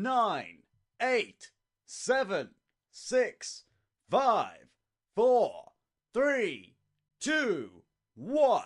9, 8, 7, 6, 5, 4, 3, 2, 1.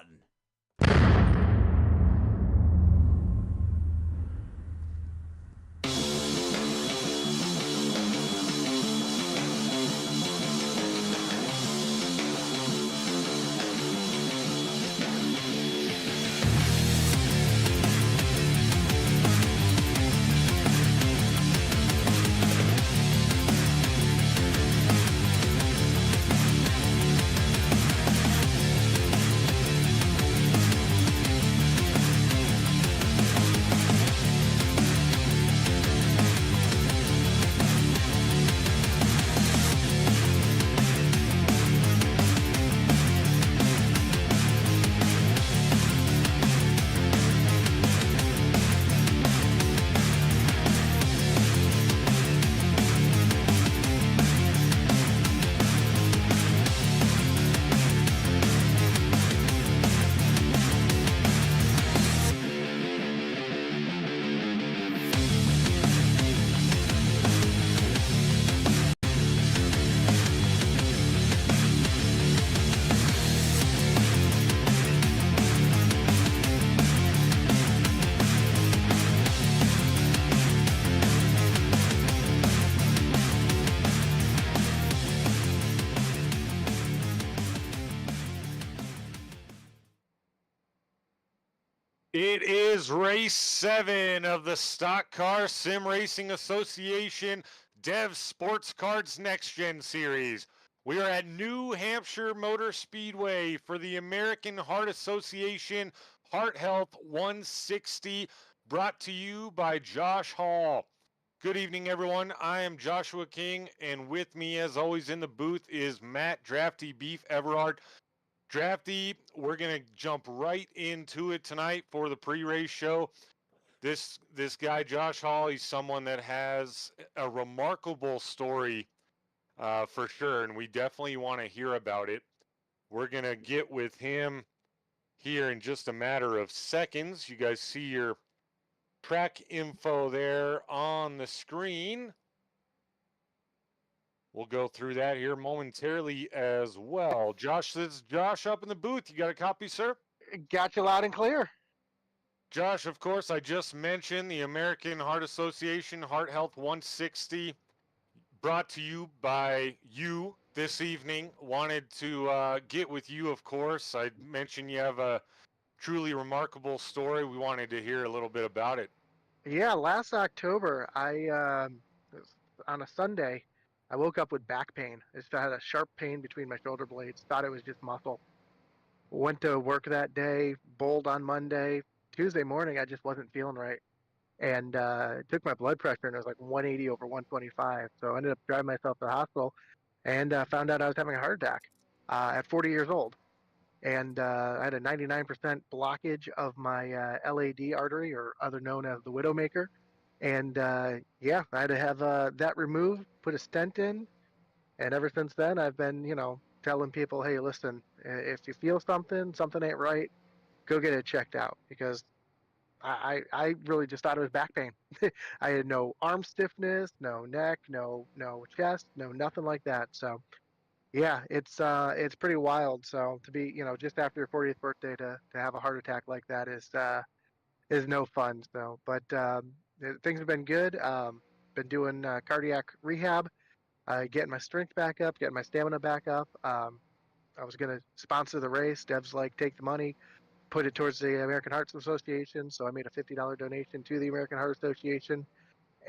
It is race 7 of the Stock Car Sim Racing Association Dev Sports Cards Next Gen Series. We are at New Hampshire Motor Speedway for the American Heart Association Heart Health 160, brought to you by Josh Hall. Good evening, everyone. I am Joshua King, and with me, as always, in the booth is Matt Drafty Beef Everard. Drafty, we're going to jump right into it tonight for the pre-race show. This guy, Josh Hall, he's someone that has a remarkable story for sure, and we definitely want to hear about it. We're going to get with him here in just a matter of seconds. You guys see your track info there on the screen. We'll go through that here momentarily as well. Josh, this is Josh up in the booth. You got a copy, sir? Got you loud and clear. Josh, of course, I just mentioned the American Heart Association Heart Health 160, brought to you by you this evening. Wanted to get with you, of course. I mentioned you have a truly remarkable story. We wanted to hear a little bit about it. Yeah, last October, on a Sunday, I woke up with back pain. I had a sharp pain between my shoulder blades. Thought it was just muscle. Went to work that day, bowled on Monday. Tuesday morning, I just wasn't feeling right. And took my blood pressure, and it was like 180 over 125. So I ended up driving myself to the hospital and found out I was having a heart attack at 40 years old. And I had a 99% blockage of my LAD artery, or other known as the Widowmaker. And yeah, I had to have that removed, put a stent in, and ever since then, I've been, telling people, hey, listen, if you feel something ain't right, go get it checked out, because I really just thought it was back pain. I had no arm stiffness, no neck, no chest, no nothing like that. So yeah, it's pretty wild. So to be, just after your 40th birthday to have a heart attack like that is no fun. So, but things have been good. Been doing cardiac rehab, getting my strength back up, getting my stamina back up. I was gonna sponsor the race. Dev's like, take the money, put it towards the American Heart Association. So I made a $50 donation to the American Heart Association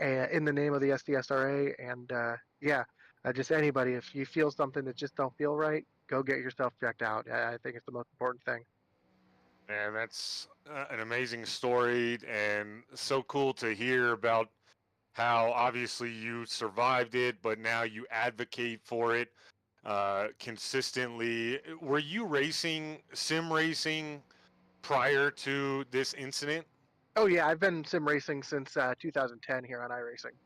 in the name of the SCSRA. And yeah, just anybody, if you feel something that just don't feel right, go get yourself checked out. I think it's the most important thing. And that's an amazing story, and so cool to hear about how obviously you survived it, but now you advocate for it consistently. Were you sim racing prior to this incident? Oh yeah, I've been sim racing since 2010 here on iRacing.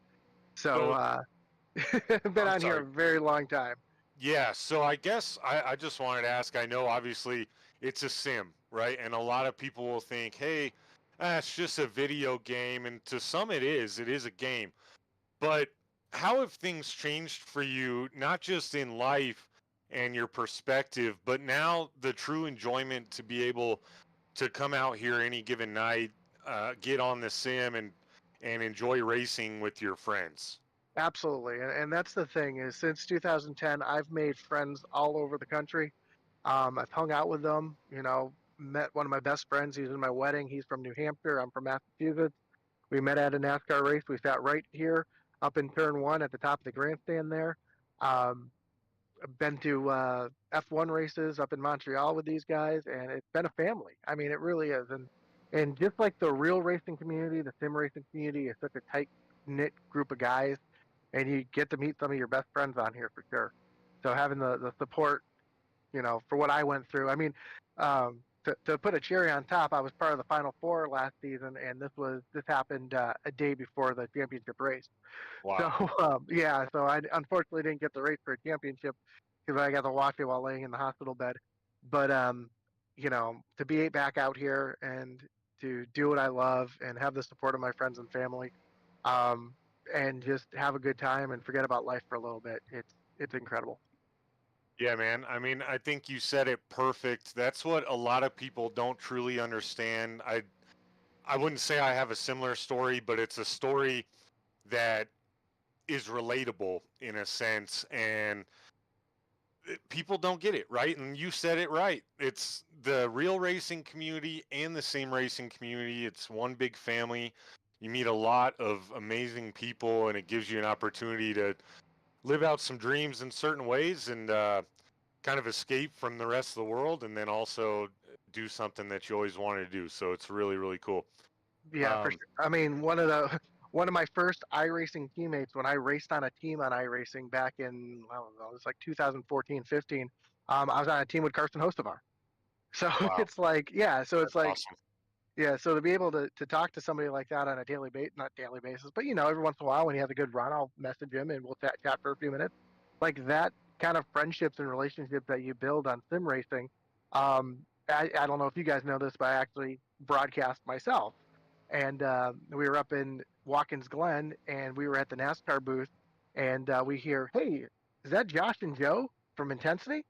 So I've been on here a very long time. Yeah, so I guess I just wanted to ask, I know obviously it's a sim, right? And a lot of people will think, hey, it's just a video game. And to some it is a game. But how have things changed for you, not just in life and your perspective, but now the true enjoyment to be able to come out here any given night, get on the sim and enjoy racing with your friends? Absolutely, and that's the thing is since 2010, I've made friends all over the country. I've hung out with them. Met one of my best friends. He's in my wedding. He's from New Hampshire. I'm from Massachusetts. We met at a NASCAR race. We sat right here up in turn one at the top of the grandstand there. Um, I've been to F1 races up in Montreal with these guys, and it's been a family. I mean, it really is. And just like the real racing community, the sim racing community is such a tight knit group of guys, and you get to meet some of your best friends on here for sure. So having the support, for what I went through. I mean, to put a cherry on top, I was part of the Final Four last season, and this happened a day before the championship race. So Wow. yeah, so I unfortunately didn't get the race for a championship because I got to watch it while laying in the hospital bed. But to be back out here and to do what I love and have the support of my friends and family, um, and just have a good time and forget about life for a little bit, it's incredible. Yeah, man. I mean, I think you said it perfect. That's what a lot of people don't truly understand. I wouldn't say I have a similar story, but it's a story that is relatable in a sense, and people don't get it, right? And you said it right. It's the real racing community and the same racing community. It's one big family. You meet a lot of amazing people, and it gives you an opportunity to live out some dreams in certain ways and kind of escape from the rest of the world, and then also do something that you always wanted to do. So it's really, really cool. Yeah, for Um, sure. I mean, one of my first iRacing teammates when I raced on a team on iRacing back in I don't know, it was like 2014, 15. I was on a team with Carson Hostevar. So wow, it's like, yeah, so it's that's like, awesome. yeah, so to be able to talk to somebody like that on a daily basis, not daily basis, but every once in a while when he has a good run, I'll message him and we'll chat for a few minutes. Like that kind of friendships and relationships that you build on sim racing. I don't know if you guys know this, but I actually broadcast myself. And we were up in Watkins Glen and we were at the NASCAR booth and we hear, hey, is that Josh and Joe from Intensity?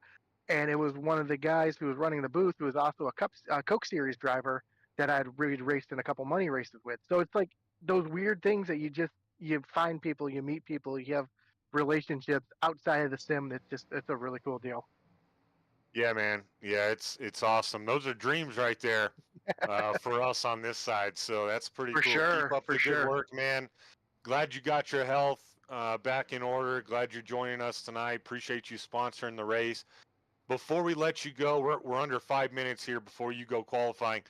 And it was one of the guys who was running the booth who was also a Coke Series driver that I'd really raced in a couple money races with. So it's like those weird things that you find people, you meet people, you have relationships outside of the sim. It's a really cool deal. Yeah, man. Yeah, it's awesome. Those are dreams right there for us on this side. So that's pretty For cool. Keep sure, up for the good sure. work, man. Glad you got your health back in order. Glad you're joining us tonight. Appreciate you sponsoring the race. Before we let you go, we're under 5 minutes here before you go qualifying.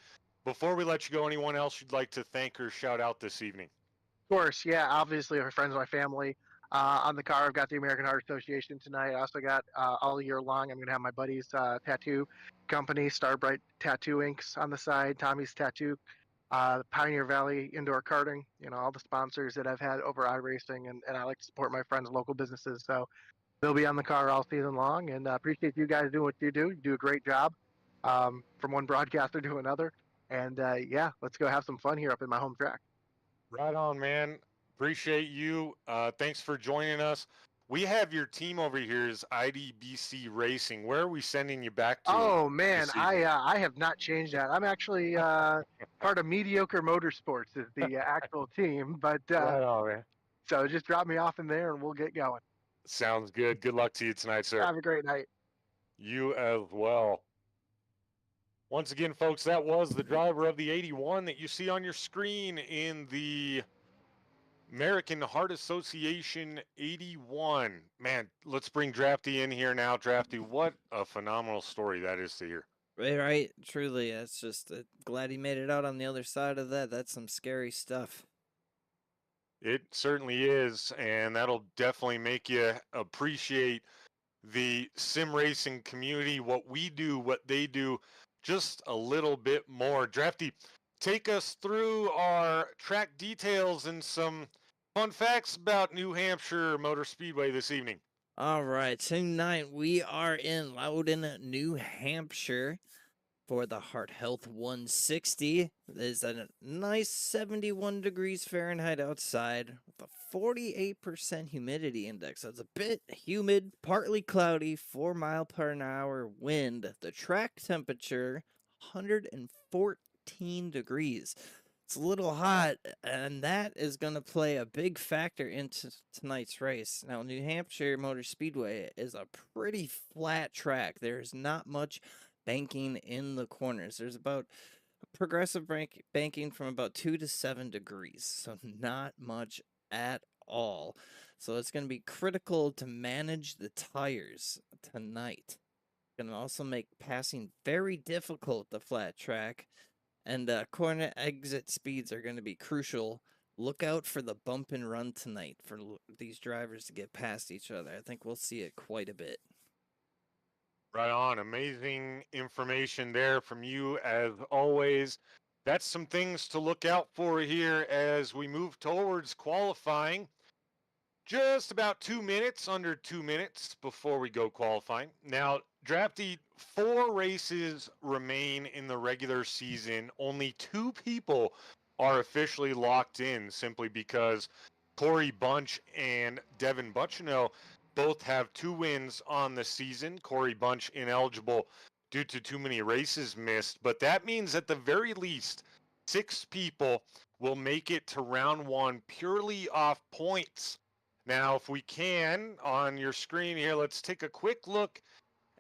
Before we let you go, anyone else you'd like to thank or shout out this evening? Of course, yeah. Obviously, my friends, my family. On the car, I've got the American Heart Association tonight. I also got all year long. I'm going to have my buddy's tattoo company, Starbright Tattoo Inks, on the side. Tommy's Tattoo, Pioneer Valley Indoor Karting. All the sponsors that I've had over iRacing, and I like to support my friends' local businesses. So they'll be on the car all season long. And appreciate you guys doing what you do. You do a great job, from one broadcaster to another. And yeah, let's go have some fun here up in my home track. Right on, man. Appreciate you. Thanks for joining us. We have your team over here is IDBC Racing. Where are we sending you back to Oh man, this I evening? I have not changed that. I'm actually part of Mediocre Motorsports is the actual team, but Right on, man. so just drop me off in there and we'll get going. Sounds good. Good luck to you tonight, sir. Have a great night. You as well. Once again, folks, that was the driver of the 81 that you see on your screen in the American Heart Association 81. Man, let's bring Drafty in here now. Drafty, what a phenomenal story that is to hear. Right, truly. That's just glad he made it out on the other side of that. That's some scary stuff. It certainly is, and that'll definitely make you appreciate the sim racing community, what we do, what they do, just a little bit more. Drafty, take us through our track details and some fun facts about New Hampshire Motor Speedway this evening. All right, tonight we are in Loudon, New Hampshire. For the Heart Health 160, there's a nice 71 degrees Fahrenheit outside with a 48% humidity index. So it's a bit humid, partly cloudy, 4-mile-per-hour wind. The track temperature, 114 degrees. It's a little hot, and that is going to play a big factor into tonight's race. Now, New Hampshire Motor Speedway is a pretty flat track. There's not much banking in the corners. There's about progressive banking from about 2 to 7 degrees, so not much at all. So it's going to be critical to manage the tires tonight. Going to also make passing very difficult, the flat track. And corner exit speeds are going to be crucial. Look out for the bump and run tonight for these drivers to get past each other. I think we'll see it quite a bit. Right on. Amazing information there from you as always. That's some things to look out for here as we move towards qualifying. Just about 2 minutes, under 2 minutes before we go qualifying. Now, Drafty, 4 races remain in the regular season. Only 2 people are officially locked in simply because Corey Bunch and Devin Buchino both have 2 wins on the season. Corey Bunch ineligible due to too many races missed. But that means at the very least, 6 people will make it to round 1 purely off points. Now, if we can, on your screen here, let's take a quick look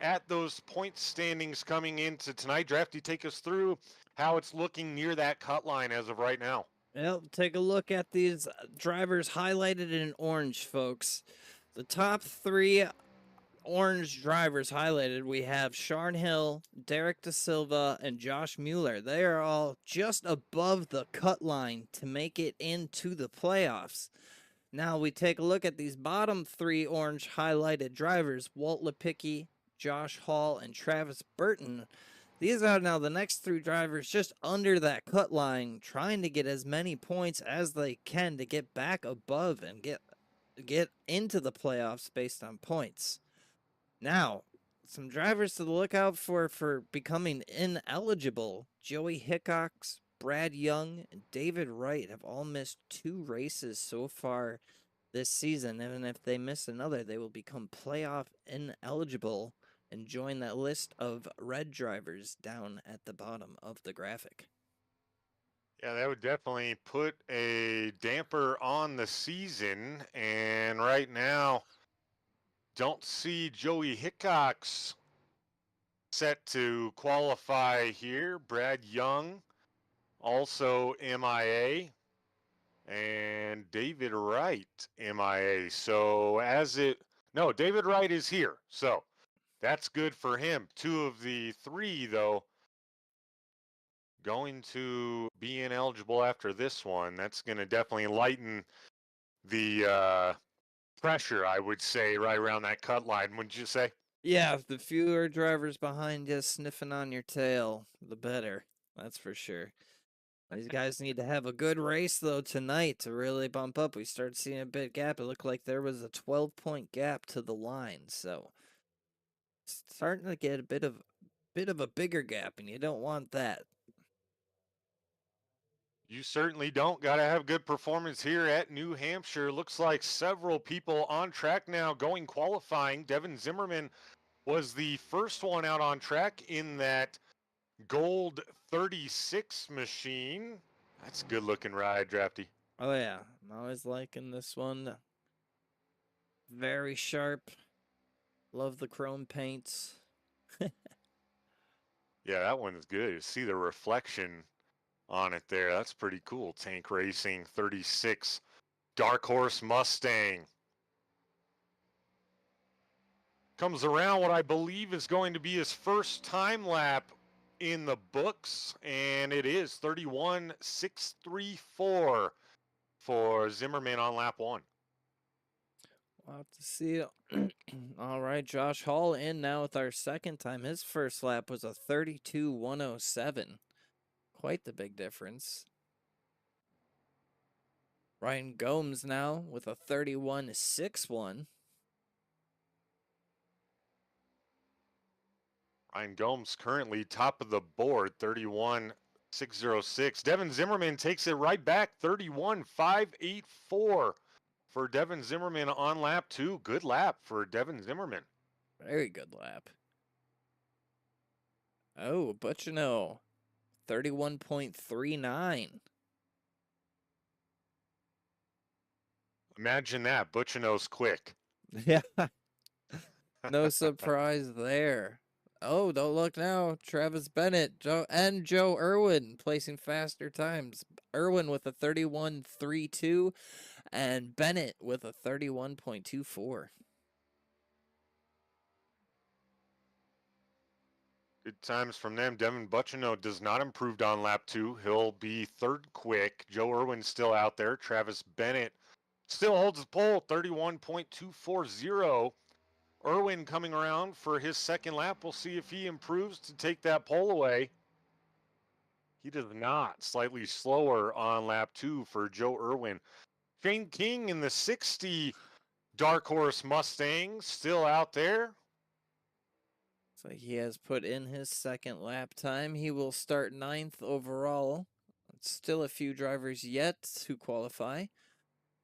at those point standings coming into tonight. Drafty, take us through how it's looking near that cut line as of right now. Well, take a look at these drivers highlighted in orange, folks. The top 3 orange drivers highlighted, we have Sharn Hill, Derek Da Silva, and Josh Mueller. They are all just above the cut line to make it into the playoffs. Now we take a look at these bottom 3 orange highlighted drivers, Walt Lipicki, Josh Hall, and Travis Burton. These are now the next 3 drivers just under that cut line, trying to get as many points as they can to get back above and get into the playoffs based on points. Now, some drivers to look out for becoming ineligible. Joey Hickox, Brad Young, and David Wright have all missed 2 races so far this season. And if they miss another, they will become playoff ineligible and join that list of red drivers down at the bottom of the graphic. Yeah, that would definitely put a damper on the season. And right now, don't see Joey Hickox set to qualify here. Brad Young also MIA, and David Wright MIA. So David Wright is here. So that's good for him. 2 of the 3, though, going to be ineligible after this one. That's going to definitely lighten the pressure, I would say, right around that cut line, wouldn't you say? Yeah, the fewer drivers behind you sniffing on your tail, the better. That's for sure. These guys need to have a good race, though, tonight to really bump up. We started seeing a big gap. It looked like there was a 12-point gap to the line, so starting to get a bit of a bigger gap, and you don't want that. You certainly don't. Got to have good performance here at New Hampshire. Looks like several people on track now going qualifying. Devin Zimmerman was the first one out on track in that gold 36 machine. That's a good looking ride, Drafty. Oh, yeah. I'm always liking this one. Very sharp. Love the chrome paints. Yeah, that one's good. You see the reflection on it there. That's pretty cool. Tank Racing 36 Dark Horse Mustang. Comes around what I believe is going to be his first time lap in the books, and it is 31.634 for Zimmerman on lap 1. We'll have to see. All right, Josh Hall in now with our second time. His first lap was a 32.107. Quite the big difference. Ryan Gomes now with a 31.61. Ryan Gomes currently top of the board, 31,606. Devin Zimmerman takes it right back, 31,584 for Devin Zimmerman on lap 2. Good lap for Devin Zimmerman. Very good lap. Oh, Butchino, 31.39. Imagine that. Butchino's quick. Yeah. No surprise there. Oh, don't look now. Travis Bennett Joe Irwin placing faster times. Irwin with a 31.32 and Bennett with a 31.24. Good times from them. Devin Butchino does not improve on lap 2. He'll be third quick. Joe Irwin's still out there. Travis Bennett still holds the pole, 31.240. Irwin coming around for his second lap. We'll see if he improves to take that pole away. He does not. Slightly slower on lap 2 for Joe Irwin. Shane King in the 60 Dark Horse Mustang still out there. So he has put in his second lap time. He will start 9th overall. Still a few drivers yet to qualify.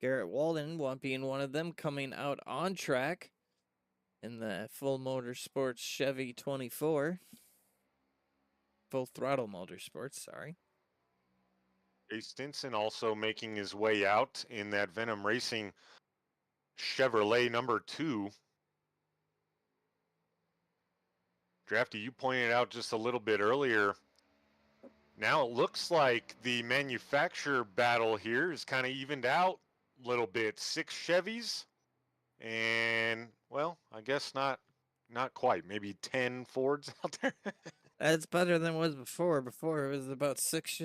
Garrett Walden being one of them, coming out on track in the Full Motorsports Chevy 24. Full Throttle Motorsports, sorry. Jay Stinson also making his way out in that Venom Racing Chevrolet number 2. Drafty, you pointed out just a little bit earlier. Now it looks like the manufacturer battle here is kind of evened out a little bit. 6 Chevys and, well, I guess not quite. Maybe 10 Fords out there. That's better than it was before. Before it was about six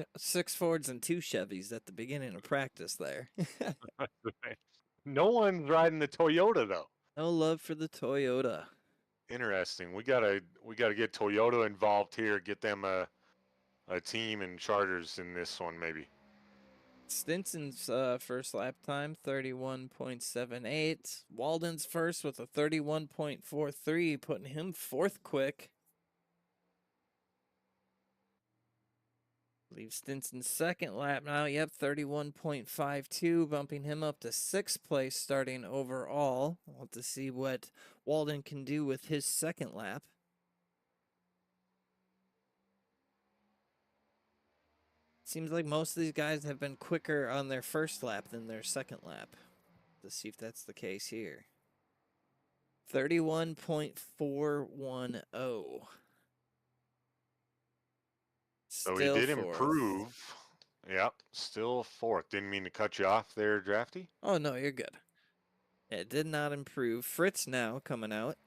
Fords and 2 Chevys at the beginning of practice there. No one's riding the Toyota though. No love for the Toyota. Interesting. We gotta get Toyota involved here. Get them a team and charters in this one maybe. Stinson's first lap time, 31.78. Walden's first with a 31.43, putting him 4th quick. Leaves Stinson's second lap now. Yep, 31.52, bumping him up to 6th place starting overall. We'll have to see what Walden can do with his second lap. Seems like most of these guys have been quicker on their first lap than their second lap. Let's see if that's the case here. 31.410. So he did improve. Yep, still 4th. Didn't mean to cut you off there, Drafty. Oh, no, you're good. It did not improve. Fritz now coming out.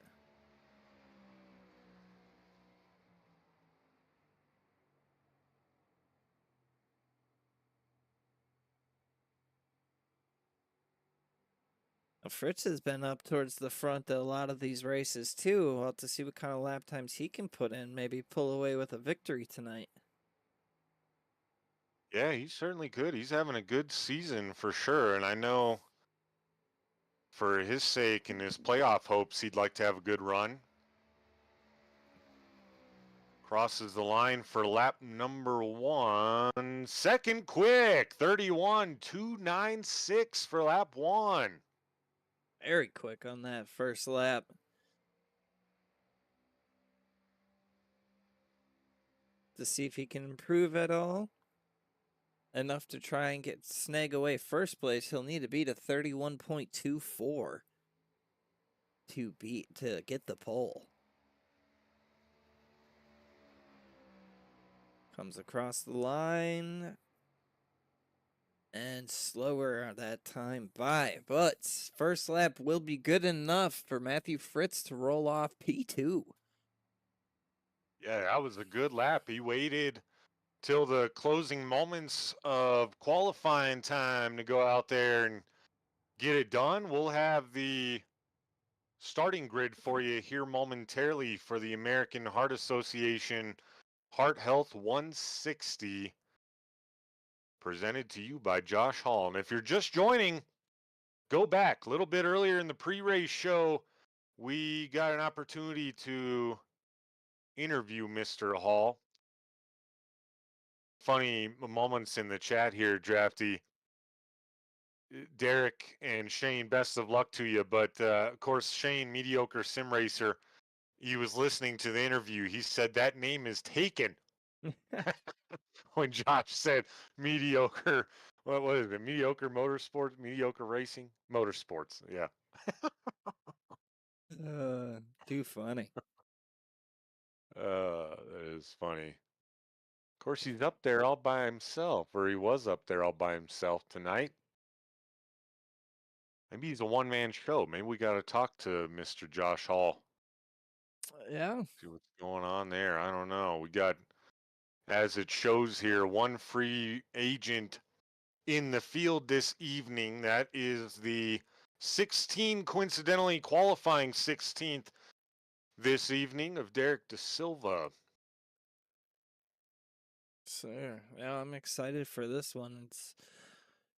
Fritz has been up towards the front of a lot of these races, too. We'll have to see what kind of lap times he can put in. Maybe pull away with a victory tonight. Yeah, he certainly could. He's having a good season for sure. And I know for his sake and his playoff hopes, he'd like to have a good run. Crosses the line for lap number 1. Second quick, 31.296 for lap 1. Very quick on that first lap. To see if he can improve at all. Enough to try and snag away first place. He'll need to beat a 31.24 to get the pole. Comes across the line. And slower that time by. But first lap will be good enough for Matthew Fritz to roll off P2. Yeah, that was a good lap. He waited till the closing moments of qualifying time to go out there and get it done. We'll have the starting grid for you here momentarily for the American Heart Association Heart Health 160, presented to you by Josh Hall. And if you're just joining, go back a little bit earlier in the pre-race show. We got an opportunity to interview, Mr. Hall. Funny moments in the chat here, Drafty. Derek and Shane, best of luck to you. But of course, Shane, mediocre sim racer, he was listening to the interview. He said that name is taken when Josh said mediocre. What is it? Mediocre motorsports, mediocre racing, motorsports. Yeah. Too funny. That is funny. Of course, he's up there all by himself, or he was up there all by himself tonight. Maybe he's a one-man show. Maybe we got to talk to Mr. Josh Hall. Yeah. See what's going on there. I don't know. We got, as it shows here, one free agent in the field this evening. That is the 16, coincidentally qualifying 16th this evening of Derek De Silva. So yeah, I'm excited for this one.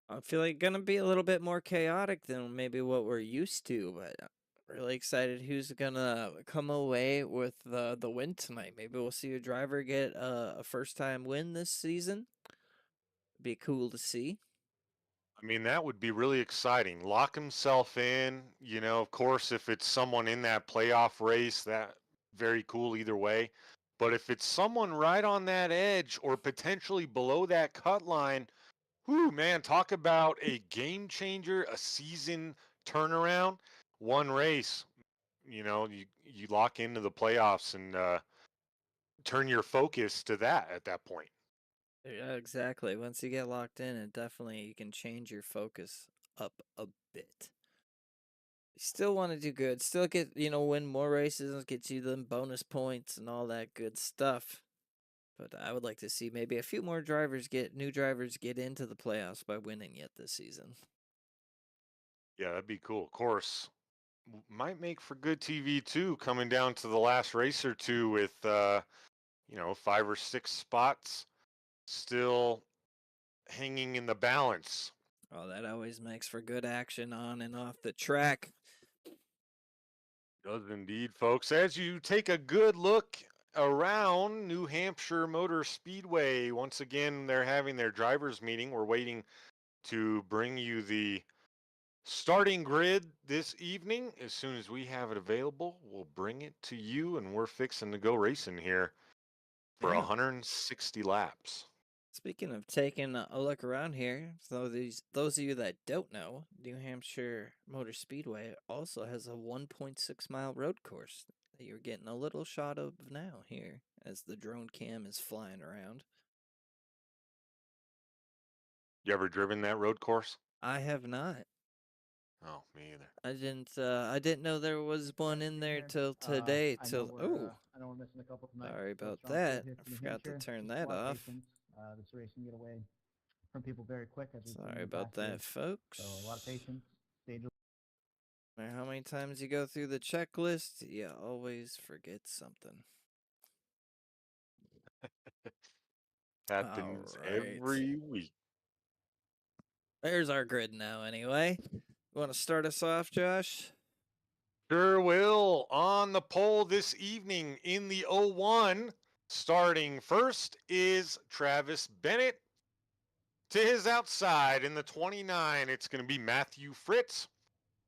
I feel like gonna be a little bit more chaotic than maybe what we're used to, but I'm really excited who's gonna come away with the win tonight. Maybe we'll see a driver get a first time win this season. Be cool to see. I mean, that would be really exciting. Lock himself in, of course, if it's someone in that playoff race, that very cool either way. But if it's someone right on that edge or potentially below that cut line, whoo, man, talk about a game changer, a season turnaround. One race, you lock into the playoffs and turn your focus to that at that point. Yeah, exactly. Once you get locked in, it definitely you can change your focus up a bit. You still want to do good. Still get, win more races, get you them bonus points and all that good stuff. But I would like to see maybe a few more new drivers get into the playoffs by winning yet this season. Yeah, that'd be cool. Of course, might make for good TV too, coming down to the last race or two with, 5 or 6 spots still hanging in the balance. Oh, that always makes for good action on and off the track. Does indeed, folks. As you take a good look around New Hampshire Motor Speedway, once again, they're having their drivers meeting. We're waiting to bring you the starting grid this evening. As soon as we have it available, we'll bring it to you, and we're fixing to go racing here for 160 laps. Speaking of taking a look around here, so those of you that don't know, New Hampshire Motor Speedway also has a 1.6 mile road course that you're getting a little shot of now here as the drone cam is flying around. You ever driven that road course? I have not. Oh, me either. I didn't know there was one in there till today. I know we're missing a couple tonight. Sorry about Strong that. field here I from New forgot to Hampshire. turn Just a that lot of off. patience. This race can get away from people very quick. As we've seen in Sorry the about past that, years. folks. So a lot of patience. Stage. No matter how many times you go through the checklist, you always forget something. Happens All right. every week. There's our grid now, anyway. You want to start us off, Josh? Sure will. On the pole this evening in the 01, starting first is Travis Bennett. To his outside in the 29, it's going to be Matthew Fritz.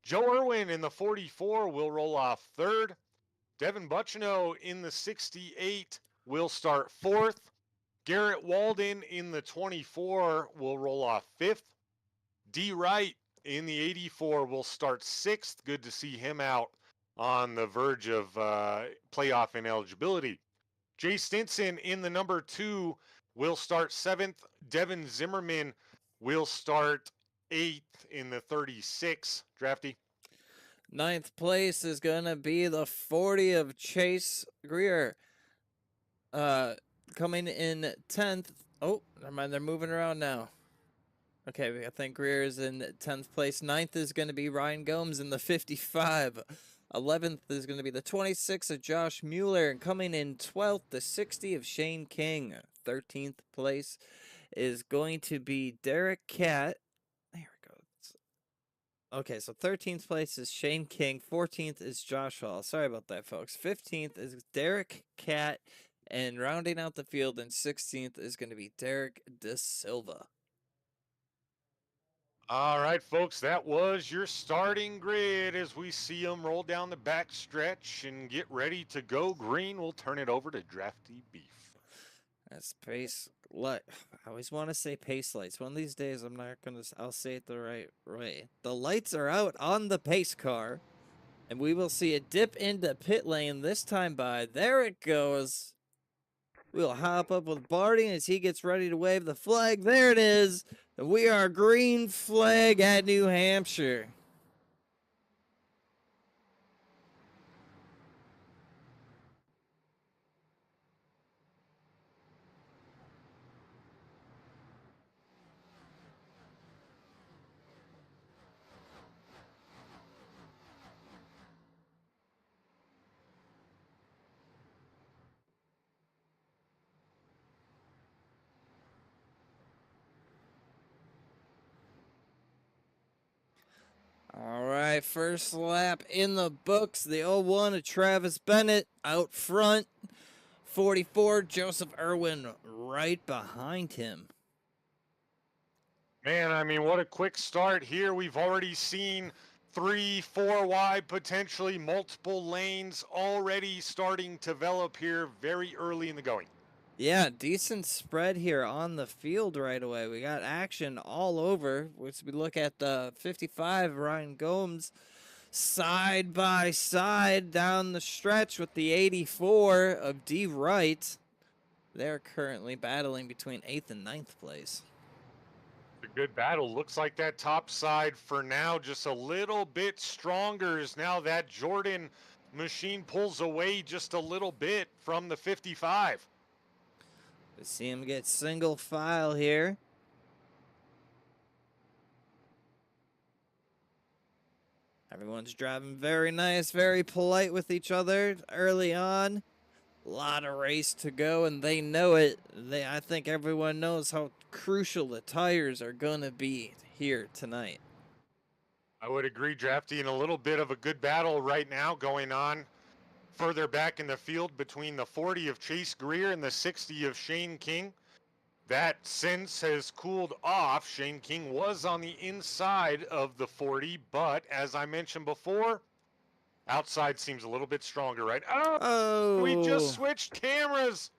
Joe Irwin in the 44 will roll off third. Devin Buchino in the 68 will start fourth. Garrett Walden in the 24 will roll off fifth. D. Wright in the 84 will start sixth. Good to see him out on the verge of playoff ineligibility. Jay Stinson in the number 2 will start seventh. Devin Zimmerman will start eighth in the 36. Drafty. Ninth place is going to be the 40 of Chase Greer. Coming in 10th. Oh, never mind. They're moving around now. Okay, I think Greer is in 10th place. 9th is going to be Ryan Gomes in the 55. 11th is going to be the 26 of Josh Mueller. And coming in 12th, the 60 of Shane King. 13th place is going to be Derek Catt. There it goes. Okay, so 13th place is Shane King. 14th is Josh Hall. Sorry about that, folks. 15th is Derek Cat. And rounding out the field in 16th is going to be Derek De Silva. All right, folks, that was your starting grid as we see them roll down the back stretch and get ready to go green. We'll turn it over to Drafty Beef. That's pace. I always want to say pace lights. One of these days, I'll say it the right way. The lights are out on the pace car, and we will see it dip into pit lane this time by. There it goes. We'll hop up with Barty as he gets ready to wave the flag. There it is. We are green flag at New Hampshire. All right, first lap in the books. The 01 of Travis Bennett out front. 44, Joseph Irwin right behind him. Man, I mean, what a quick start here. We've already seen 3, 4 wide, potentially multiple lanes already starting to develop here very early in the going. Yeah, decent spread here on the field right away. We got action all over. As we look at the 55, Ryan Gomes side by side down the stretch with the 84 of D. Wright. They're currently battling between 8th and 9th place. A good battle. Looks like that top side for now just a little bit stronger as now that Jordan machine pulls away just a little bit from the 55. We see him get single file here. Everyone's driving very nice, very polite with each other early on. A lot of race to go, and they know it. I think everyone knows how crucial the tires are going to be here tonight. I would agree, Drafty, and a little bit of a good battle right now going on further back in the field between the 40 of Chase Greer and the 60 of Shane King. That since has cooled off. Shane King was on the inside of the 40, but as I mentioned before, outside seems a little bit stronger, right? Oh, we just switched cameras.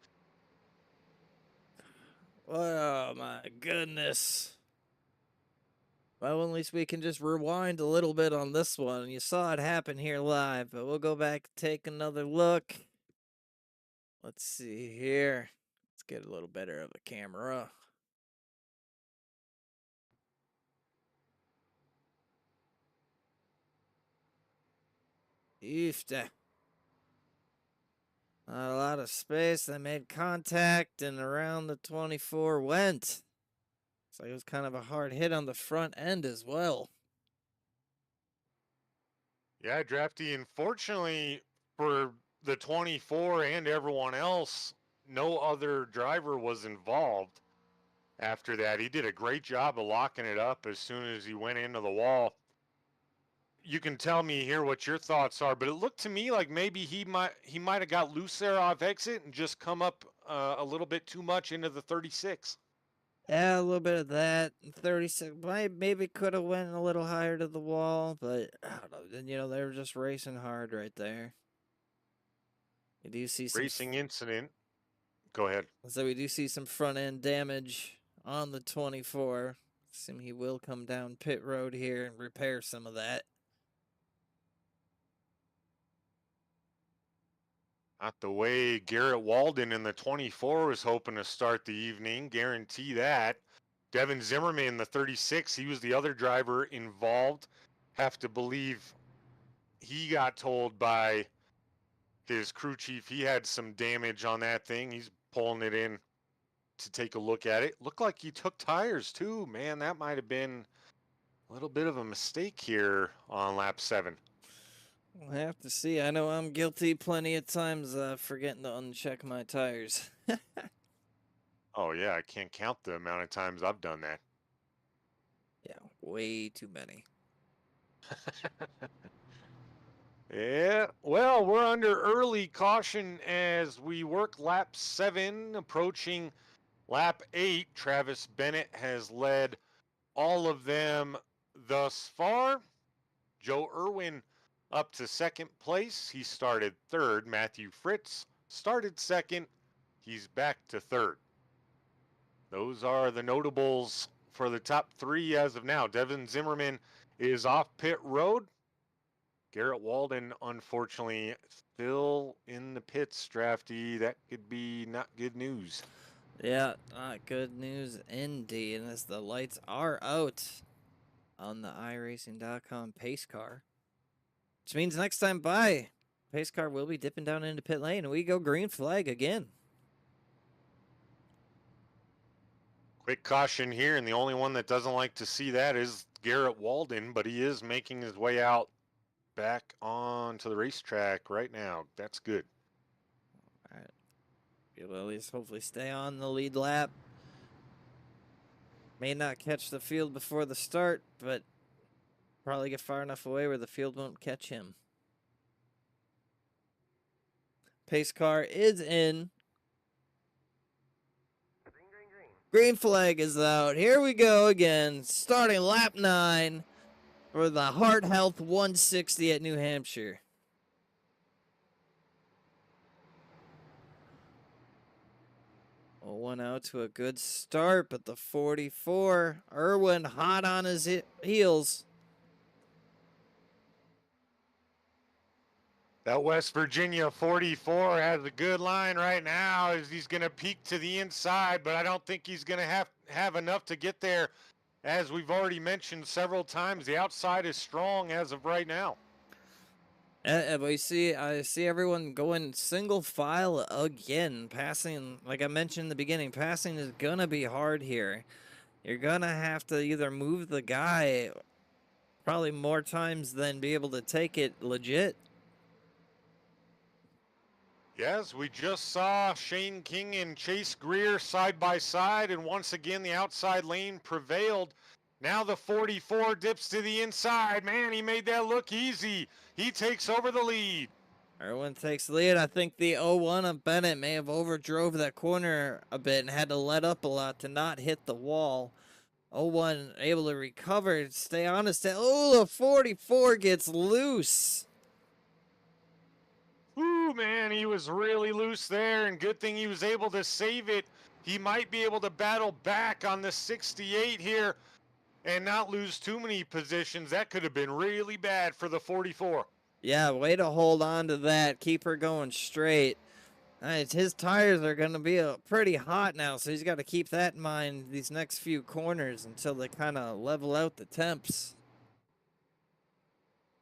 Oh, my goodness. Well, at least we can just rewind a little bit on this one. You saw it happen here live, but we'll go back and take another look. Let's see here. Let's get a little better of a camera. Eefta. Not a lot of space. They made contact, and around the 24 went. So it was kind of a hard hit on the front end as well. Yeah, Drafty, unfortunately for the 24 and everyone else, no other driver was involved after that. He did a great job of locking it up as soon as he went into the wall. You can tell me here what your thoughts are, but it looked to me like maybe he might have got loose there off exit and just come up a little bit too much into the 36. Yeah, a little bit of that. 36, maybe could have went a little higher to the wall, but I don't know. Then they were just racing hard right there. You do see some Racing incident. Go ahead. So we do see some front end damage on the 24. Assume he will come down pit road here and repair some of that. Not the way Garrett Walden in the 24 was hoping to start the evening. Guarantee that. Devin Zimmerman, the 36, he was the other driver involved. Have to believe he got told by his crew chief he had some damage on that thing. He's pulling it in to take a look at it. Looked like he took tires too. Man, that might have been a little bit of a mistake here on lap 7. We'll have to see. I know I'm guilty plenty of times forgetting to uncheck my tires. Oh, yeah, I can't count the amount of times I've done that. Yeah, way too many. Yeah, well, we're under early caution as we work lap 7, approaching lap 8. Travis Bennett has led all of them thus far. Joe Irwin up to second place. He started third. Matthew Fritz started second. He's back to third. Those are the notables for the top 3 as of now. Devin Zimmerman is off pit road. Garrett Walden, unfortunately, still in the pits, Drafty. That could be not good news. Yeah, not good news indeed. As the lights are out on the iRacing.com pace car, which means next time by, pace car will be dipping down into pit lane, and we go green flag again. Quick caution here, and the only one that doesn't like to see that is Garrett Walden, but he is making his way out back onto the racetrack right now. That's good. All right. He'll at least hopefully stay on the lead lap. May not catch the field before the start, but probably get far enough away where the field won't catch him. Pace car is in. Green flag is out. Here we go again. Starting lap 9 for the Heart Health 160 at New Hampshire. Well, one out to a good start, but the 44, Irwin hot on his heels. That West Virginia 44 has a good line right now as he's going to peek to the inside, but I don't think he's going to have enough to get there. As we've already mentioned several times, the outside is strong as of right now. I see everyone going single file again. Passing, like I mentioned in the beginning, passing is going to be hard here. You're going to have to either move the guy probably more times than be able to take it legit. Yes, we just saw Shane King and Chase Greer side by side, and once again the outside lane prevailed. Now the 44 dips to the inside. Man, he made that look easy. He takes over the lead. Irwin takes the lead. I think the 01 of Bennett may have overdrove that corner a bit and had to let up a lot to not hit the wall. 01 able to recover, stay honest. Oh, the 44 gets loose. Ooh, man, he was really loose there, and good thing he was able to save it. He might be able to battle back on the 68 here and not lose too many positions. That could have been really bad for the 44. Yeah, way to hold on to that. Keep her going straight. His tires are going to be pretty hot now, so he's got to keep that in mind these next few corners until they kind of level out the temps.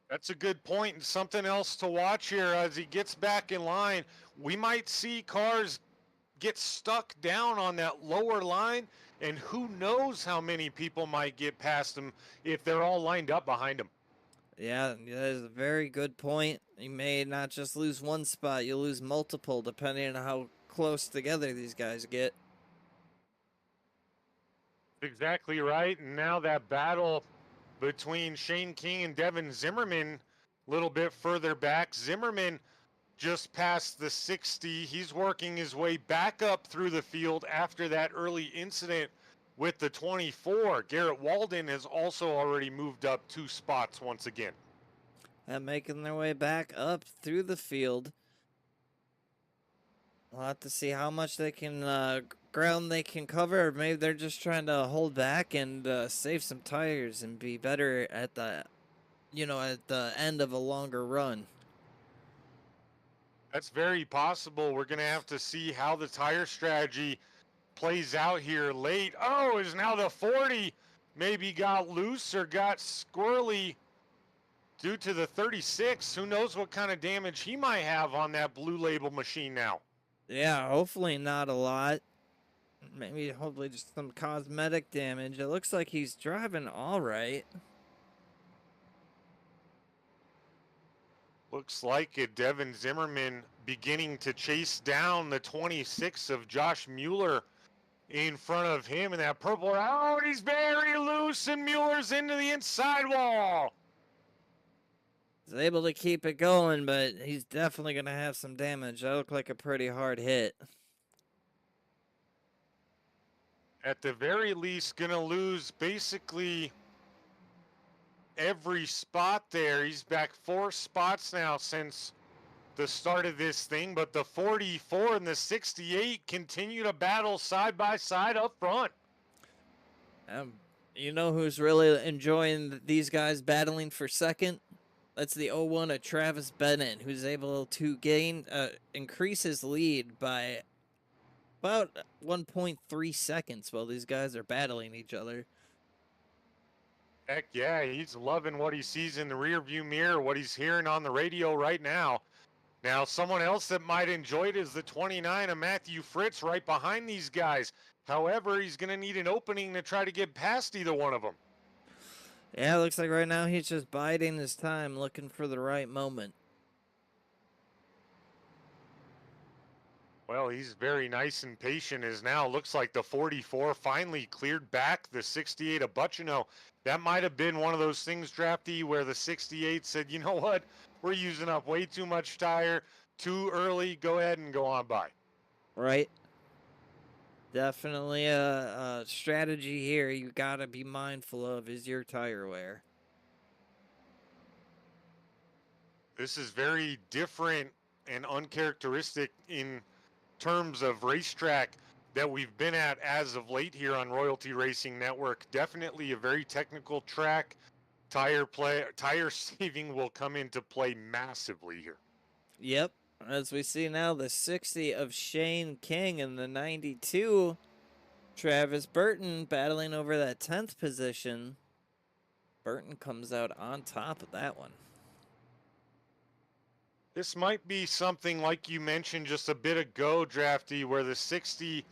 That's a good point, and something else to watch here as he gets back in line. We might see cars get stuck down on that lower line, and who knows how many people might get past him if they're all lined up behind him. Yeah, that is a very good point. You may not just lose one spot, you'll lose multiple depending on how close together these guys get. Exactly right, and now that battle between Shane King and Devin Zimmerman a little bit further back. Zimmerman just past the 60. He's working his way back up through the field after that early incident with the 24. Garrett Walden has also already moved up 2 spots once again. And making their way back up through the field. We'll have to see how much they can ground they can cover. Or maybe they're just trying to hold back and save some tires and be better at the end of a longer run. That's very possible. We're going to have to see how the tire strategy plays out here late. Oh, is now the 40 maybe got loose or got squirrely due to the 36. Who knows what kind of damage he might have on that blue label machine now. Yeah, hopefully not a lot. Maybe, hopefully just some cosmetic damage. It looks like he's driving all right. Looks like it. Devin Zimmerman beginning to chase down the 26 of Josh Mueller in front of him in that purple. Oh, he's very loose, and Mueller's into the inside wall. He's able to keep it going, but he's definitely going to have some damage. That looked like a pretty hard hit. At the very least, going to lose basically every spot there. He's back 4 spots now since the start of this thing, but the 44 and the 68 continue to battle side by side up front. You know who's really enjoying these guys battling for second? That's the 01 of Travis Bennett, who's able to increase his lead by about 1.3 seconds while these guys are battling each other. Heck yeah, he's loving what he sees in the rearview mirror, what he's hearing on the radio right now. Now, someone else that might enjoy it is the 29 of Matthew Fritz right behind these guys. However, he's going to need an opening to try to get past either one of them. Yeah, it looks like right now he's just biding his time, looking for the right moment. Well, he's very nice and patient as now looks like the 44 finally cleared back the 68 of Butchino. That might have been one of those things, Drafty, where the 68 said, you know what, we're using up way too much tire, too early, go ahead and go on by. Right. Definitely a strategy here you got to be mindful of is your tire wear. This is very different and uncharacteristic in terms of racetrack that we've been at as of late here on Royalty Racing Network. Definitely a very technical track. Tire saving will come into play massively here. Yep. As we see now, the 60 of Shane King and the 92 Travis Burton battling over that 10th position. Burton comes out on top of that one. This might be something like you mentioned just a bit ago, Drafty, where the 60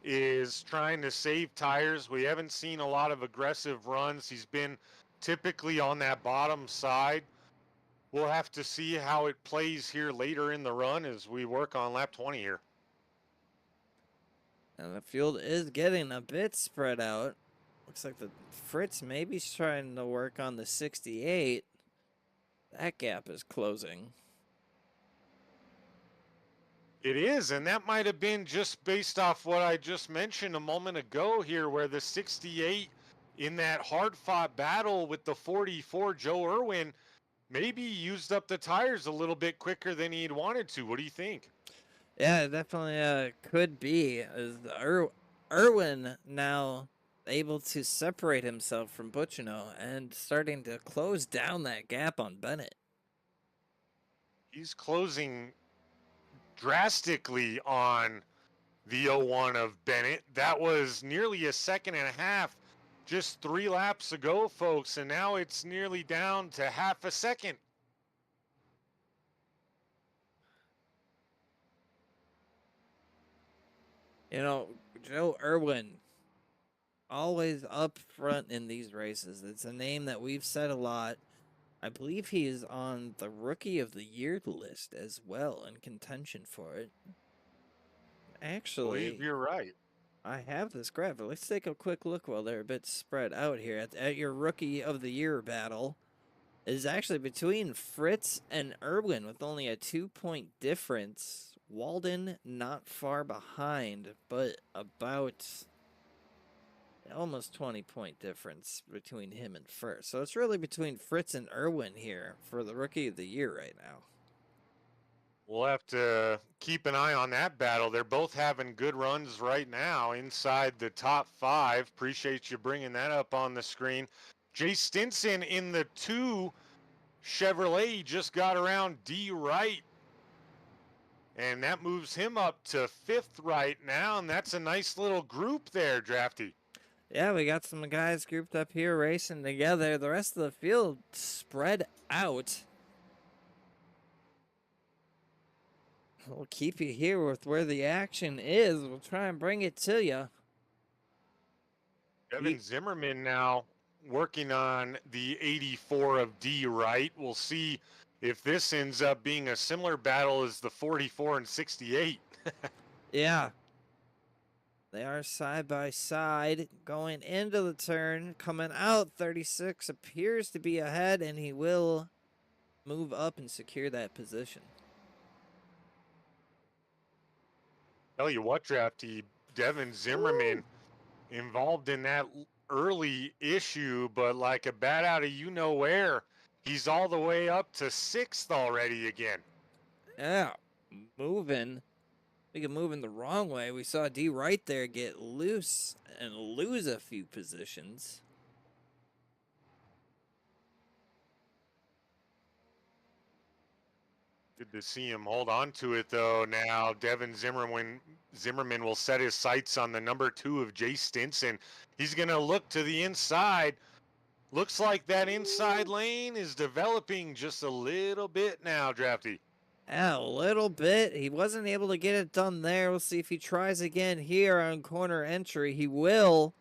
is trying to save tires. We haven't seen a lot of aggressive runs. He's been typically on that bottom side. We'll have to see how it plays here later in the run as we work on lap 20 here. And the field is getting a bit spread out. Looks like the Fritz maybe trying to work on the 68. That gap is closing. It is, and that might have been just based off what I just mentioned a moment ago here, where the 68 in that hard-fought battle with the 44, Joe Irwin, maybe used up the tires a little bit quicker than he'd wanted to. What do you think? Yeah, it definitely could be. As Irwin now able to separate himself from Butchino and starting to close down that gap on Bennett. He's closing drastically on the 01 of Bennett. That was nearly a second and a half just 3 laps ago, folks, and now it's nearly down to half a second. You know, Joe Irwin, always up front in these races. It's a name that we've said a lot. I believe he is on the Rookie of the Year list as well, in contention for it. Actually, I believe you're right. I have this graphic. Let's take a quick look while they're a bit spread out here. At your Rookie of the Year battle is actually between Fritz and Irwin with only a 2-point difference. Walden not far behind, but about almost 20-point difference between him and first. So it's really between Fritz and Irwin here for the Rookie of the Year right now. We'll have to keep an eye on that battle. They're both having good runs right now inside the top 5. Appreciate you bringing that up on the screen. Jay Stinson in the 2 Chevrolet just got around D right. And that moves him up to 5th right now. And that's a nice little group there, Drafty. Yeah, we got some guys grouped up here racing together. The rest of the field spread out. We'll keep you here with where the action is. We'll try and bring it to you. Kevin Zimmerman now working on the 84 of D right. We'll see if this ends up being a similar battle as the 44 and 68. Yeah. They are side by side going into the turn. Coming out, 36 appears to be ahead, and he will move up and secure that position. Tell you what, Drafty, Devin Zimmerman involved in that early issue, but like a bat out of you-know-where, he's all the way up to 6th already again. Yeah, moving. Speaking of moving the wrong way, we saw D right there get loose and lose a few positions. Good to see him hold on to it, though. Now, Devin Zimmerman will set his sights on the number 2 of Jay Stinson. He's going to look to the inside. Looks like that inside lane is developing just a little bit now, Drafty. Yeah, a little bit. He wasn't able to get it done there. We'll see if he tries again here on corner entry. He will.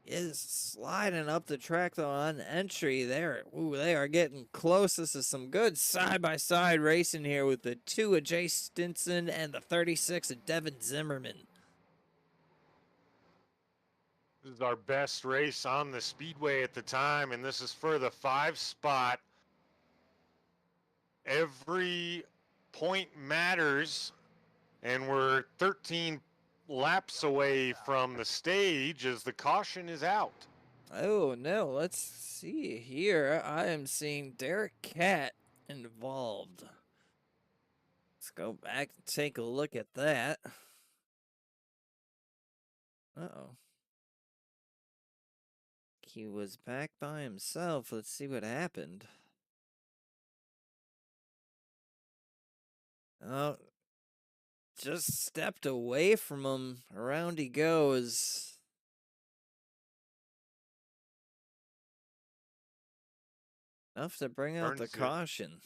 Is sliding up the track though on entry there. Ooh, they are getting close. This is some good side-by-side racing here with the 2 of Jay Stinson and the 36 of Devin Zimmerman. This is our best race on the speedway at the time, and this is for the 5 spot. Every point matters, and we're 13 laps away from the stage as the caution is out. Oh no, let's see here. I am seeing Derek Cat involved. Let's go back and take a look at that. Uh-oh. He was back by himself. Let's see what happened. Oh, just stepped away from him. Around he goes. Enough to bring out the caution.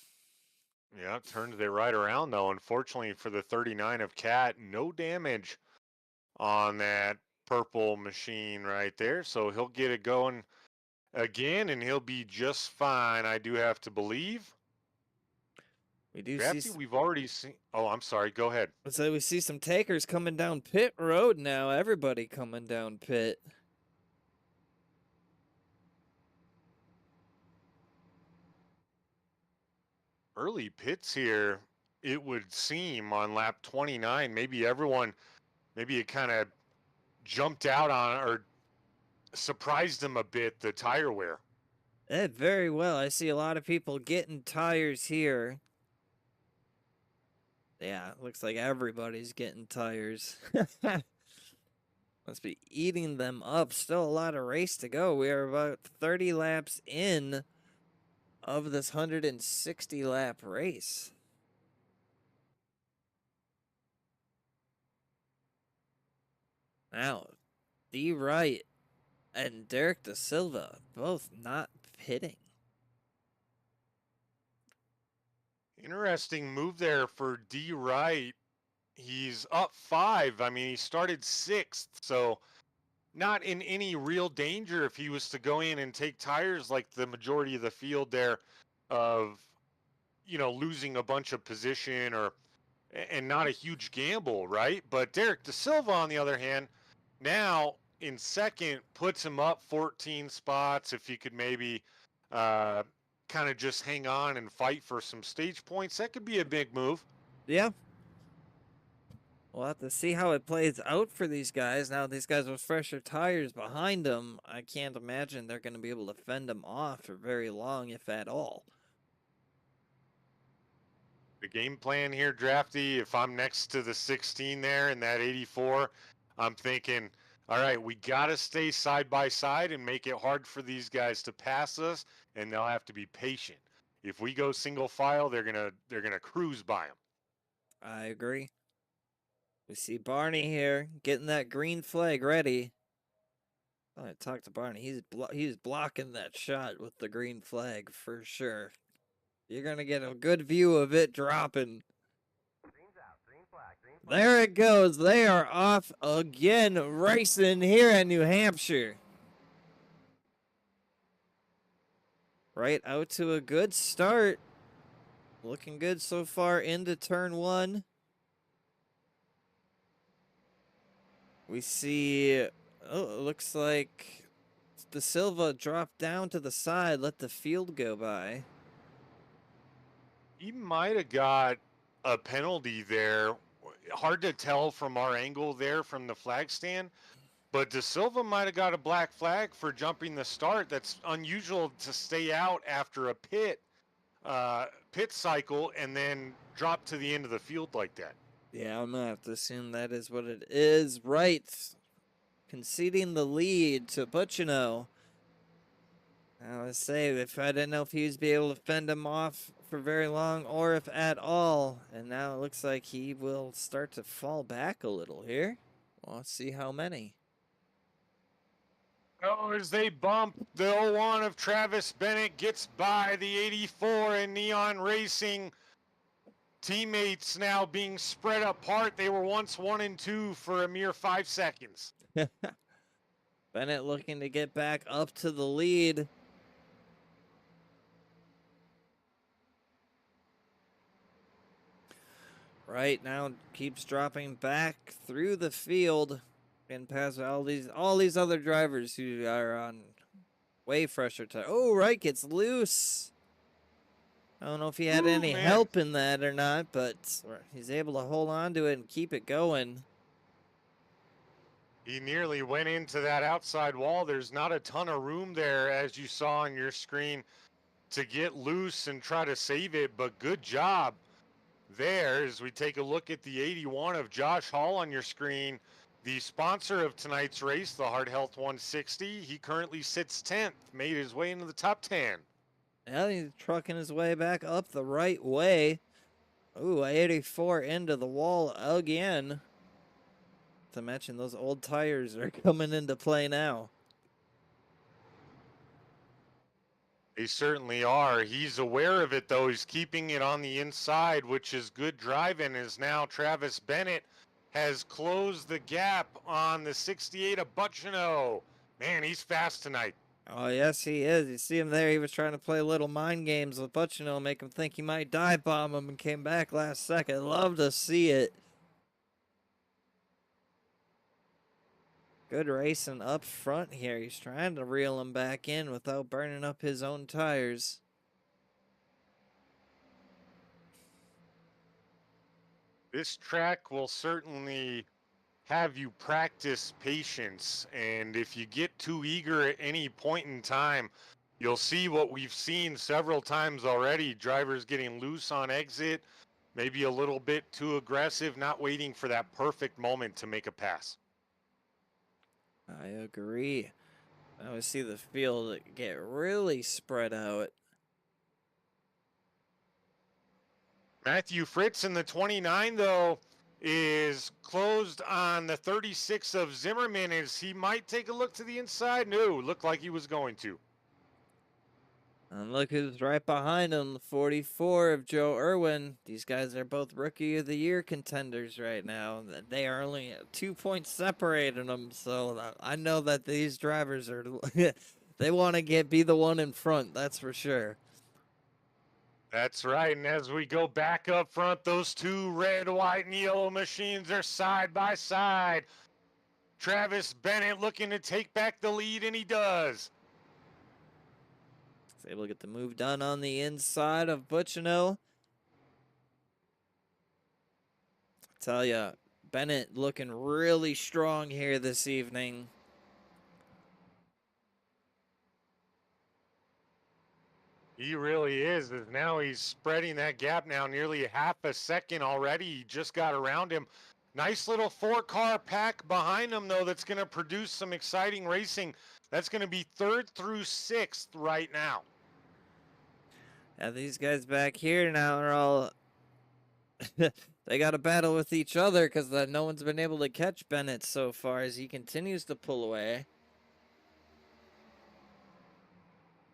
Yeah, turns it right around, though. Unfortunately for the 39 of Cat, no damage on that purple machine right there. So he'll get it going again, and he'll be just fine, I do have to believe. We do see. We've already seen. Oh, I'm sorry. Go ahead. So we see some takers coming down pit road now. Everybody coming down pit. Early pits here, it would seem, on lap 29. Maybe it kind of jumped out on or surprised them a bit, the tire wear. Very well. I see a lot of people getting tires here. Yeah, looks like everybody's getting tires. Must be eating them up. Still a lot of race to go. We are about 30 laps in of this 160 lap race. Now, D. Wright and Derek Da Silva both not pitting. Interesting move there for D. Wright. He's up 5. I mean, he started 6th, so not in any real danger if he was to go in and take tires like the majority of the field there of, losing a bunch of position and not a huge gamble, right? But Derek Da Silva, on the other hand, now in 2nd, puts him up 14 spots. If he could maybe kind of just hang on and fight for some stage points, that could be a big move. Yeah. We'll have to see how it plays out for these guys. Now, these guys with fresher tires behind them, I can't imagine they're going to be able to fend them off for very long, if at all. The game plan here, Drafty, if I'm next to the 16 there in that 84, I'm thinking, all right, we got to stay side by side and make it hard for these guys to pass us, and they'll have to be patient. If we go single file, they're gonna cruise by them. I agree. We see Barney here getting that green flag ready. I talked to Barney. He's blocking that shot with the green flag for sure. You're gonna get a good view of it dropping. There it goes. They are off again, racing here in New Hampshire. Right out to a good start. Looking good so far into turn 1. We see, oh, it looks like De Silva dropped down to the side, let the field go by. He might have got a penalty there. Hard to tell from our angle there from the flag stand. But De Silva might have got a black flag for jumping the start. That's unusual to stay out after a pit cycle and then drop to the end of the field like that. Yeah, I'm gonna have to assume that is what it is. Right. Conceding the lead to Butchino. I would say, if I didn't know if he was be able to fend him off for very long or if at all. And now it looks like he will start to fall back a little here. Well, let's see how many. Oh, as they bump, the 01 of Travis Bennett gets by the 84 in Neon Racing. Teammates now being spread apart. They were once 1 and 2 for a mere 5 seconds. Bennett looking to get back up to the lead. Right now keeps dropping back through the field and past all these other drivers who are on way fresher tires. Oh, right, gets loose. I don't know if he had any help in that or not, but he's able to hold on to it and keep it going. He nearly went into that outside wall. There's not a ton of room there, as you saw on your screen, to get loose and try to save it, but good job there. As we take a look at the 81 of Josh Hall on your screen, the sponsor of tonight's race, the Heart Health 160, he currently sits 10th, made his way into the top 10. Yeah, he's trucking his way back up the right way. Ooh, 84 into the wall again. To mention, those old tires are coming into play now. They certainly are. He's aware of it, though. He's keeping it on the inside, which is good driving, as now Travis Bennett has closed the gap on the 68 of Butchino. Man, he's fast tonight. Oh, yes, he is. You see him there. He was trying to play little mind games with Butchino, make him think he might dive bomb him, and came back last second. Love to see it. Good racing up front here. He's trying to reel him back in without burning up his own tires. This track will certainly have you practice patience, and if you get too eager at any point in time, you'll see what we've seen several times already. Drivers getting loose on exit, maybe a little bit too aggressive, not waiting for that perfect moment to make a pass. I agree. I would see the field get really spread out. Matthew Fritz in the 29, though, is closed on the 36 of Zimmerman, as he might take a look to the inside. No, looked like he was going to. And look who's right behind him, the 44 of Joe Irwin. These guys are both Rookie of the Year contenders right now. They are only 2 points separating them, so I know that these drivers are, they want to be the one in front, that's for sure. That's right, and as we go back up front, those two red, white, and yellow machines are side by side. Travis Bennett looking to take back the lead, and he does. He's able to get the move done on the inside of Butchino. I tell ya, Bennett looking really strong here this evening. He really is. Now he's spreading that gap now nearly half a second already. He just got around him. Nice little 4-car pack behind him, though, that's going to produce some exciting racing. That's going to be 3rd through 6th right now. Yeah, these guys back here now are all... they got to battle with each other because no one's been able to catch Bennett so far as he continues to pull away.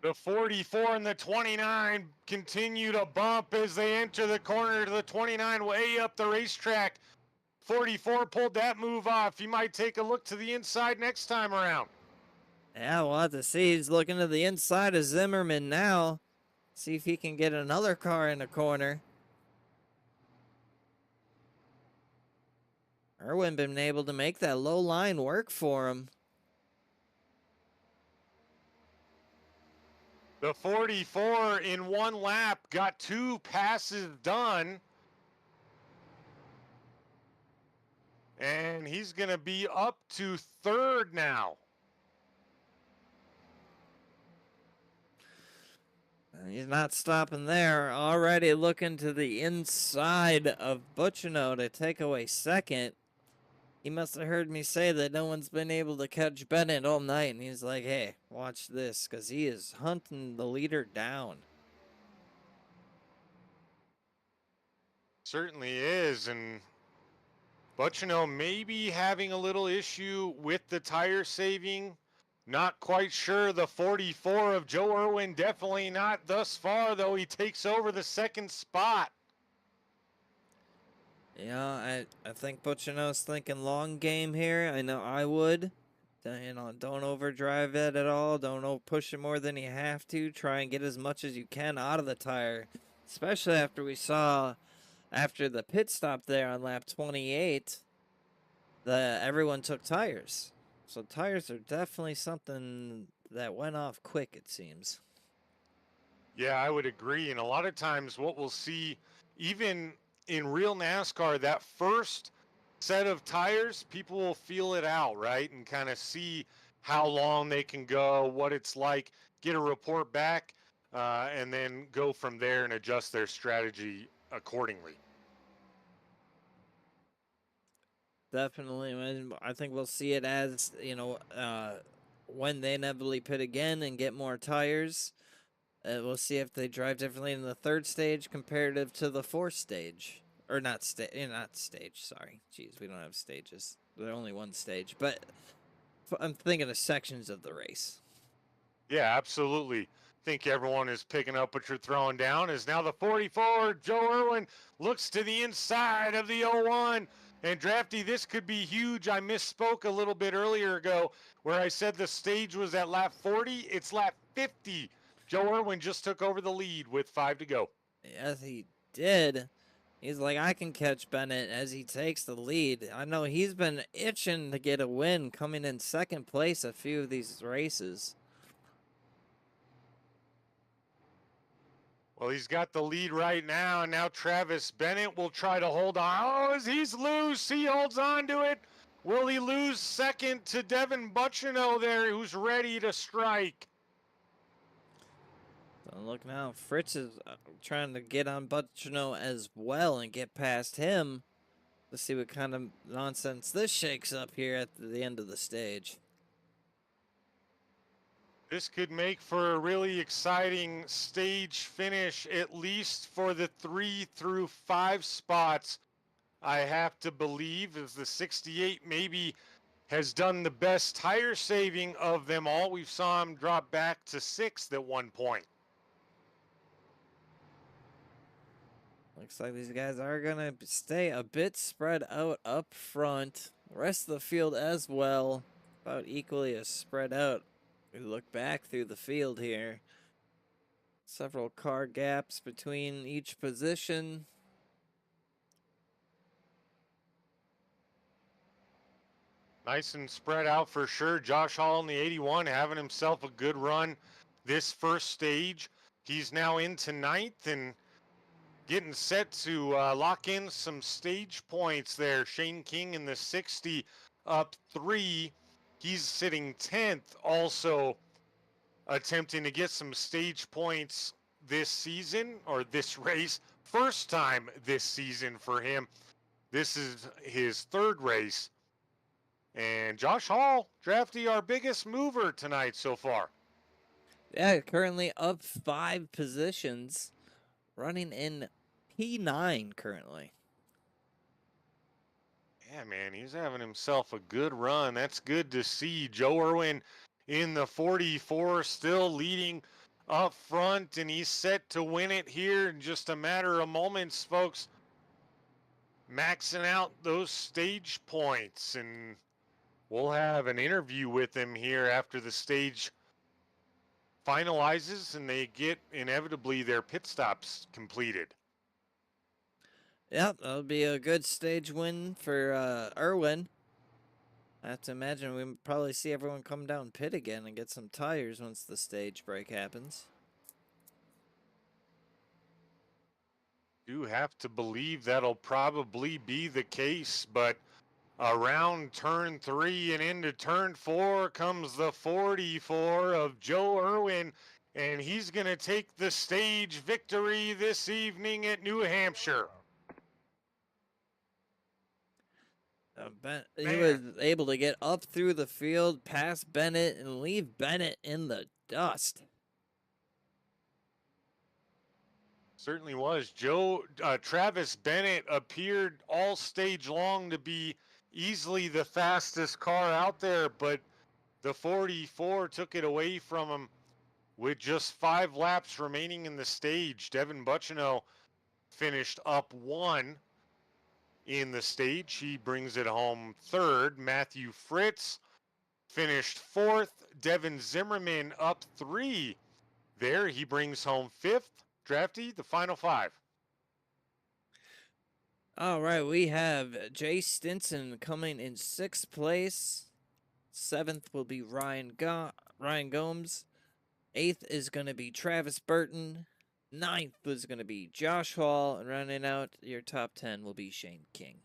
The 44 and the 29 continue to bump as they enter the corner to the 29 way up the racetrack. 44 pulled that move off. He might take a look to the inside next time around. Yeah, we'll have to see. He's looking to the inside of Zimmerman now. See if he can get another car in the corner. Irwin been able to make that low line work for him. The 44 in one lap got 2 passes done. And he's going to be up to third now. And he's not stopping there. Already looking to the inside of Butchino to take away second. He must have heard me say that no one's been able to catch Bennett all night. And he's like, hey, watch this, because he is hunting the leader down. Certainly is. And Butchino may be having a little issue with the tire saving. Not quite sure. The 44 of Joe Irwin, definitely not thus far, though. He takes over the second spot. Yeah, I think Butchino's thinking long game here. I know I would. You know, don't overdrive it at all. Don't push it more than you have to. Try and get as much as you can out of the tire. Especially after we saw, after the pit stop there on lap 28, that everyone took tires. So tires are definitely something that went off quick, it seems. Yeah, I would agree. And a lot of times what we'll see, even in real NASCAR, that first set of tires, people will feel it out, right? And kind of see how long they can go, what it's like, get a report back, and then go from there and adjust their strategy accordingly. Definitely. I think we'll see it as, you know, when they inevitably pit again and get more tires. We'll see if they drive differently in the third stage comparative to the fourth stage. Or not stage, sorry. Jeez, we don't have stages. There's only one stage. But I'm thinking of sections of the race. Yeah, absolutely. Think everyone is picking up what you're throwing down. Is now the 44, Joe Irwin, looks to the inside of the 01. And Drafty, this could be huge. I misspoke a little bit earlier ago where I said the stage was at lap 40. It's lap 50. Joe Irwin just took over the lead with 5 to go. Yes, he did. He's like, I can catch Bennett as he takes the lead. I know he's been itching to get a win, coming in second place a few of these races. Well, he's got the lead right now, and now Travis Bennett will try to hold on. Oh, as he's loose, he holds on to it. Will he lose second to Devin Butchino there, who's ready to strike? So look now, Fritz is trying to get on Butchino as well and get past him. Let's see what kind of nonsense this shakes up here at the end of the stage. This could make for a really exciting stage finish, at least for the 3 through 5 spots. I have to believe as the 68 maybe has done the best tire saving of them all. We saw him drop back to 6th at one point. Looks like these guys are going to stay a bit spread out up front. The rest of the field as well, about equally as spread out. We look back through the field here. Several car gaps between each position. Nice and spread out for sure. Josh Hall in the 81 having himself a good run this first stage. He's now into 9th and getting set to lock in some stage points there. Shane King in the 60 up 3. He's sitting 10th, also attempting to get some stage points this season, or this race. First time this season for him. This is his 3rd race. And Josh Hall, Drafty, our biggest mover tonight so far. Yeah, currently up 5 positions, running in P9 currently. Yeah, man, he's having himself a good run. That's good to see. Joe Irwin in the 44 still leading up front, and he's set to win it here in just a matter of moments, folks. Maxing out those stage points, and we'll have an interview with him here after the stage finalizes and they get inevitably their pit stops completed. Yep, that'll be a good stage win for Irwin. I have to imagine we probably see everyone come down pit again and get some tires once the stage break happens. Do have to believe that'll probably be the case, but around turn 3 and into turn 4 comes the 44 of Joe Irwin, and he's going to take the stage victory this evening at New Hampshire. He was able to get up through the field, past Bennett, and leave Bennett in the dust. Certainly was. Travis Bennett appeared all stage long to be easily the fastest car out there, but the 44 took it away from him with just 5 laps remaining in the stage. Devin Buccino finished up 1 in the stage. He brings it home 3rd. Matthew Fritz finished 4th. Devin Zimmerman up 3 there. He brings home 5th. Drafty, the final 5. All right, we have Jay Stinson coming in 6th place. 7th will be Ryan Gomes. 8th is going to be Travis Burton. 9th is going to be Josh Hall. And rounding out your top 10 will be Shane King.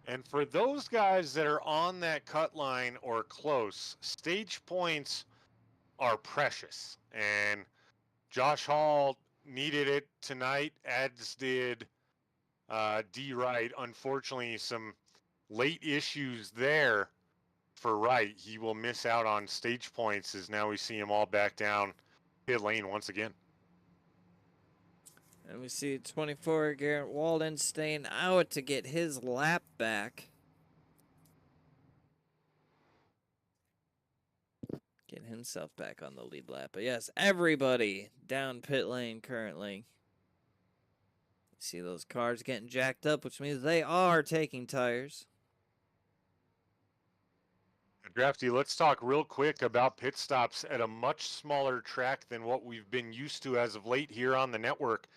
And for those guys that are on that cut line or close, stage points are precious. And Josh Hall needed it tonight, as did D. Wright. Unfortunately, some late issues there for Wright. He will miss out on stage points as now we see him all back down pit lane once again. And we see 24, Garrett Walden staying out to get his lap back. Get himself back on the lead lap. But yes, everybody down pit lane currently. See those cars getting jacked up, which means they are taking tires. Drafty, let's talk real quick about pit stops at a much smaller track than what we've been used to as of late here on the network.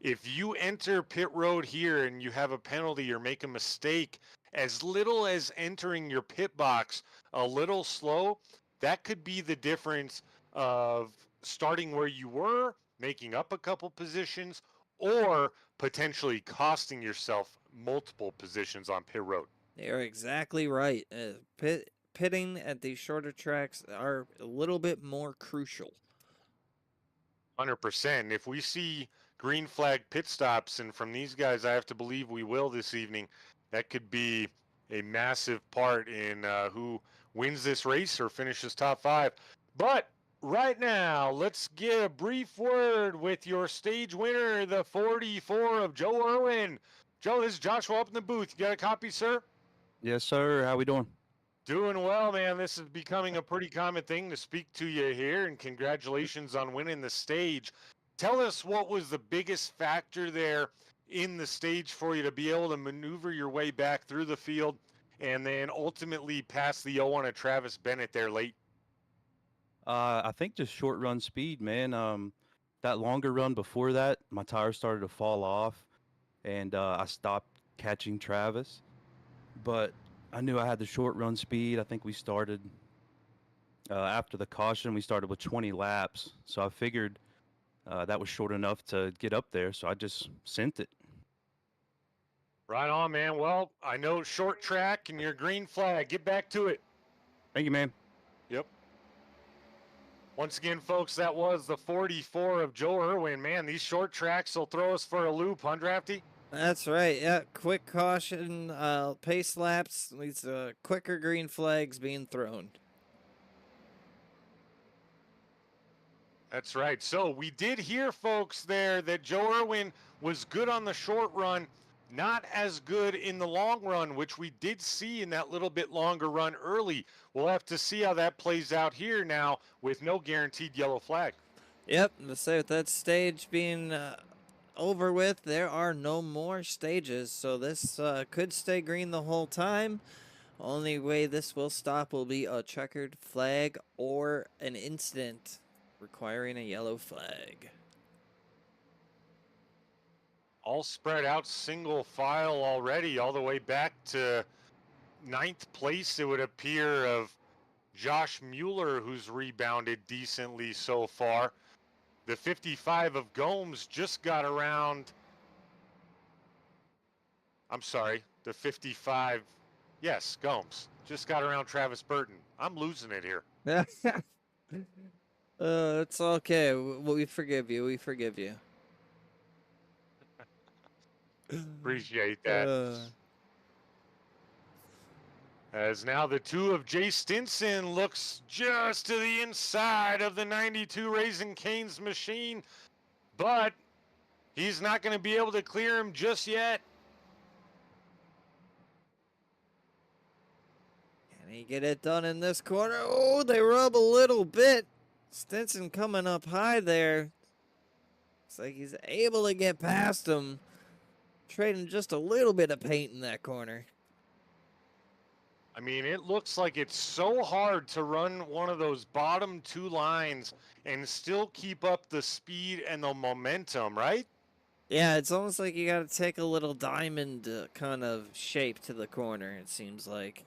If you enter pit road here and you have a penalty or make a mistake, as little as entering your pit box a little slow, that could be the difference of starting where you were, making up a couple positions, or potentially costing yourself multiple positions on pit road. You're exactly right. Pitting at these shorter tracks are a little bit more crucial. 100%. If we see green flag pit stops, and from these guys, I have to believe we will this evening, that could be a massive part in who wins this race or finishes top 5. But right now, let's get a brief word with your stage winner, the 44 of Joe Irwin. Joe, this is Joshua up in the booth. You got a copy, sir? Yes, sir. How we doing? Doing well, man. This is becoming a pretty common thing to speak to you here, and congratulations on winning the stage. Tell us what was the biggest factor there in the stage for you to be able to maneuver your way back through the field and then ultimately pass the 0-1 of Travis Bennett there late. I think just short run speed, man. That longer run before that, my tires started to fall off, and I stopped catching Travis. But I knew I had the short run speed. I think we started after the caution. We started with 20 laps, so I figured that was short enough to get up there. So I just sent it. Right on, man. Well, I know short track and your green flag. Get back to it. Thank you, man. Yep. Once again, folks, that was the 44 of Joe Irwin. Man, these short tracks will throw us for a loop, huh, Drafty? That's right. Yeah, quick caution, pace laps leads to quicker green flags being thrown. That's right. So we did hear, folks, there that Joe Irwin was good on the short run, not as good in the long run, which we did see in that little bit longer run early. We'll have to see how that plays out here now with no guaranteed yellow flag. Yep, let's say with that stage being over with, there are no more stages, so this could stay green the whole time. Only way this will stop will be a checkered flag or an incident requiring a yellow flag. All spread out single file already, all the way back to 9th place, it would appear, of Josh Mueller, who's rebounded decently so far. The 55 of Gomes just got around. I'm sorry, the 55. Yes, Gomes just got around Travis Burton. I'm losing it here. It's okay. We forgive you. We forgive you. Appreciate that. As now the 2 of Jay Stinson looks just to the inside of the 92 Raising Cane's machine, but he's not going to be able to clear him just yet. Can he get it done in this corner? Oh, they rub a little bit. Stinson coming up high there. Looks like he's able to get past him. Trading just a little bit of paint in that corner. I mean, it looks like it's so hard to run one of those bottom 2 lines and still keep up the speed and the momentum, right? Yeah, it's almost like you got to take a little diamond kind of shape to the corner, it seems like.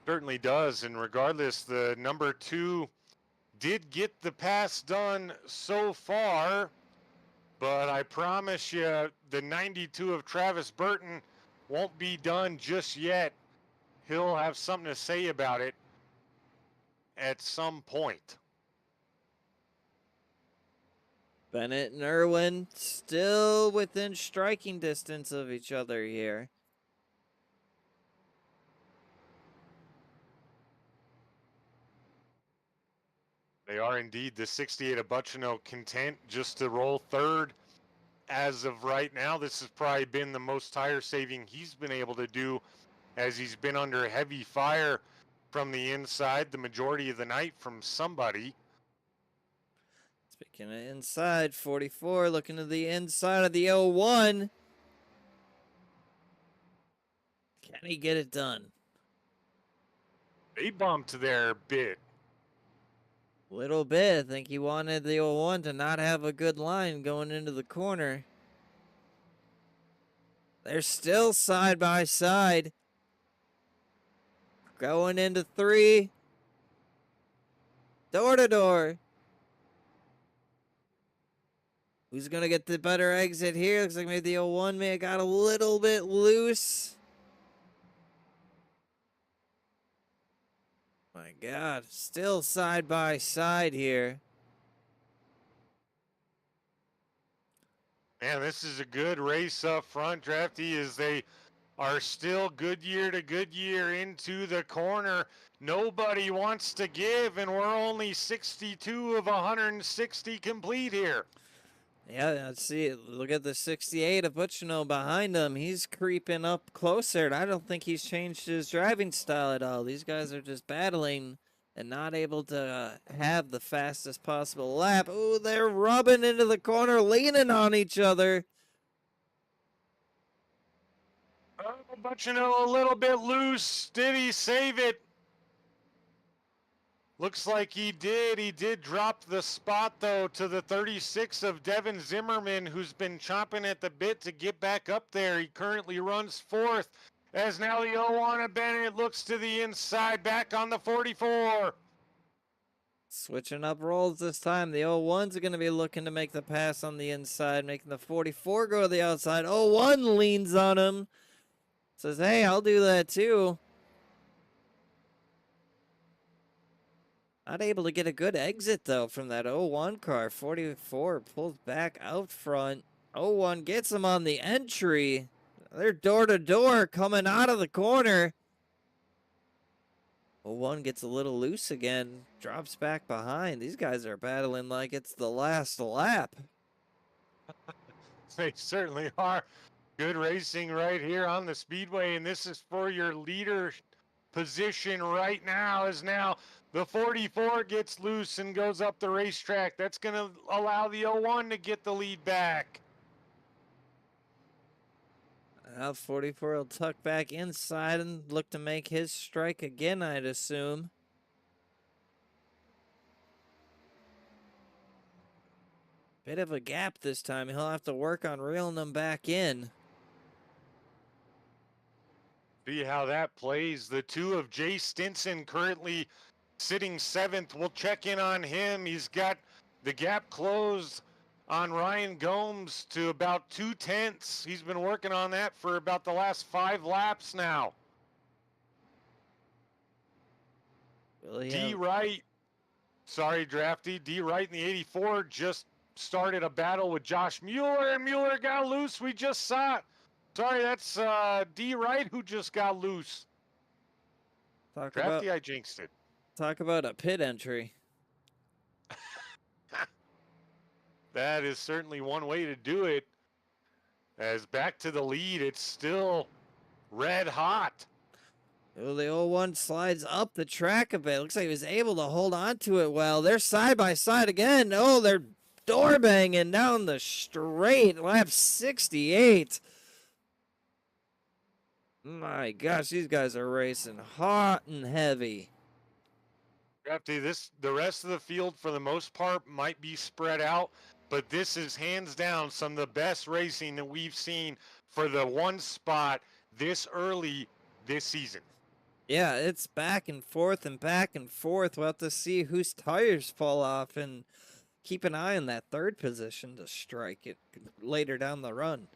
Certainly does, and regardless, the number 2 did get the pass done so far, but I promise you the 92 of Travis Burton won't be done just yet. He'll have something to say about it at some point. Bennett and Irwin still within striking distance of each other here. They are indeed. The 68 of Buccino content just to roll third as of right now. This has probably been the most tire saving he's been able to do, as he's been under heavy fire from the inside the majority of the night from somebody. Speaking of inside, 44 looking to the inside of the 01. Can he get it done? They bumped there a bit. Little bit. I think he wanted the 01 to not have a good line going into the corner. They're still side by side. Going into 3. Door to door. Who's going to get the better exit here? Looks like maybe the 01 may have got a little bit loose. My God, still side by side here. Man, this is a good race up front, Drafty, as they are still Goodyear to Goodyear into the corner. Nobody wants to give, and we're only 62 of 160 complete here. Yeah, let's see. Look at the 68 of Buccino behind him. He's creeping up closer, and I don't think he's changed his driving style at all. These guys are just battling and not able to have the fastest possible lap. Ooh, they're rubbing into the corner, leaning on each other. Oh, Buccino a little bit loose. Did he save it? Looks like he did. He did drop the spot, though, to the 36 of Devin Zimmerman, who's been chomping at the bit to get back up there. He currently runs 4th, as now the 01 of Bennett looks to the inside, back on the 44. Switching up roles this time. The 01's are going to be looking to make the pass on the inside, making the 44 go to the outside. 01 leans on him. Says, hey, I'll do that too. Not able to get a good exit, though, from that 01 car. 44 pulls back out front. 01 gets him on the entry. They're door to door coming out of the corner. 01 gets a little loose again. Drops back behind. These guys are battling like it's the last lap. They certainly are. Good racing right here on the speedway, and this is for your leader position right now, as now the 44 gets loose and goes up the racetrack. That's going to allow the 01 to get the lead back. Now 44 will tuck back inside and look to make his strike again, I'd assume. Bit of a gap this time. He'll have to work on reeling them back in. See how that plays. The 2 of Jay Stinson currently sitting 7th. We'll check in on him. He's got the gap closed on Ryan Gomes to about 2/10. He's been working on that for about the last 5 laps now. Really, D. Wright, sorry, Drafty. D. Wright in the 84 just started a battle with Josh Mueller, and Mueller got loose. We just saw it. Sorry, that's D. Wright who just got loose. Drafty, I jinxed it. Talk about a pit entry. That is certainly one way to do it. As back to the lead, it's still red hot. Oh, the 01 slides up the track a bit. Looks like he was able to hold on to it well. They're side by side again. Oh, they're door banging down the straight. Lap 68. My gosh, these guys are racing hot and heavy. Drafty, the rest of the field for the most part might be spread out, but this is hands down some of the best racing that we've seen for the one spot this early this season. Yeah, it's back and forth and back and forth. We'll have to see whose tires fall off and keep an eye on that third position to strike it later down the run.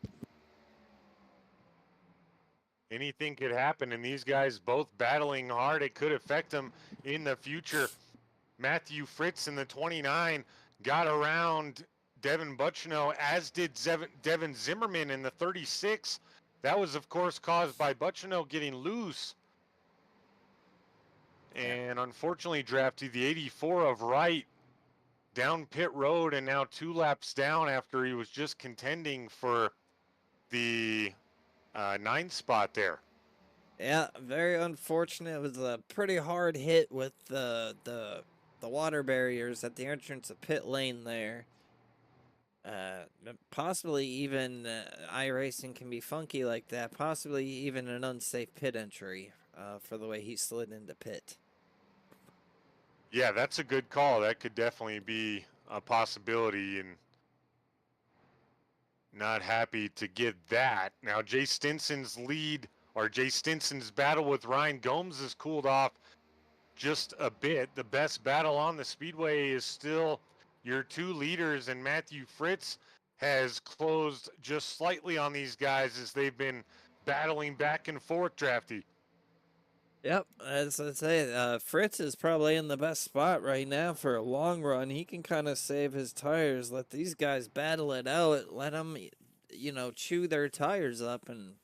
Anything could happen, and these guys both battling hard. It could affect them in the future. Matthew Fritz in the 29 got around Devin Buchno, as did Devin Zimmerman in the 36. That was, of course, caused by Buchno getting loose. And unfortunately, Drafty, the 84 of Wright down pit road and now 2 laps down after he was just contending for the 9th spot there. Yeah, very unfortunate. It was a pretty hard hit with the water barriers at the entrance of pit lane there. Possibly even iRacing can be funky like that. Possibly even an unsafe pit entry for the way he slid into pit. Yeah, that's a good call. That could definitely be a possibility, and not happy to get that. Now, Jay Stinson's battle with Ryan Gomes has cooled off just a bit. The best battle on the speedway is still your 2 leaders, and Matthew Fritz has closed just slightly on these guys as they've been battling back and forth, Drafty. Yep, as I say, Fritz is probably in the best spot right now for a long run. He can kind of save his tires, let these guys battle it out, let them, chew their tires up and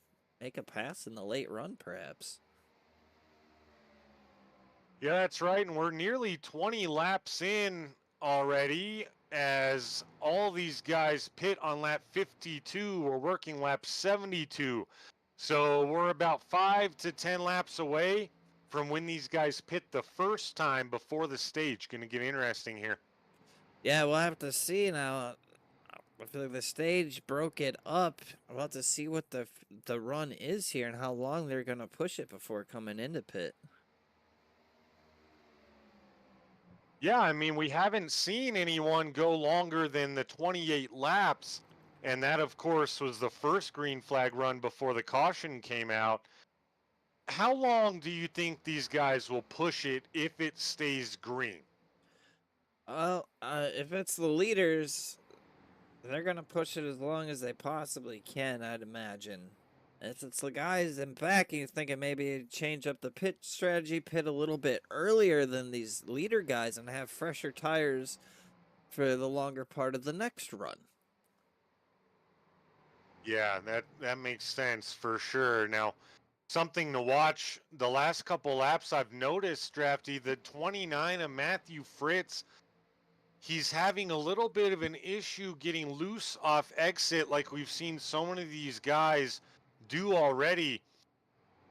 make a pass in the late run, perhaps. Yeah, that's right, and we're nearly 20 laps in already as all these guys pit on lap 52. We're working lap 72. So we're about 5 to 10 laps away from when these guys pit the first time before the stage. Going to get interesting here. Yeah, we'll have to see now. I feel like the stage broke it up. We'll have to see what the run is here and how long they're going to push it before coming into pit. Yeah, I mean, we haven't seen anyone go longer than the 28 laps. And that, of course, was the first green flag run before the caution came out. How long do you think these guys will push it if it stays green? If it's the leaders, they're going to push it as long as they possibly can, I'd imagine. If it's the guys in back, you're thinking maybe change up the pit strategy, pit a little bit earlier than these leader guys and have fresher tires for the longer part of the next run. Yeah, that makes sense for sure. Now, something to watch, the last couple laps I've noticed, Drafty, the 29 of Matthew Fritz, he's having a little bit of an issue getting loose off exit like we've seen so many of these guys do already.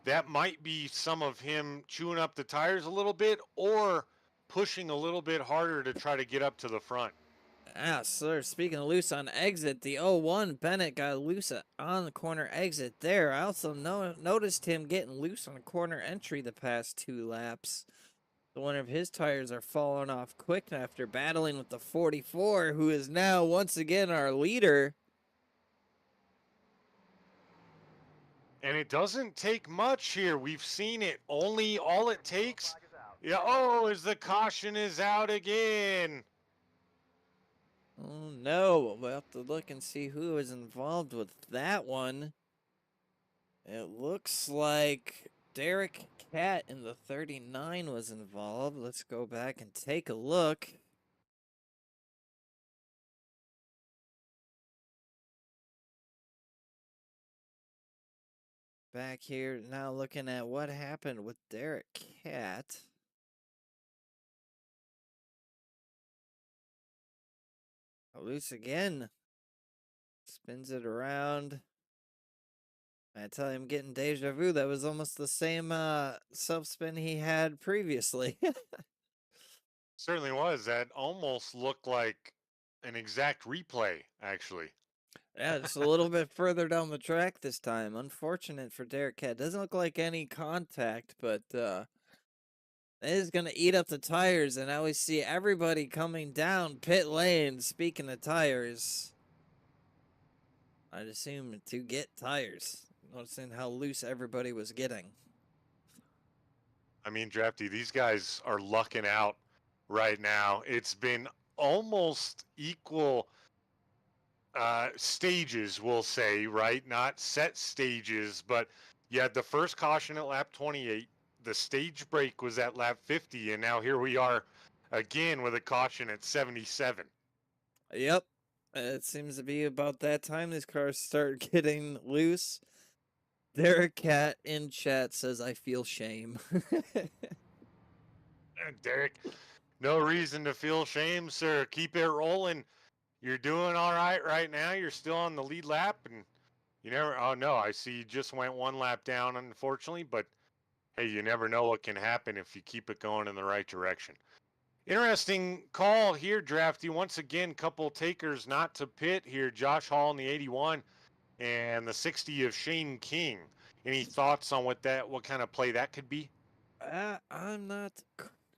That might be some of him chewing up the tires a little bit or pushing a little bit harder to try to get up to the front. Ah, sir, speaking of loose on exit, the 01 Bennett got loose on the corner exit there. I also noticed him getting loose on the corner entry the past 2 laps. So one of his tires are falling off quick after battling with the 44, who is now once again our leader. And it doesn't take much here. We've seen it. All it takes Yeah. Oh, as the caution is out again. Oh no, we'll have to look and see who was involved with that one. It looks like Derek Cat in the 39 was involved. Let's go back and take a look. Back here now looking at what happened with Derek Cat. Loose again. Spins it around. I tell you, I'm getting deja vu. That was almost the same self-spin he had previously. Certainly was. That almost looked like an exact replay, actually. Yeah, just a little bit further down the track this time. Unfortunate for Derek Cat. Doesn't look like any contact, but it is going to eat up the tires. And now we see everybody coming down pit lane. Speaking of tires, I'd assume to get tires. Noticing how loose everybody was getting. I mean, Drafty, these guys are lucking out right now. It's been almost equal stages, we'll say, right? Not set stages, but you had the first caution at lap 28. The stage break was at lap 50, and now here we are again with a caution at 77. Yep. It seems to be about that time these cars start getting loose. Derek Cat in chat says, I feel shame. Derek, no reason to feel shame, sir. Keep it rolling. You're doing all right now. You're still on the lead lap, and you never. Oh no, I see you just went one lap down, unfortunately. But hey, you never know what can happen if you keep it going in the right direction. Interesting call here, Drafty. Once again, couple takers not to pit here. Josh Hall in the 81 and the 60 of Shane King. Any thoughts on what kind of play that could be? I'm not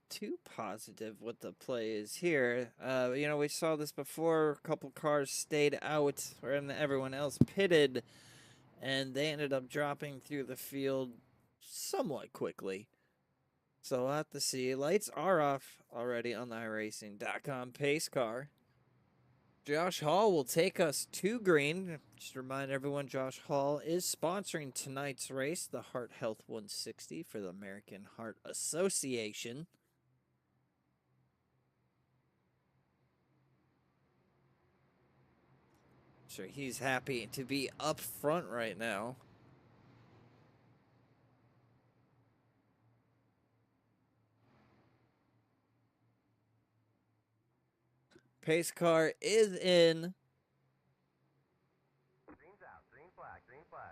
too positive what the play is here. You know, we saw this before. A couple cars stayed out, and everyone else pitted, and they ended up dropping through the field somewhat quickly. So we'll have to see. Lights are off already on the iRacing.com pace car. Josh Hall will take us to green. Just to remind everyone, Josh Hall is sponsoring tonight's race, the Heart Health 160 for the American Heart Association. Sure, he's happy to be up front right now. Pace car is in.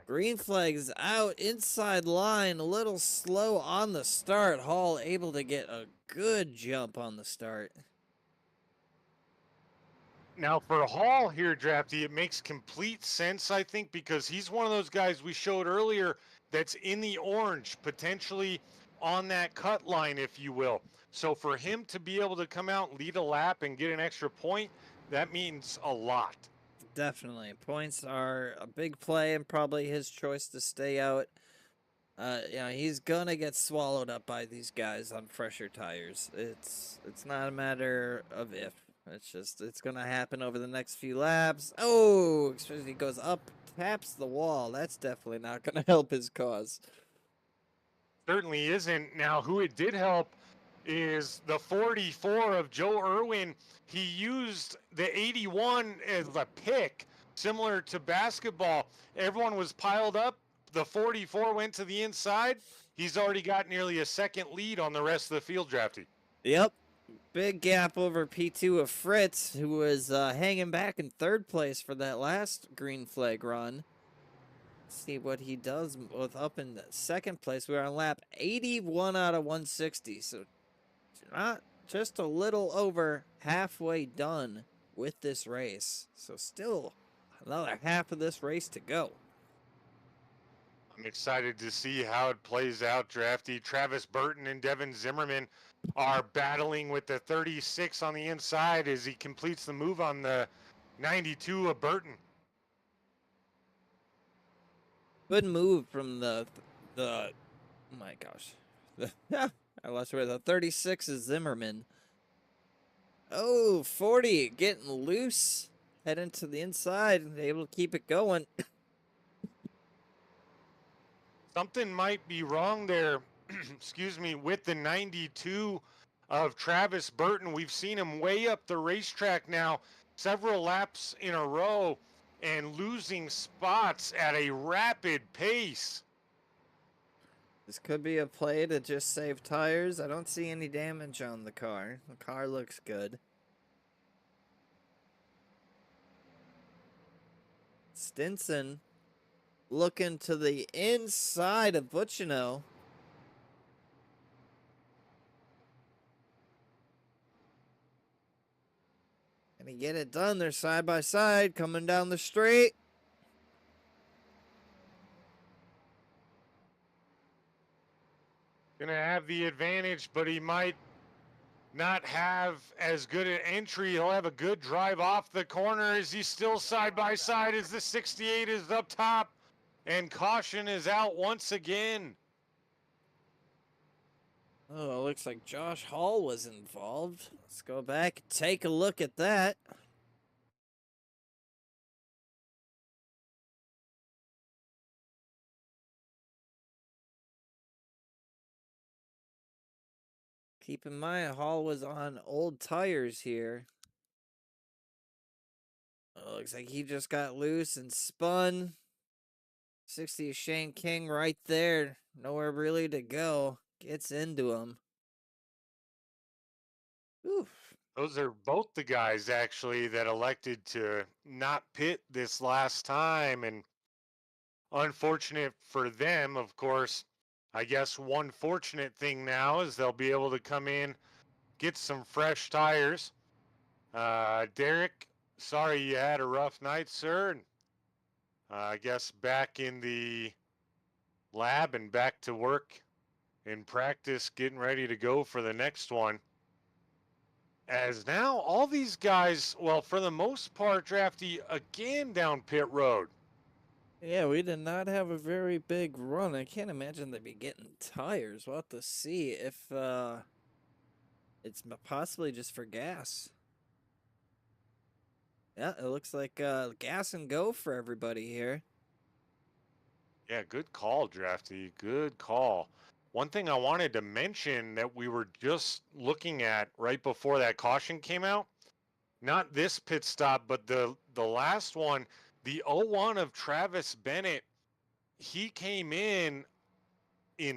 Green flag's out, inside line, a little slow on the start. Hall able to get a good jump on the start. Now, for Hall here, Drafty, it makes complete sense, I think, because he's one of those guys we showed earlier that's in the orange, potentially on that cut line, if you will. So for him to be able to come out, lead a lap, and get an extra point, that means a lot. Definitely. Points are a big play and probably his choice to stay out. You know, he's gonna get swallowed up by these guys on fresher tires. It's not a matter of if. It's gonna happen over the next few laps. Oh, especially he goes up, taps the wall. That's definitely not gonna help his cause. Certainly isn't. Now, who it did help is the 44 of Joe Irwin. He used the 81 as a pick, similar to basketball. Everyone was piled up. The 44 went to the inside. He's already got nearly a second lead on the rest of the field, Drafty. Yep. Big gap over P2 of Fritz, who was hanging back in third place for that last green flag run. See what he does with up in second place. We're on lap 81 out of 160, so not just a little over halfway done with this race. So still another half of this race to go. I'm excited to see how it plays out, Drafty. Travis Burton and Devin Zimmerman are battling with the 36 on the inside as he completes the move on the 92 of Burton. Good move from the oh my gosh. I lost with a 36 is Zimmerman. Oh, 40 getting loose. Heading to the inside and able to keep it going. Something might be wrong there, excuse me, with the 92 of Travis Burton. We've seen him way up the racetrack now, several laps in a row, and losing spots at a rapid pace. This could be a play to just save tires. I don't see any damage on the car. The car looks good. Stinson looking to the inside of Butchino. Can he get it done? They're side by side coming down the straight. Gonna have the advantage, but he might not have as good an entry. He'll have a good drive off the corner. Is he still side by side as the 68 is up top? And caution is out once again. Oh, it looks like Josh Hall was involved. Let's go back and take a look at that. Keep in mind, Hall was on old tires here. Oh, looks like he just got loose and spun. 60 Shane King right there. Nowhere really to go. Gets into him. Oof. Those are both the guys actually that elected to not pit this last time, and unfortunate for them, of course. I guess one fortunate thing now is they'll be able to come in, get some fresh tires. Derek, sorry you had a rough night, sir. And, I guess back in the lab and back to work in practice, getting ready to go for the next one. As now all these guys, well, for the most part, Drafty, again down pit road. Yeah, we did not have a very big run. I can't imagine they'd be getting tires. We'll have to see if it's possibly just for gas. Yeah, it looks like gas and go for everybody here. Yeah, good call, Drafty. Good call. One thing I wanted to mention that we were just looking at right before that caution came out, not this pit stop, but the last one, the 01 of Travis Bennett, he came in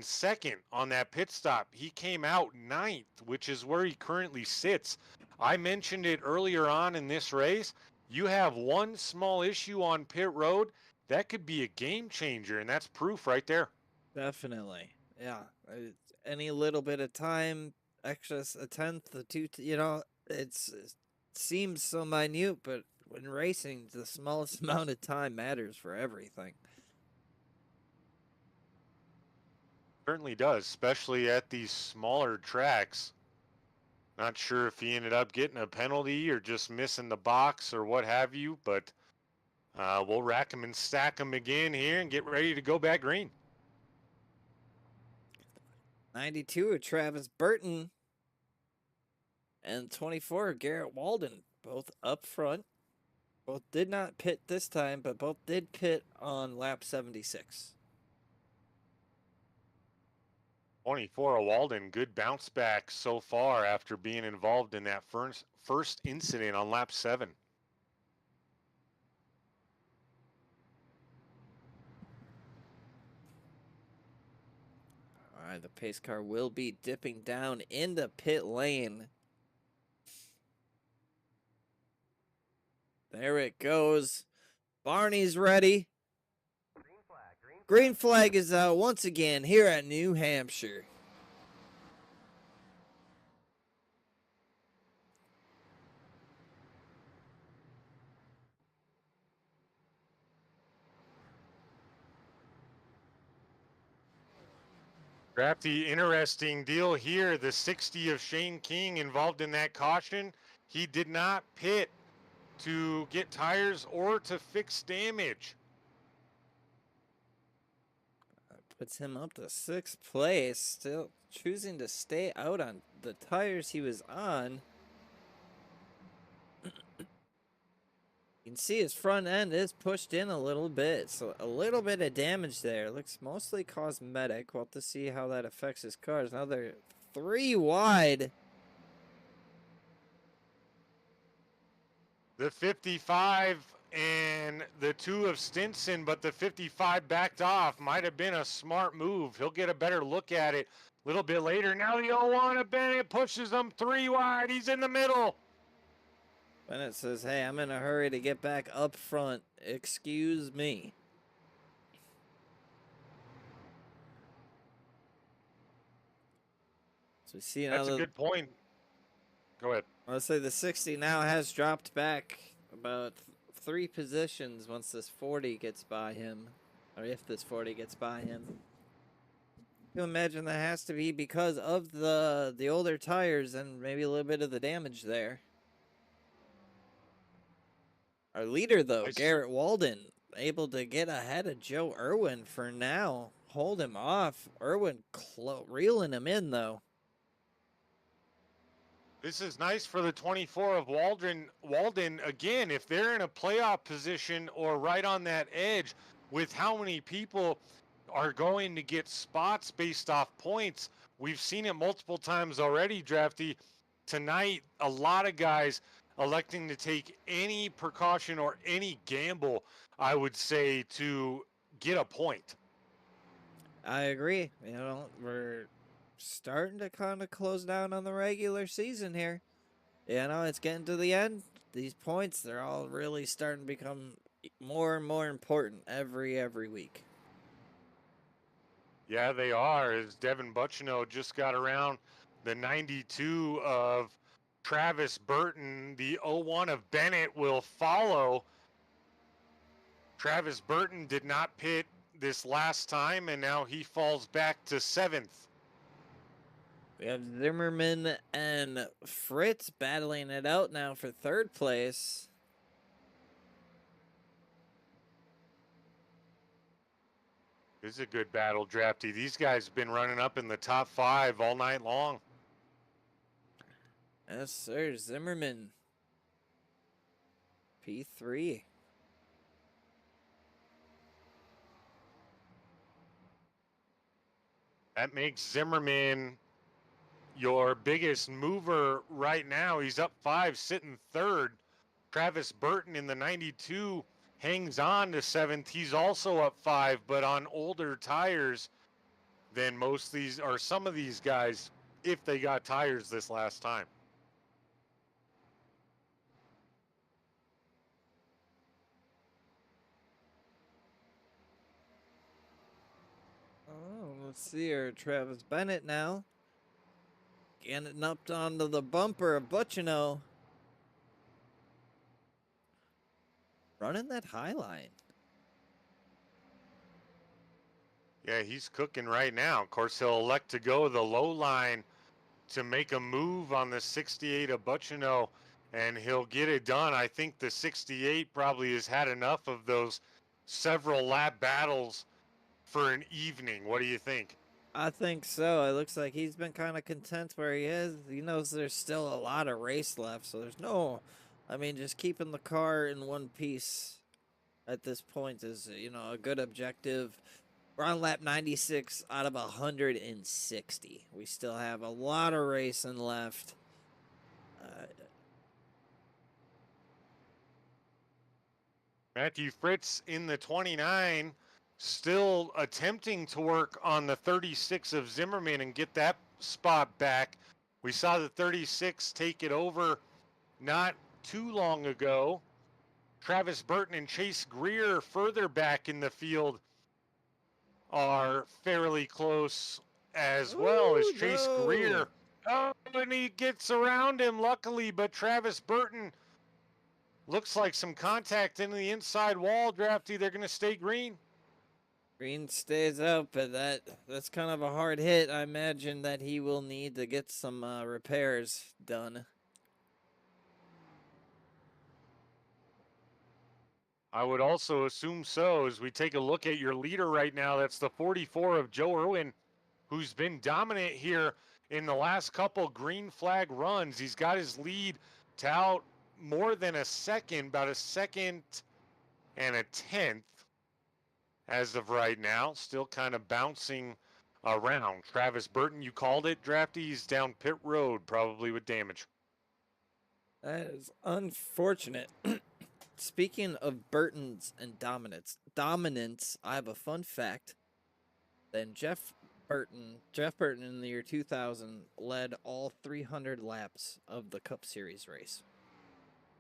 second on that pit stop. He came out ninth, which is where he currently sits. I mentioned it earlier on in this race. You have one small issue on pit road, that could be a game changer, and that's proof right there. Definitely. Yeah. Any little bit of time, extra a tenth, a two, it seems so minute, but when racing, the smallest amount of time matters for everything. Certainly does, especially at these smaller tracks. Not sure if he ended up getting a penalty or just missing the box or what have you, but we'll rack him and stack him again here and get ready to go back green. 92 of Travis Burton and 24 of Garrett Walden, both up front. Both did not pit this time, but both did pit on lap 76. 24 of Walden, good bounce back so far after being involved in that first incident on lap 7. All right, the pace car will be dipping down into pit lane. There it goes. Barney's ready. Green flag is out once again here at New Hampshire. Drafty, interesting deal here. The 60 of Shane King involved in that caution. He did not pit to get tires or to fix damage. Puts him up to 6th place. Still choosing to stay out on the tires he was on. You can see his front end is pushed in a little bit, so a little bit of damage there. Looks mostly cosmetic. We'll have to see how that affects his cars. Now they're 3 wide. The 55 and the 2 of Stinson, but the 55 backed off. Might have been a smart move. He'll get a better look at it a little bit later. Now the 01 of Bennett pushes him 3 wide. He's in the middle. Bennett says, hey, I'm in a hurry to get back up front. Excuse me. So we see now That's a good point. Go ahead. Let's say the 60 now has dropped back about 3 positions once this 40 gets by him. Or if this 40 gets by him. You imagine that has to be because of the older tires and maybe a little bit of the damage there. Our leader, though, Garrett Walden, able to get ahead of Joe Irwin for now. Hold him off. Irwin reeling him in, though. This is nice for the 24 of Walden. Again, if they're in a playoff position or right on that edge with how many people are going to get spots based off points, we've seen it multiple times already, Drafty. Tonight, a lot of guys electing to take any precaution or any gamble, I would say, to get a point. I agree. You know, we're starting to kind of close down on the regular season here. You know, it's getting to the end. These points, they're all really starting to become more and more important every week. Yeah, they are. As Devin Buchino just got around the 92 of Travis Burton, the 01 of Bennett will follow. Travis Burton did not pit this last time, and now he falls back to 7th. We have Zimmerman and Fritz battling it out now for 3rd place. This is a good battle, Drafty. These guys have been running up in the top 5 all night long. Yes, sir. Zimmerman. P3. That makes Zimmerman your biggest mover right now. He's up 5, sitting 3rd. Travis Burton in the 92 hangs on to 7th. He's also up 5, but on older tires than most of these, or some of these guys, if they got tires this last time. Oh, let's see here. Travis Bennett now. Getting up onto the bumper of Buchino. Running that high line. Yeah, he's cooking right now. Of course, he'll elect to go the low line to make a move on the 68 of Buchino, and he'll get it done. I think the 68 probably has had enough of those several lap battles for an evening. What do you think? I think so. It looks like he's been kind of content where he is. He knows there's still a lot of race left, so there's no... I mean, just keeping the car in one piece at this point is, you know, a good objective. We're on lap 96 out of 160. We still have a lot of racing left. Matthew Fritz in the 29, still attempting to work on the 36 of Zimmerman and get that spot back. We saw the 36 take it over not too long ago. Travis Burton and Chase Greer further back in the field are fairly close as well as Chase Greer. Oh, and he gets around him luckily, but Travis Burton looks like some contact into the inside wall, Drafty. They're going to stay green. Green stays out, but that's kind of a hard hit. I imagine that he will need to get some repairs done. I would also assume so. As we take a look at your leader right now, that's the 44 of Joe Irwin, who's been dominant here in the last couple green flag runs. He's got his lead to out more than a second, about a second and a tenth as of right now. Still kind of bouncing around. Travis Burton, you called it, Drafty. He's down pit road, probably with damage. That is unfortunate. Speaking of Burtons and dominance, I have a fun fact. Then Jeff Burton in the year 2000 led all 300 laps of the Cup Series race.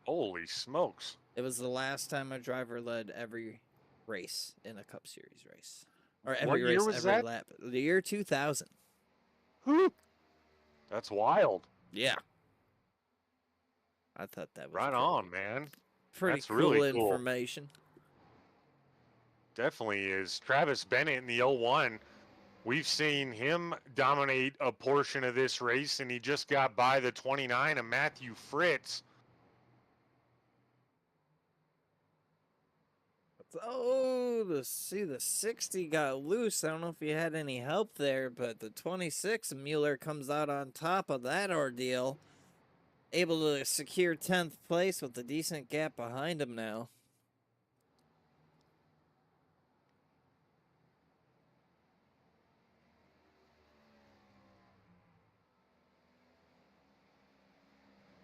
Holy smokes. It was the last time a driver led every race in a Cup Series race. Or every What year race, was every that? lap. The year 2000. Whew. That's wild. Yeah. I thought that was Right on, man. pretty That's cool really cool. information. Definitely is. Travis Bennett in the 01. We've seen him dominate a portion of this race, and he just got by the 29 of Matthew Fritz. Oh, the 60 got loose. I don't know if you had any help there, but the 26 Mueller comes out on top of that ordeal, able to secure 10th place with a decent gap behind him now.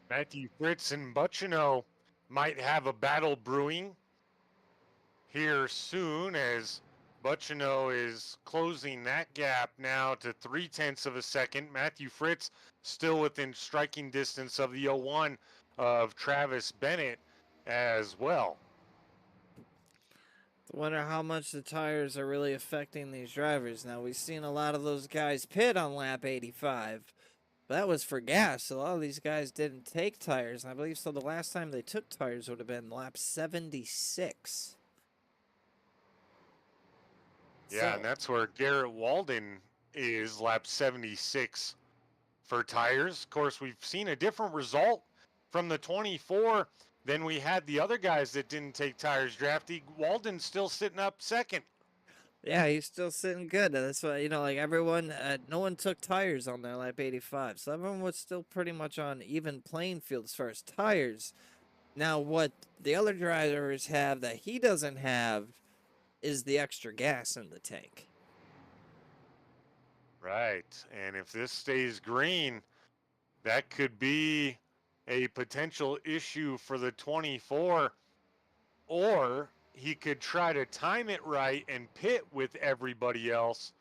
Matthew Fritz and Buccino might have a battle brewing here soon, as Buccino is closing that gap now to 0.3 of a second. Matthew Fritz still within striking distance of the 01 of Travis Bennett as well. I wonder how much the tires are really affecting these drivers. Now, we've seen a lot of those guys pit on lap 85. That was for gas. A lot of these guys didn't take tires. I believe so. The last time they took tires would have been lap 76. Yeah, and that's where Garrett Walden is, lap 76 for tires. Of course, we've seen a different result from the 24 than we had the other guys that didn't take tires. Drafty, Walden's still sitting up second. Yeah, he's still sitting good. That's why, like everyone, no one took tires on their lap 85. So everyone was still pretty much on even playing field as far as tires. Now, what the other drivers have that he doesn't have is the extra gas in the tank. Right. And if this stays green, that could be a potential issue for the 24. Or he could try to time it right and pit with everybody else.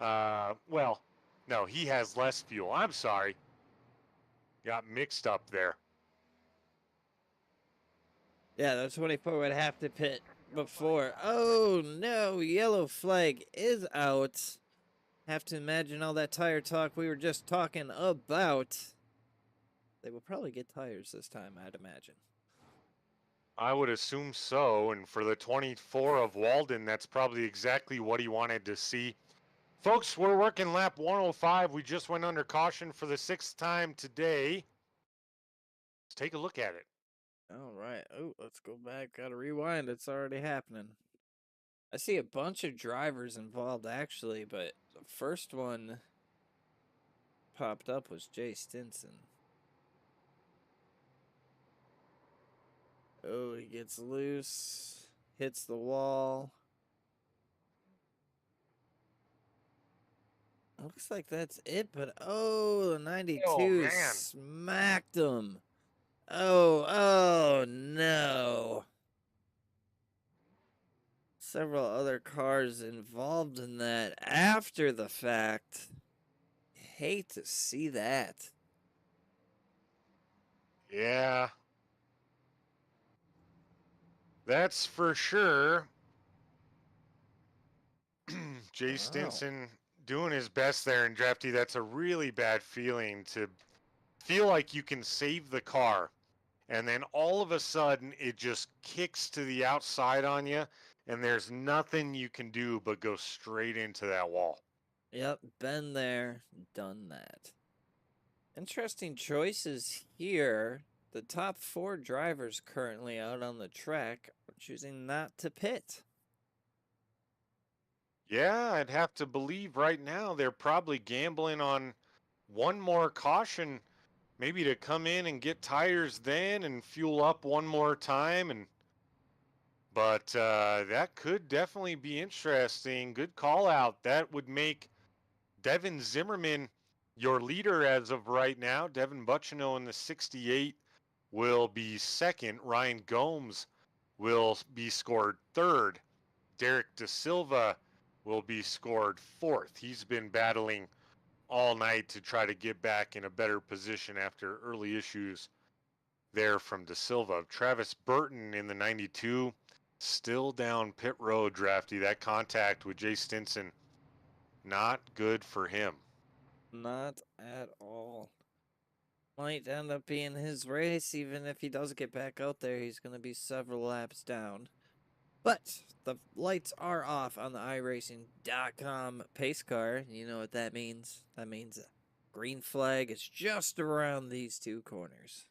Well, no, he has less fuel. I'm sorry. Got mixed up there. Yeah, the 24 would have to pit before. Oh, no, yellow flag is out. Have to imagine all that tire talk we were just talking about. They will probably get tires this time, I'd imagine. I would assume so. And for the 24 of Walden, that's probably exactly what he wanted to see. Folks, we're working lap 105. We just went under caution for the 6th time today. Let's take a look at it. All right. Oh, let's go back. Gotta rewind. It's already happening. I see a bunch of drivers involved, actually, but the first one popped up was Jay Stinson. Oh, he gets loose, hits the wall. Looks like that's it, but the 92 smacked him. Oh no. Several other cars involved in that after the fact. Hate to see that. Yeah. That's for sure. Jay Stinson doing his best there in Drafty. That's a really bad feeling to feel like you can save the car, and then all of a sudden it just kicks to the outside on you, and there's nothing you can do but go straight into that wall. Yep, been there, done that. Interesting choices here. The top 4 drivers currently out on the track are choosing not to pit. Yeah, I'd have to believe right now they're probably gambling on one more caution, maybe to come in and get tires then and fuel up one more time. But that could definitely be interesting. Good call out. That would make Devin Zimmerman your leader as of right now. Devin Buccino in the 68 will be second. Ryan Gomes will be scored third. Derek De Silva will be scored fourth. He's been battling all night to try to get back in a better position after early issues there from De Silva. Travis Burton in the 92, still down pit road, Drafty. That contact with Jay Stinson, not good for him. Not at all. Might end up being his race, even if he does get back out there. He's going to be several laps down. But the lights are off on the iRacing.com pace car. You know what that means? That means a green flag is just around these two corners.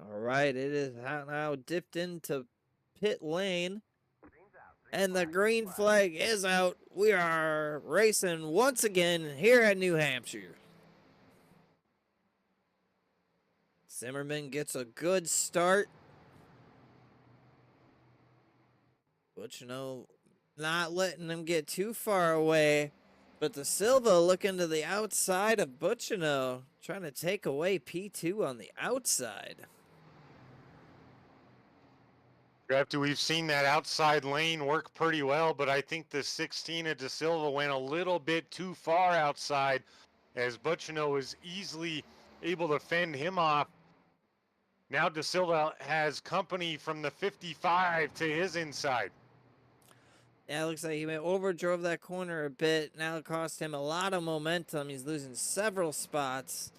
All right, it is now dipped into pit lane. And the green flag is out. We are racing once again here at New Hampshire. Zimmerman gets a good start. Buccino not letting him get too far away. But De Silva looking to the outside of Buccino, trying to take away P2 on the outside. Drafty, we've seen that outside lane work pretty well, but I think the 16 of De Silva went a little bit too far outside as Buccino was easily able to fend him off. Now De Silva has company from the 55 to his inside. Yeah, it looks like he overdrove that corner a bit. Now it cost him a lot of momentum. He's losing several spots.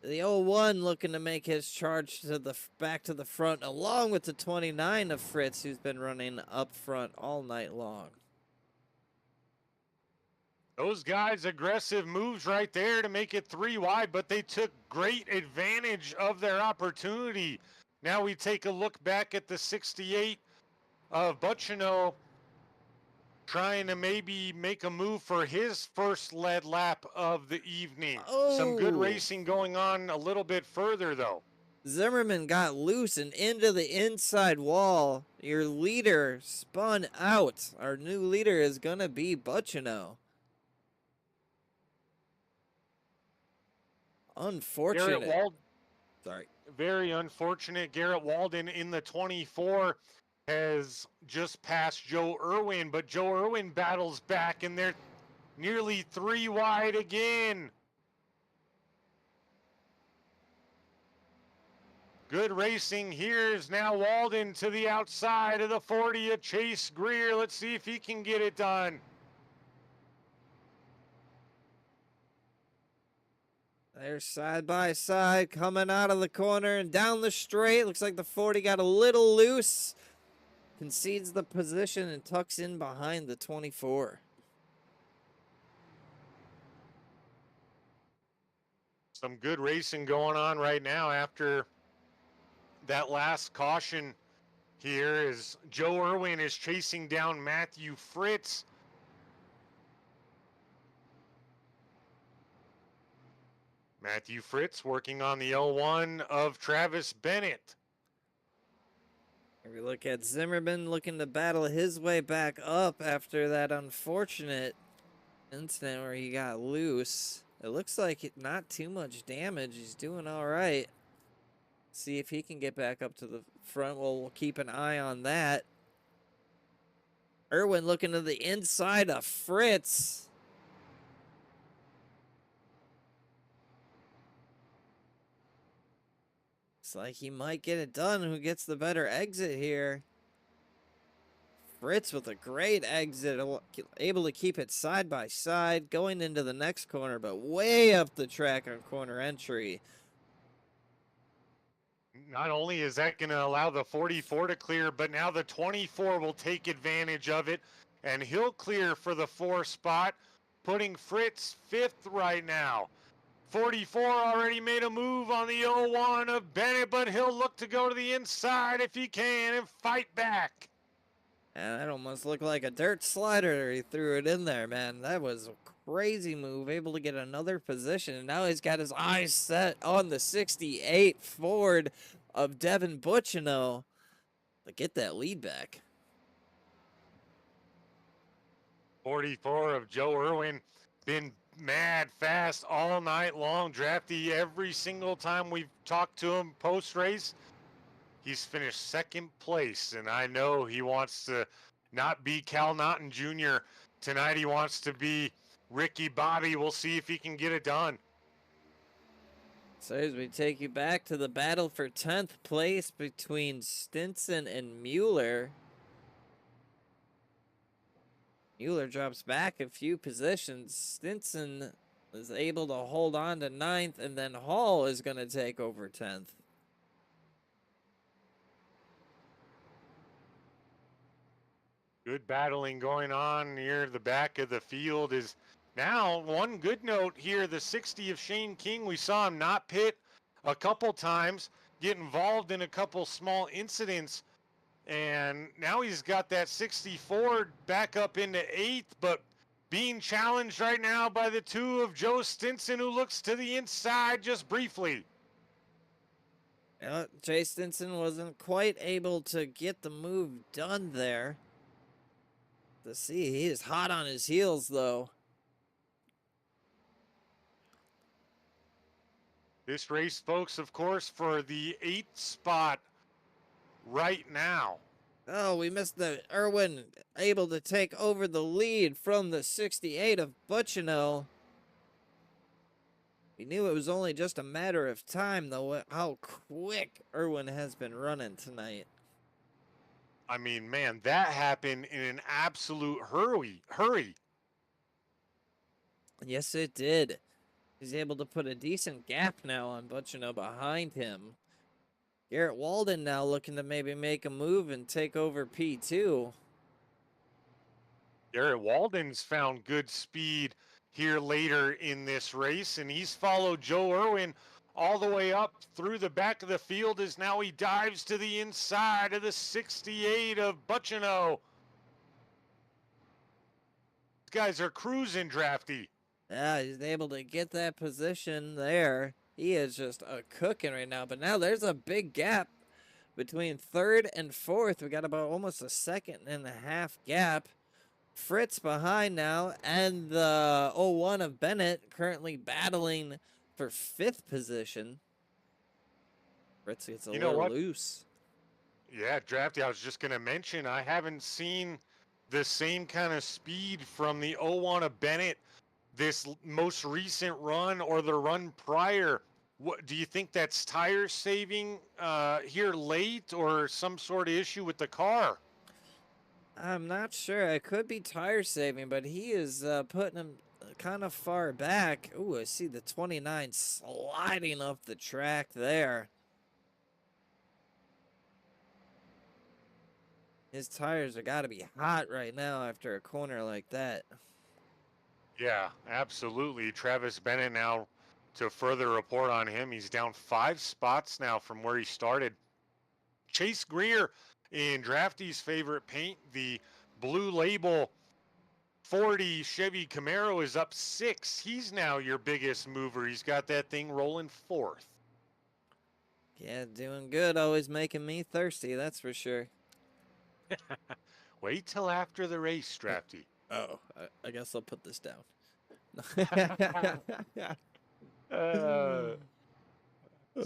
The 01 looking to make his charge to the back to the front, along with the 29 of Fritz, who's been running up front all night long. Those guys, aggressive moves right there to make it 3 wide, but they took great advantage of their opportunity. Now we take a look back at the 68 of Buccino, trying to maybe make a move for his first lead lap of the evening. Some good racing going on a little bit further, though. Zimmerman got loose and into the inside wall. Your leader spun out. Our new leader is going to be Buccino. Unfortunate. Sorry. Very unfortunate. Garrett Walden in the 24 has just passed Joe Irwin, but Joe Irwin battles back, and they're nearly 3 wide again. Good racing here is now Walden to the outside of the 40 of Chase Greer. Let's see if he can get it done. They're side by side coming out of the corner and down the straight. Looks like the 40 got a little loose. Concedes the position and tucks in behind the 24. Some good racing going on right now after that last caution here as Joe Irwin is chasing down Matthew Fritz. Matthew Fritz working on the L1 of Travis Bennett. Here we look at Zimmerman looking to battle his way back up after that unfortunate incident where he got loose. It looks like not too much damage. He's doing all right. See if he can get back up to the front. Well, we'll keep an eye on that. Irwin looking to the inside of Fritz. Looks like he might get it done. Who gets the better exit here? Fritz with a great exit, able to keep it side by side, going into the next corner, but way up the track on corner entry. not only is that going to allow the 44 to clear, but now the 24 will take advantage of it, and he'll clear for the 4 spot, putting Fritz 5th right now. 44 already made a move on the 01 of Bennett, but he'll look to go to the inside if he can and fight back. And that almost looked like a dirt slider. He threw it in there, man. That was a crazy move. Able to get another position. And now he's got his eyes set on the 68 Ford of Devin Butchino to get that lead back. 44 of Joe Irwin. Been mad fast all night long. Drafty every single time we've talked to him post-race. He's finished 2nd place, and I know he wants to not be Cal Naughton Jr. Tonight he wants to be Ricky Bobby. We'll see if he can get it done. So as we take you back to the battle for 10th place between Stinson and Mueller. Mueller drops back a few positions. Stinson is able to hold on to 9th, and then Hall is going to take over 10th. Good battling going on near the back of the field. Is now one good note here, the 60 of Shane King. We saw him not pit a couple times, get involved in a couple small incidents, and now he's got that 64 back up into 8th, but being challenged right now by the 2 of Joe Stinson, who looks to the inside just briefly. Jay Stinson wasn't quite able to get the move done there. To see, he is hot on his heels, though. This race, folks, of course, for the 8th spot right now. Oh, we missed the Irwin able to take over the lead from the 68 of Butchino. We knew it was only just a matter of time, though, how quick Irwin has been running tonight. I mean, man, that happened in an absolute hurry. Yes, it did. He's able to put a decent gap now on Butchino behind him. Garrett Walden now looking to maybe make a move and take over P2. Garrett Walden's found good speed here later in this race, and he's followed Joe Irwin all the way up through the back of the field as now he dives to the inside of the 68 of Butchino. These guys are cruising, Drafty. Yeah, he's able to get that position there. He is just a cooking right now. But now there's a big gap between 3rd and 4th. We got about almost a 1.5-second gap. Fritz behind now, and the 01 of Bennett currently battling for 5th position. Fritz gets a little loose. Yeah, Drafty, I was just going to mention, I haven't seen the same kind of speed from the 01 of Bennett this most recent run or the run prior. What do you think that's tire saving here late, or some sort of issue with the car? I'm not sure. It could be tire saving, but he is putting him kind of far back. Ooh, I see the 29 sliding off the track there. His tires have got to be hot right now after a corner like that. Yeah, absolutely. Travis Bennett now, to further report on him, he's down 5 spots now from where he started. Chase Greer in Drafty's favorite paint, the Blue Label 40 Chevy Camaro, is up 6. He's now your biggest mover. He's got that thing rolling 4th. Yeah, doing good. Always making me thirsty, that's for sure. Wait till after the race, Drafty. Oh, I guess I'll put this down. It's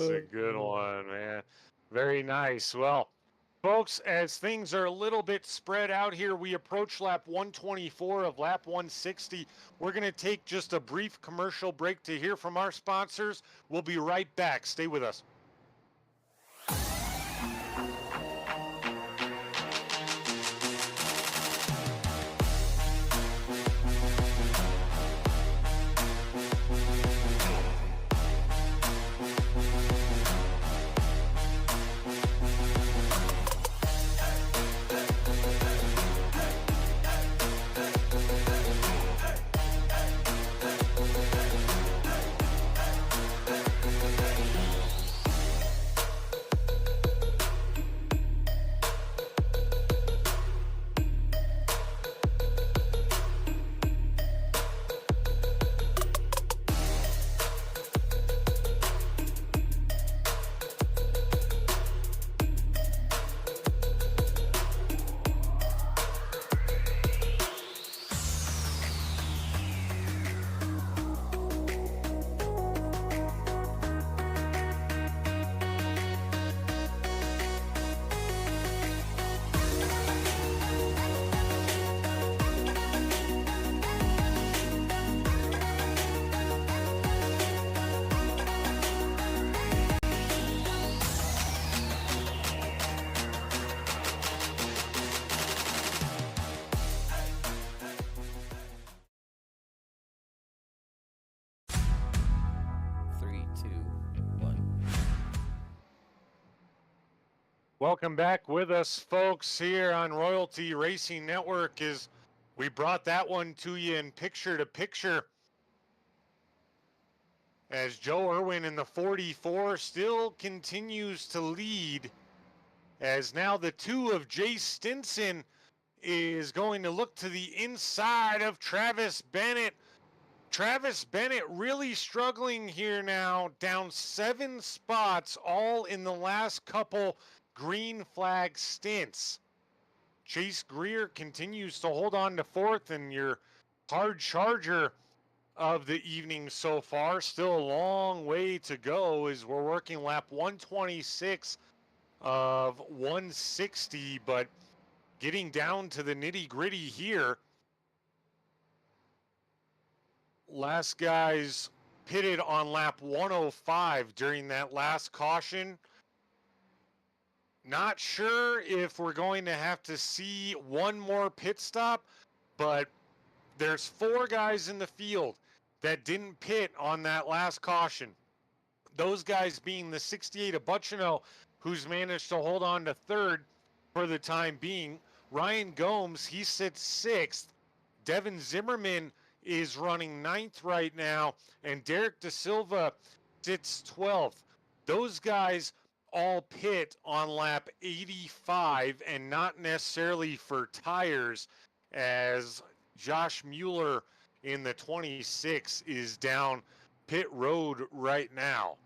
a good one, man. Very nice. Well, folks, as things are a little bit spread out here, we approach lap 124 of lap 160. We're going to take just a brief commercial break to hear from our sponsors. We'll be right back. Stay with us. Welcome back with us, folks, here on Royalty Racing Network. As we brought that one to you in picture to picture, as Joe Irwin in the 44 still continues to lead, as now the 2 of Jay Stinson is going to look to the inside of Travis Bennett. Travis Bennett really struggling here now, down 7 spots, all in the last couple green flag stints. Chase Greer continues to hold on to 4th, and your hard charger of the evening so far, still a long way to go as we're working lap 126 of 160, but getting down to the nitty gritty here. Last guys pitted on lap 105 during that last caution. Not sure if we're going to have to see one more pit stop, but there's 4 guys in the field that didn't pit on that last caution. Those guys being the 68 of Buccino, who's managed to hold on to 3rd for the time being. Ryan Gomes, he sits 6th. Devin Zimmerman is running 9th right now, and Derek Da Silva sits 12th. Those guys all pit on lap 85, and not necessarily for tires, as Josh Mueller in the 26 is down pit road right now.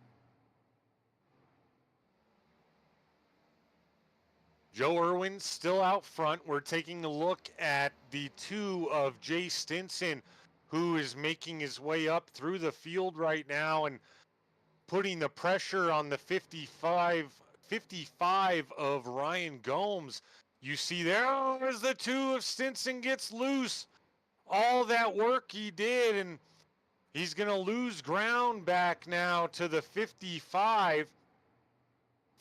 Joe Irwin still out front. We're taking a look at the 2 of Jay Stinson, who is making his way up through the field right now and putting the pressure on the 55 of Ryan Gomes. You see there, as the 2 of Stinson gets loose. All that work he did, and he's going to lose ground back now to the 55.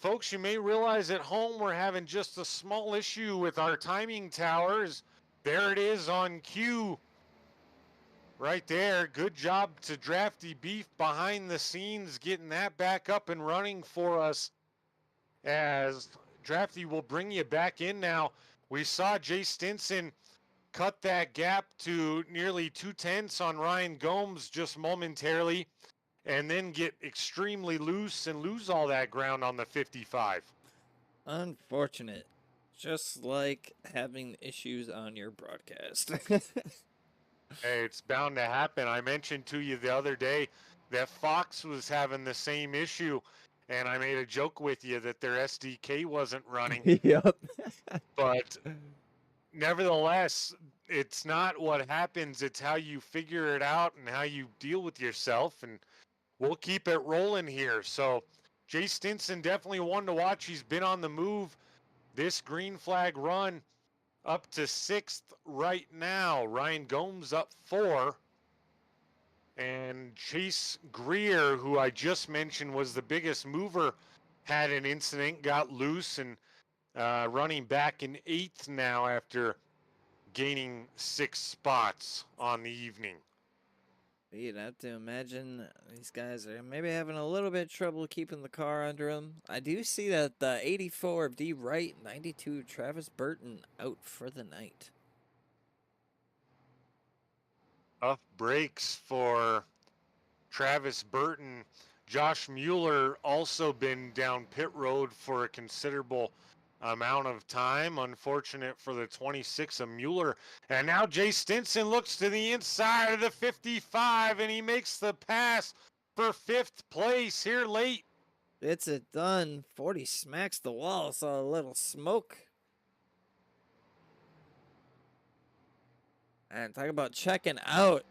Folks, you may realize at home we're having just a small issue with our timing towers. There it is on cue. Right there. Good job to Drafty Beef behind the scenes, getting that back up and running for us. As Drafty will bring you back in now. We saw Jay Stinson cut that gap to nearly 2/10 on Ryan Gomes just momentarily, and then get extremely loose and lose all that ground on the 55. Unfortunate. Just like having issues on your broadcast. Hey, it's bound to happen. I mentioned to you the other day that Fox was having the same issue, and I made a joke with you that their SDK wasn't running. Yep. But nevertheless, it's not what happens, it's how you figure it out and how you deal with yourself, and we'll keep it rolling here. So Jay Stinson definitely one to watch. He's been on the move this green flag run, up to 6th right now. Ryan Gomes up 4. And Chase Greer, who I just mentioned was the biggest mover, had an incident, got loose, and running back in 8th now after gaining 6 spots on the evening. You'd have to imagine these guys are maybe having a little bit of trouble keeping the car under them. I do see that the 84 of D. Wright, 92 Travis Burton out for the night. Tough breaks for Travis Burton. Josh Mueller also been down pit road for a considerable amount of time. Unfortunate for the 26 of Mueller. And now Jay Stinson looks to the inside of the 55, and he makes the pass for 5th place here late. It's it done. 40 smacks the wall. Saw a little smoke. And talk about checking out.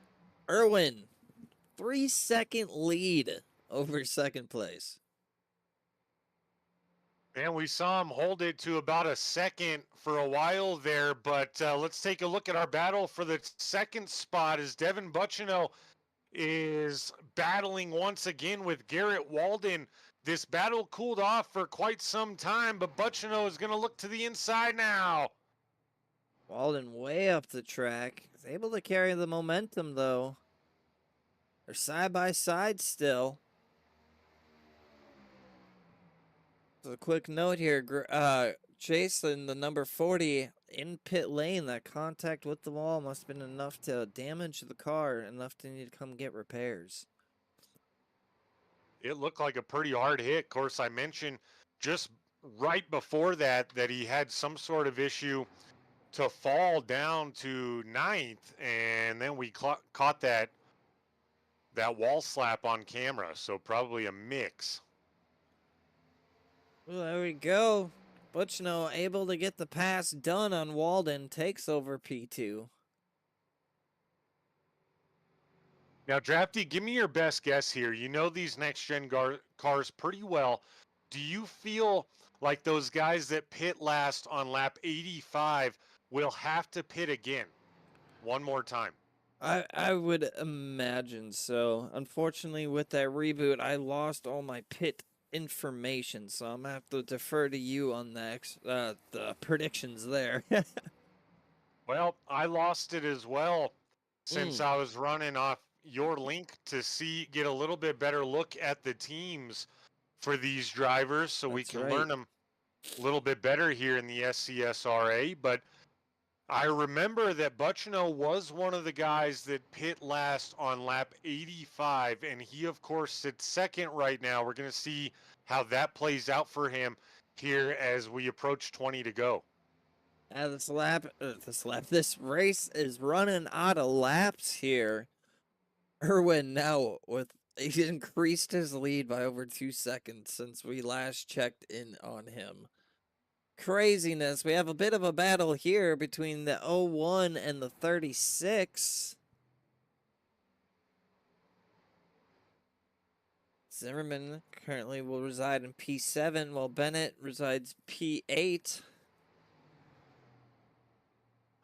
Irwin, 3-second lead over 2nd place. And we saw him hold it to about a second for a while there, but let's take a look at our battle for the 2nd spot as Devin Buccino is battling once again with Garrett Walden. This battle cooled off for quite some time, but Buccino is going to look to the inside now. Walden way up the track. Is able to carry the momentum, though. They're side by side still. So a quick note here, Jason, the number 40 in pit lane, that contact with the wall must have been enough to damage the car, enough to need to come get repairs. It looked like a pretty hard hit. Of course, I mentioned just right before that he had some sort of issue to fall down to 9th, and then we caught that wall slap on camera, so probably a mix. Well, there we go. Butchno able to get the pass done on Walden, takes over P2. Now, Drafty, give me your best guess here. You know these next-gen cars pretty well. Do you feel like those guys that pit last on lap 85 will have to pit again one more time? I would imagine so. Unfortunately, with that reboot, I lost all my pit information, so I'm gonna have to defer to you on the predictions there. Well, I lost it as well since I was running off your link to get a little bit better look at the teams for these drivers, so we can learn them a little bit better here in the SCSRA. But I remember that Butchno was one of the guys that pit last on lap 85, and he, of course, sits second right now. We're going to see how that plays out for him here as we approach 20 to go. This race is running out of laps here. Irwin now he's increased his lead by over 2 seconds since we last checked in on him. Craziness. We have a bit of a battle here between the 01 and the 36. Zimmerman currently will reside in P7 while Bennett resides P8.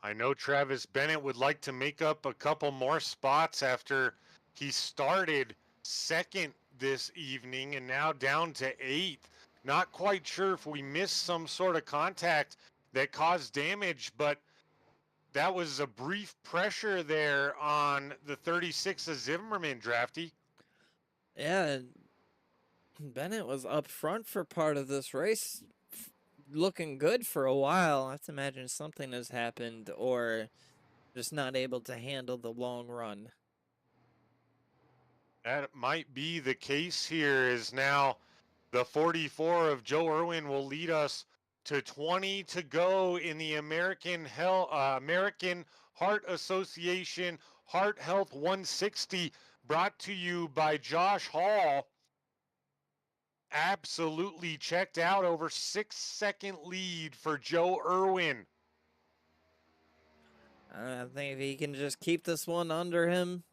I know Travis Bennett would like to make up a couple more spots after he started second this evening and now down to 8th. Not quite sure if we missed some sort of contact that caused damage, but that was a brief pressure there on the 36 of Zimmerman, Drafty. Yeah, Bennett was up front for part of this race, looking good for a while. I have to imagine something has happened or just not able to handle the long run. That might be the case here, is now the 44 of Joe Irwin will lead us to 20 to go in the American Heart Association Heart Health 160, brought to you by Josh Hall. Absolutely checked out, over 6-second lead for Joe Irwin. I think if he can just keep this one under him,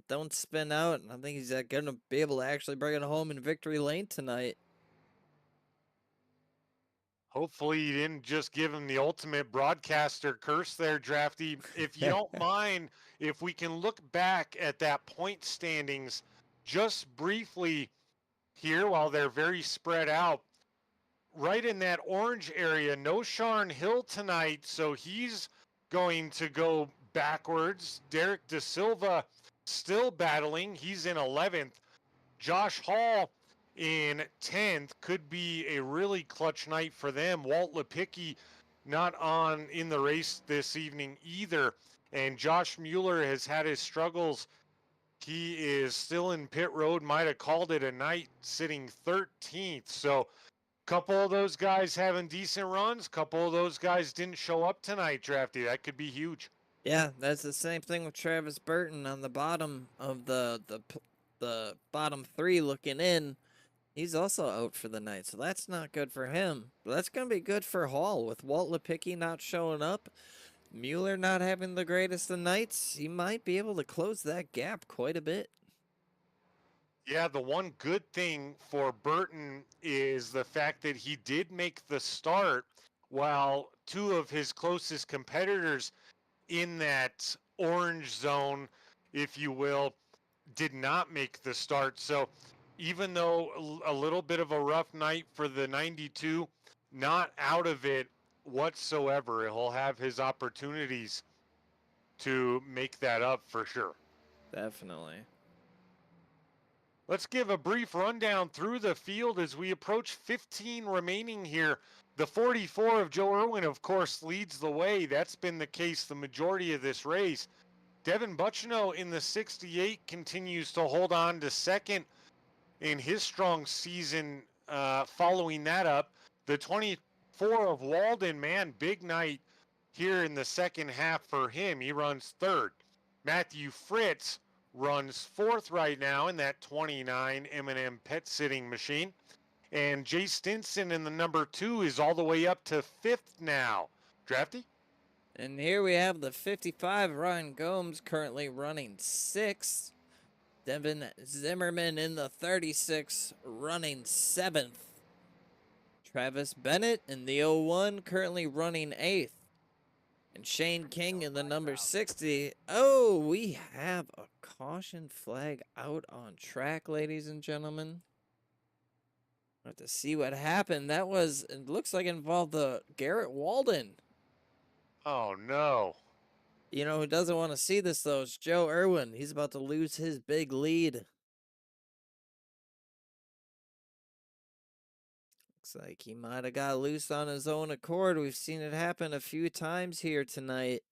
don't spin out, I think he's going to be able to actually bring it home in victory lane tonight. Hopefully you didn't just give him the ultimate broadcaster curse there, Drafty. If you don't mind, if we can look back at that point standings just briefly here while they're very spread out. Right in that orange area, no Sharn Hill tonight, so he's going to go backwards. Derek De Silva still battling. He's in 11th. Josh Hall in 10th. Could be a really clutch night for them. Walt Lipicki not in the race this evening either. And Josh Mueller has had his struggles. He is still in pit road, might have called it a night, sitting 13th. So a couple of those guys having decent runs. Couple of those guys didn't show up tonight, Drafty. That could be huge. Yeah, that's the same thing with Travis Burton on the bottom of the bottom 3 looking in. He's also out for the night, so that's not good for him. But that's going to be good for Hall. With Walt Lipicki not showing up, Mueller not having the greatest of nights, he might be able to close that gap quite a bit. Yeah, the one good thing for Burton is the fact that he did make the start while 2 of his closest competitors in that orange zone, if you will, did not make the start. So even though a little bit of a rough night for the 92, not out of it whatsoever. He'll have his opportunities to make that up for sure. Definitely. Let's give a brief rundown through the field as we approach 15 remaining here. The 44 of Joe Irwin, of course, leads the way. That's been the case the majority of this race. Devin Buchino in the 68 continues to hold on to second in his strong season. Following that up, the 24 of Walden, man, big night here in the second half for him. He runs third. Matthew Fritz runs fourth right now in that 29 M&M pet sitting machine. And Jay Stinson in the number 2 is all the way up to fifth now. Drafty? And here we have the 55, Ryan Gomes, currently running sixth. Devin Zimmerman in the 36, running seventh. Travis Bennett in the 01, currently running eighth. And Shane King in the number 60. Oh, we have a caution flag out on track, ladies and gentlemen. We'll have to see what happened. That was, it looks like it involved the Garrett Walden. Oh, no. You know who doesn't want to see this, though? It's Joe Irwin. He's about to lose his big lead. Looks like he might have got loose on his own accord. We've seen it happen a few times here tonight.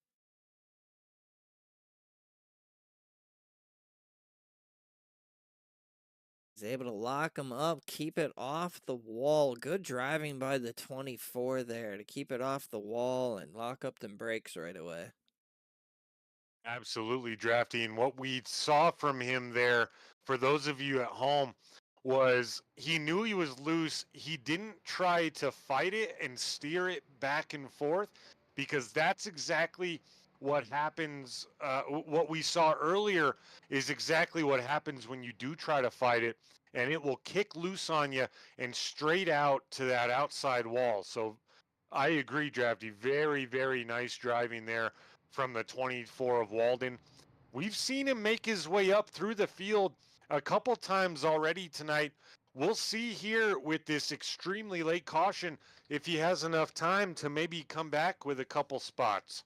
He's able to lock him up, keep it off the wall. Good driving by the 24 there to keep it off the wall and lock up them brakes right away. Absolutely, Drafty. And what we saw from him there, for those of you at home, was he knew he was loose. He didn't try to fight it and steer it back and forth, because that's exactly what happens. What we saw earlier is exactly what happens when you do try to fight it, and it will kick loose on you and straight out to that outside wall. So I agree, Drafty. Very, very nice driving there from the 24 of Walden. We've seen him make his way up through the field a couple times already tonight. We'll see here with this extremely late caution if he has enough time to maybe come back with a couple spots.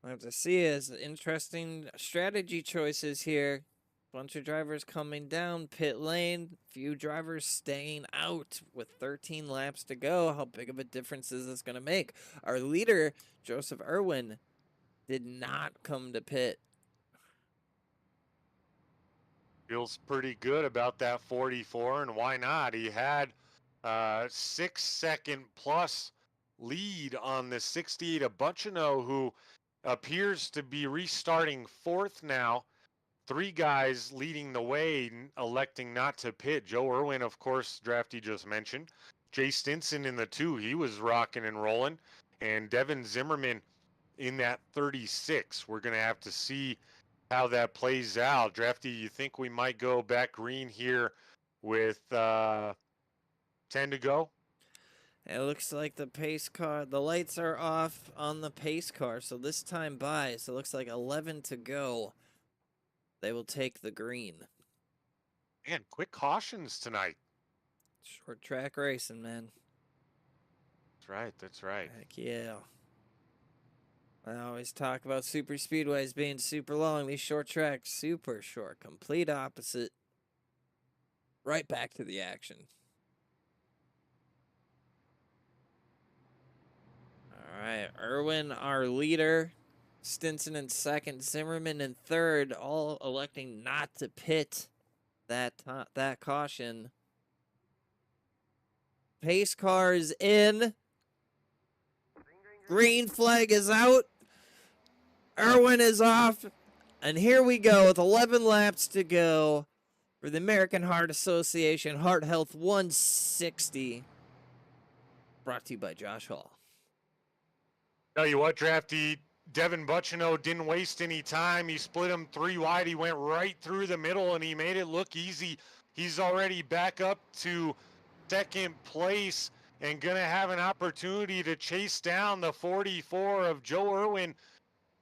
We'll have to see his interesting strategy choices here. Bunch of drivers coming down pit lane, few drivers staying out with 13 laps to go. How big of a difference is this going to make? Our leader, Joseph Irwin, did not come to pit. Feels pretty good about that 44, and why not? He had 6-second plus lead on the 68 of Buchino, who appears to be restarting fourth now. 3 guys leading the way, electing not to pit. Joe Irwin, of course, Drafty just mentioned. Jay Stinson in the 2, he was rocking and rolling. And Devin Zimmerman in that 36. We're going to have to see how that plays out. Drafty, you think we might go back green here with 10 to go? It looks like the pace car, the lights are off on the pace car, so this time by, so it looks like 11 to go. They will take the green. Man, quick cautions tonight. Short track racing, man. That's right, that's right. Heck yeah. I always talk about super speedways being super long. These short tracks, super short. Complete opposite. Right back to the action. All right, Irwin, our leader. Stinson in second, Zimmerman in third, all electing not to pit that caution. Pace car is in. Green flag is out. Irwin is off. And here we go with 11 laps to go for the American Heart Association Heart Health 160. Brought to you by Josh Hall. Tell you what, Drafty, Devin Buchino didn't waste any time. He split him 3 wide. He went right through the middle, and he made it look easy. He's already back up to second place and going to have an opportunity to chase down the 44 of Joe Irwin.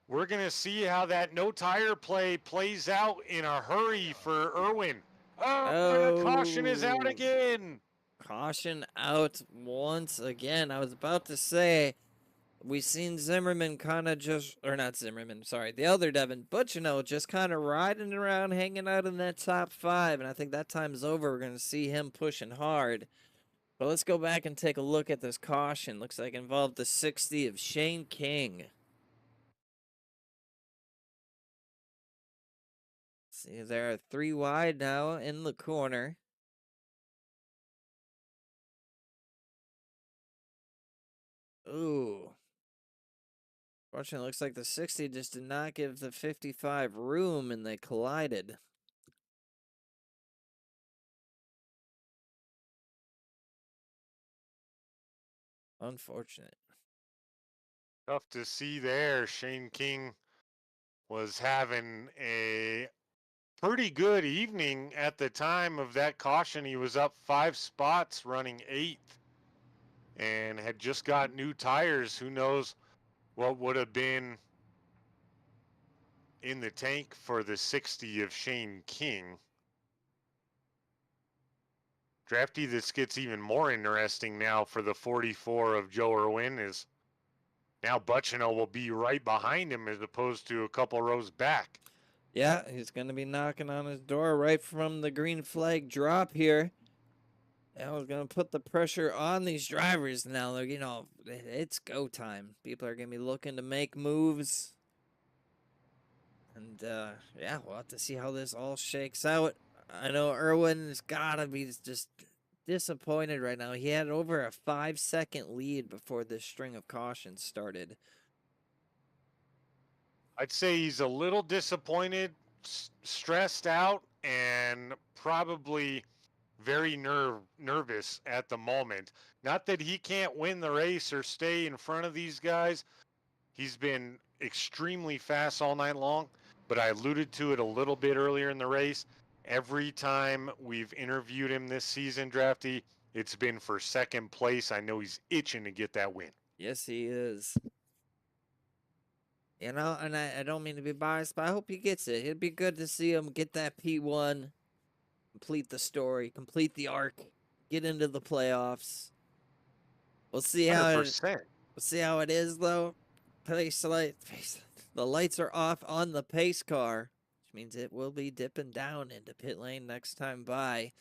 We're going to see how that no tire play plays out in a hurry for Irwin. Oh, the caution is out again. Caution out once again. I was about to say, we seen Zimmerman kind of just, or not Zimmerman, sorry, the other Devin Butchino just kind of riding around, hanging out in that top 5, and I think that time's over. We're going to see him pushing hard. But let's go back and take a look at this caution. Looks like it involved the 60 of Shane King. See, there are 3 wide now in the corner. Ooh. Fortunately, it looks like the 60 just did not give the 55 room, and they collided. Unfortunate. Tough to see there. Shane King was having a pretty good evening at the time of that caution. He was up 5 spots running 8th and had just got new tires. Who knows what would have been in the tank for the 60 of Shane King. Drafty, this gets even more interesting now for the 44 of Joe Irwin. Is now Butchino will be right behind him as opposed to a couple rows back. Yeah, he's going to be knocking on his door right from the green flag drop here. That was going to put the pressure on these drivers now. You know, it's go time. People are going to be looking to make moves. And, yeah, we'll have to see how this all shakes out. I know Irwin's got to be just disappointed right now. He had over a 5-second lead before this string of cautions started. I'd say he's a little disappointed, stressed out, and probably very nervous at the moment. Not that he can't win the race or stay in front of these guys. He's been extremely fast all night long, but I alluded to it a little bit earlier in the race. Every time we've interviewed him this season, Drafty, it's been for second place. I know he's itching to get that win. Yes, he is. You know, and I don't mean to be biased, but I hope he gets it. It'd be good to see him get that P1, complete the story, complete the arc, get into the playoffs. We'll see how 100%. We'll see how it is though. The lights are off on the pace car, which means it will be dipping down into pit lane next time by,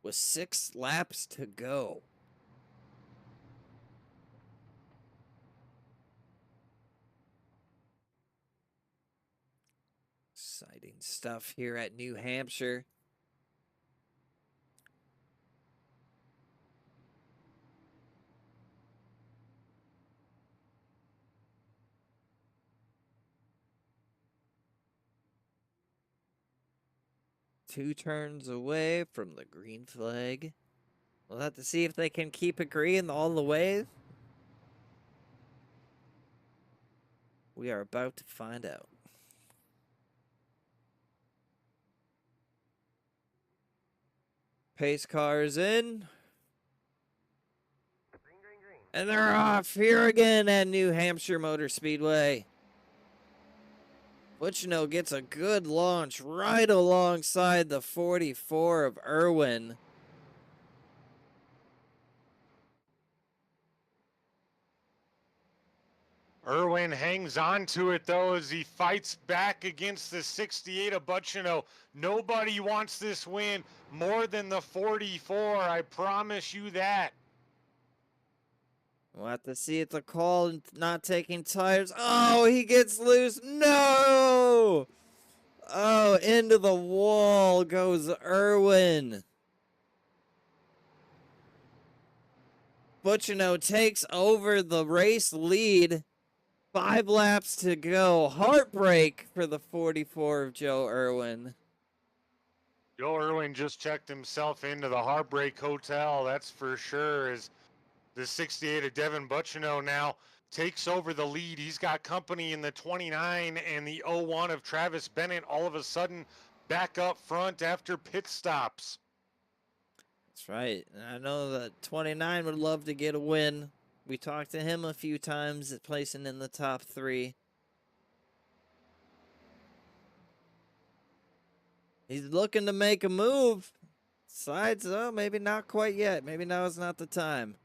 with 6 laps to go. Exciting stuff here at New Hampshire. Two turns away from the green flag. We'll have to see if they can keep it green all the way. We are about to find out. Pace cars in. And they're off here again at New Hampshire Motor Speedway. Butchino gets a good launch right alongside the 44 of Irwin. Irwin hangs on to it, though, as he fights back against the 68 of Butchino. Nobody wants this win more than the 44. I promise you that. We'll have to see it's a call not taking tires. Oh, he gets loose. No! Oh, into the wall goes Irwin. Butchino takes over the race lead. 5 laps to go. Heartbreak for the 44 of Joe Irwin. Joe Irwin just checked himself into the Heartbreak Hotel, that's for sure, as the 68 of Devin Butchino now takes over the lead. He's got company in the 29 and the 01 of Travis Bennett all of a sudden back up front after pit stops. That's right. I know that 29 would love to get a win. We talked to him a few times at placing in the top 3. He's looking to make a move. Sides, oh, maybe not quite yet. Maybe now is not the time.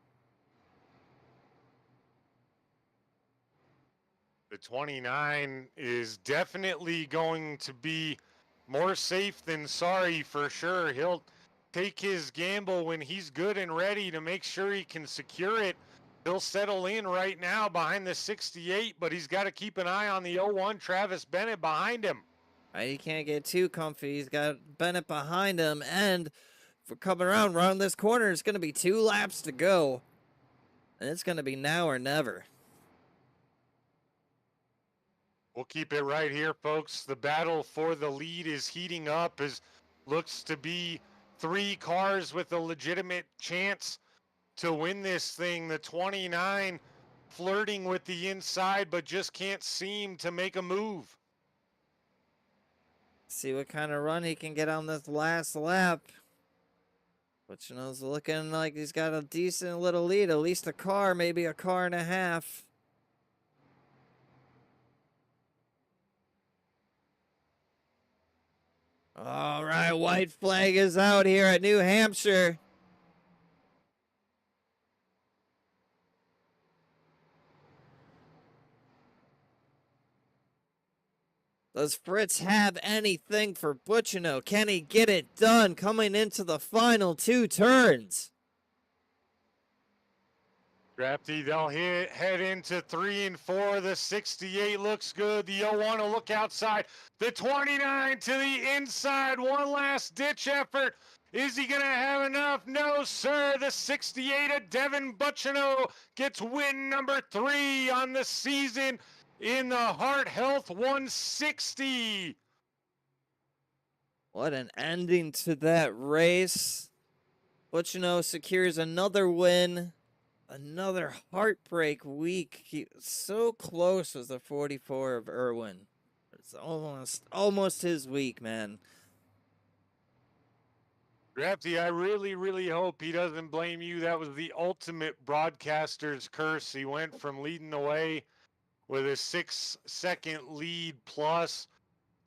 29 is definitely going to be more safe than sorry for sure. He'll take his gamble when he's good and ready to make sure he can secure it. He'll settle in right now behind the 68, but he's got to keep an eye on the 01 Travis Bennett behind him. Right, he can't get too comfy. He's got Bennett behind him, and for coming around this corner, it's going to be 2 laps to go, and it's going to be now or never. We'll keep it right here, folks. The battle for the lead is heating up as looks to be 3 cars with a legitimate chance to win this thing. The 29 flirting with the inside, but just can't seem to make a move. See what kind of run he can get on this last lap. But you know, it's looking like he's got a decent little lead, at least a car, maybe a car and a half. All right, white flag is out here at New Hampshire. Does Fritz have anything for Butchino? Can he get it done coming into the final 2 turns? Drafty, they'll head into 3 and 4. The 68 looks good. The 01 will look outside. The 29 to the inside. One last ditch effort. Is he going to have enough? No, sir. The 68 of Devin Butchino gets win number 3 on the season in the Heart Health 160. What an ending to that race. Butchino secures another win. Another heartbreak week. He so close was the 44 of Irwin. It's almost his week, man. Drafty, I really hope he doesn't blame you. That was the ultimate broadcaster's curse. He went from leading the way with a 6-second lead plus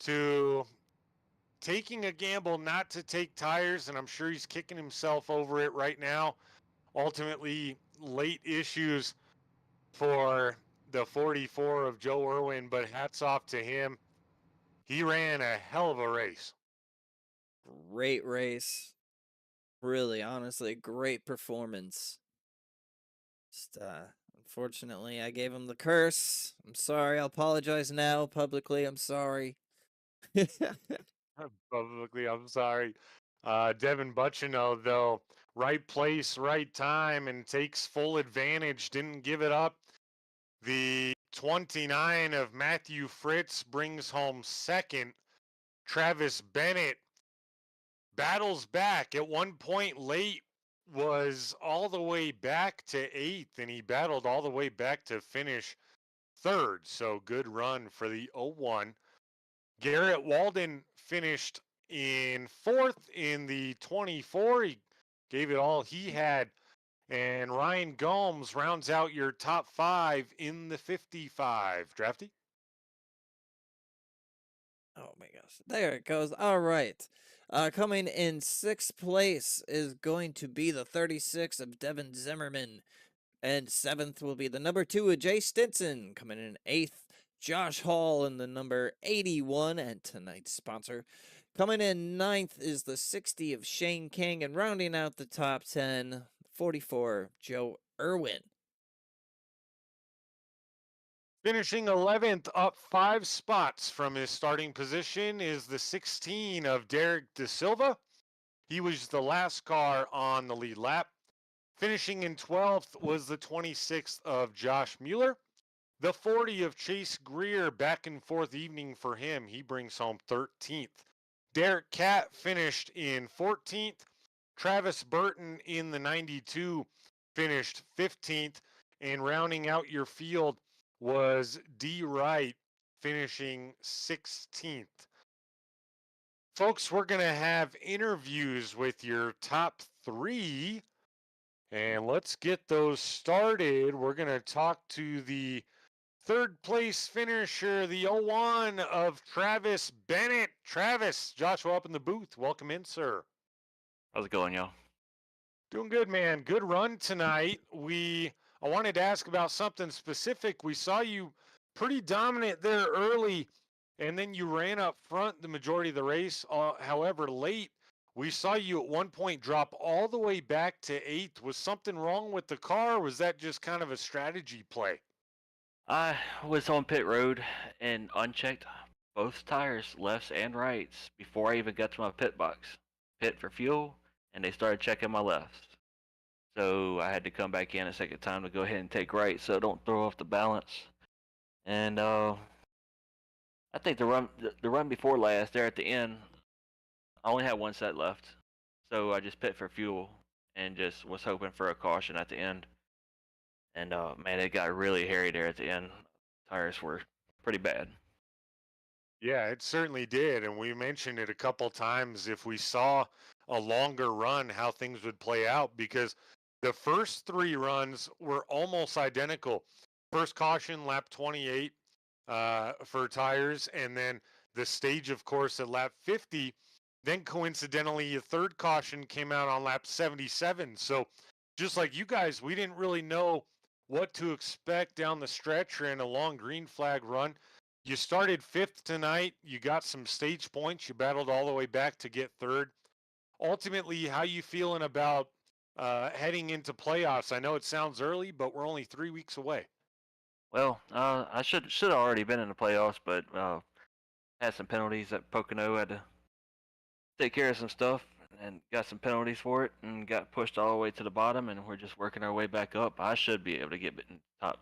to taking a gamble not to take tires, and I'm sure he's kicking himself over it right now. Ultimately, late issues for the 44 of Joe Irwin, but hats off to him. He ran a hell of a race. Great race. Really, honestly, great performance. Just, unfortunately, I gave him the curse. I'm sorry. I'll apologize now publicly. I'm sorry. Publicly, I'm sorry. Devin Butchino, though, right place, right time, and takes full advantage. Didn't give it up. The 29 of Matthew Fritz brings home second. Travis Bennett battles back. At one point late, was all the way back to 8th, and he battled all the way back to finish 3rd. So good run for the 01. Garrett Walden finished in 4th in the 24. He gave it all he had. And Ryan Gomes rounds out your top 5 in the 55. Drafty? Oh my gosh. There it goes. All right. Coming in 6th place is going to be the 36 of Devin Zimmerman. And 7th will be the number 2 of Jay Stinson. Coming in 8th, Josh Hall in the number 81 and tonight's sponsor. Coming in 9th is the 60 of Shane King, and rounding out the top 10, 44 Joe Irwin. Finishing 11th, up 5 spots from his starting position, is the 16 of Derek De Silva. He was the last car on the lead lap. Finishing in 12th was the 26th of Josh Mueller. The 40 of Chase Greer, back and forth evening for him. He brings home 13th. Derek Catt finished in 14th. Travis Burton in the 92 finished 15th. And rounding out your field was D. Wright finishing 16th. Folks, we're going to have interviews with your top 3. And let's get those started. We're going to talk to the 3rd place finisher, the 01 of Travis Bennett. Travis, Joshua up in the booth. Welcome in, sir. How's it going, y'all? Doing good, man. Good run tonight. I wanted to ask about something specific. We saw you pretty dominant there early, and then you ran up front the majority of the race. However, late, we saw you at one point drop all the way back to 8th. Was something wrong with the car, or was that just kind of a strategy play? I was on pit road and unchecked both tires, lefts and rights, before I even got to my pit box. Pit for fuel, and they started checking my lefts. So I had to come back in a second time to go ahead and take right, so don't throw off the balance. And I think the run before last, there at the end, I only had one set left, so I just pit for fuel and just was hoping for a caution at the end. And man, it got really hairy there at the end. Tires were pretty bad. Yeah, it certainly did. And we mentioned it a couple times if we saw a longer run, how things would play out, because the first 3 runs were almost identical. First caution, lap 28 for tires, and then the stage, of course, at lap 50. Then coincidentally, a third caution came out on lap 77. So just like you guys, we didn't really know what to expect down the stretch or in a long green flag run. You started 5th tonight. You got some stage points. You battled all the way back to get 3rd. Ultimately, how you feeling about heading into playoffs? I know it sounds early, but we're only 3 weeks away. Well, I should have already been in the playoffs, but had some penalties at Pocono. Had to take care of some stuff and got some penalties for it, and got pushed all the way to the bottom. And we're just working our way back up. I should be able to get in top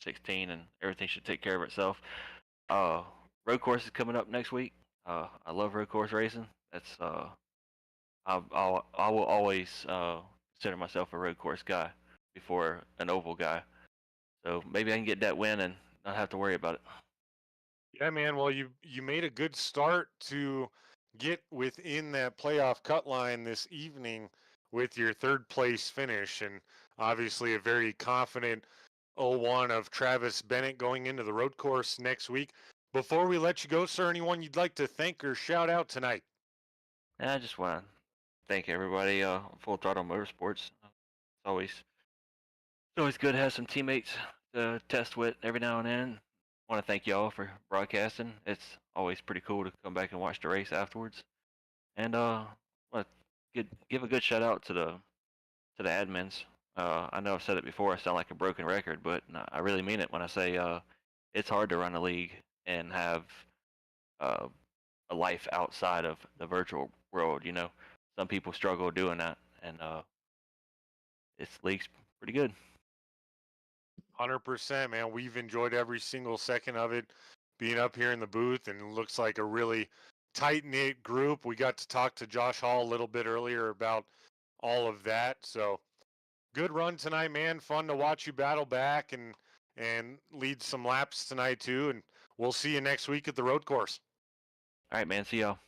16, and everything should take care of itself. Road course is coming up next week. I love road course racing. That's I will always consider myself a road course guy before an oval guy. So maybe I can get that win and not have to worry about it. Yeah, man. Well, you made a good start to get within that playoff cut line this evening with your 3rd place finish, and obviously a very confident 01 of Travis Bennett going into the road course next week. Before we let you go, sir, anyone you'd like to thank or shout out tonight? And I just want to thank everybody. Full Throttle Motorsports. It's always good to have some teammates to test with every now and then. I want to thank y'all for broadcasting. It's always pretty cool to come back and watch the race afterwards. And want to give a good shout out to the admins. I know I've said it before. I sound like a broken record, but I really mean it when I say it's hard to run a league and have a life outside of the virtual world. You know, some people struggle doing that, and this league's pretty good. 100%, man. We've enjoyed every single second of it, being up here in the booth, and it looks like a really tight-knit group. We got to talk to Josh Hall a little bit earlier about all of that. So good run tonight, man. Fun to watch you battle back and lead some laps tonight too. And we'll see you next week at the road course. All right, man. See y'all.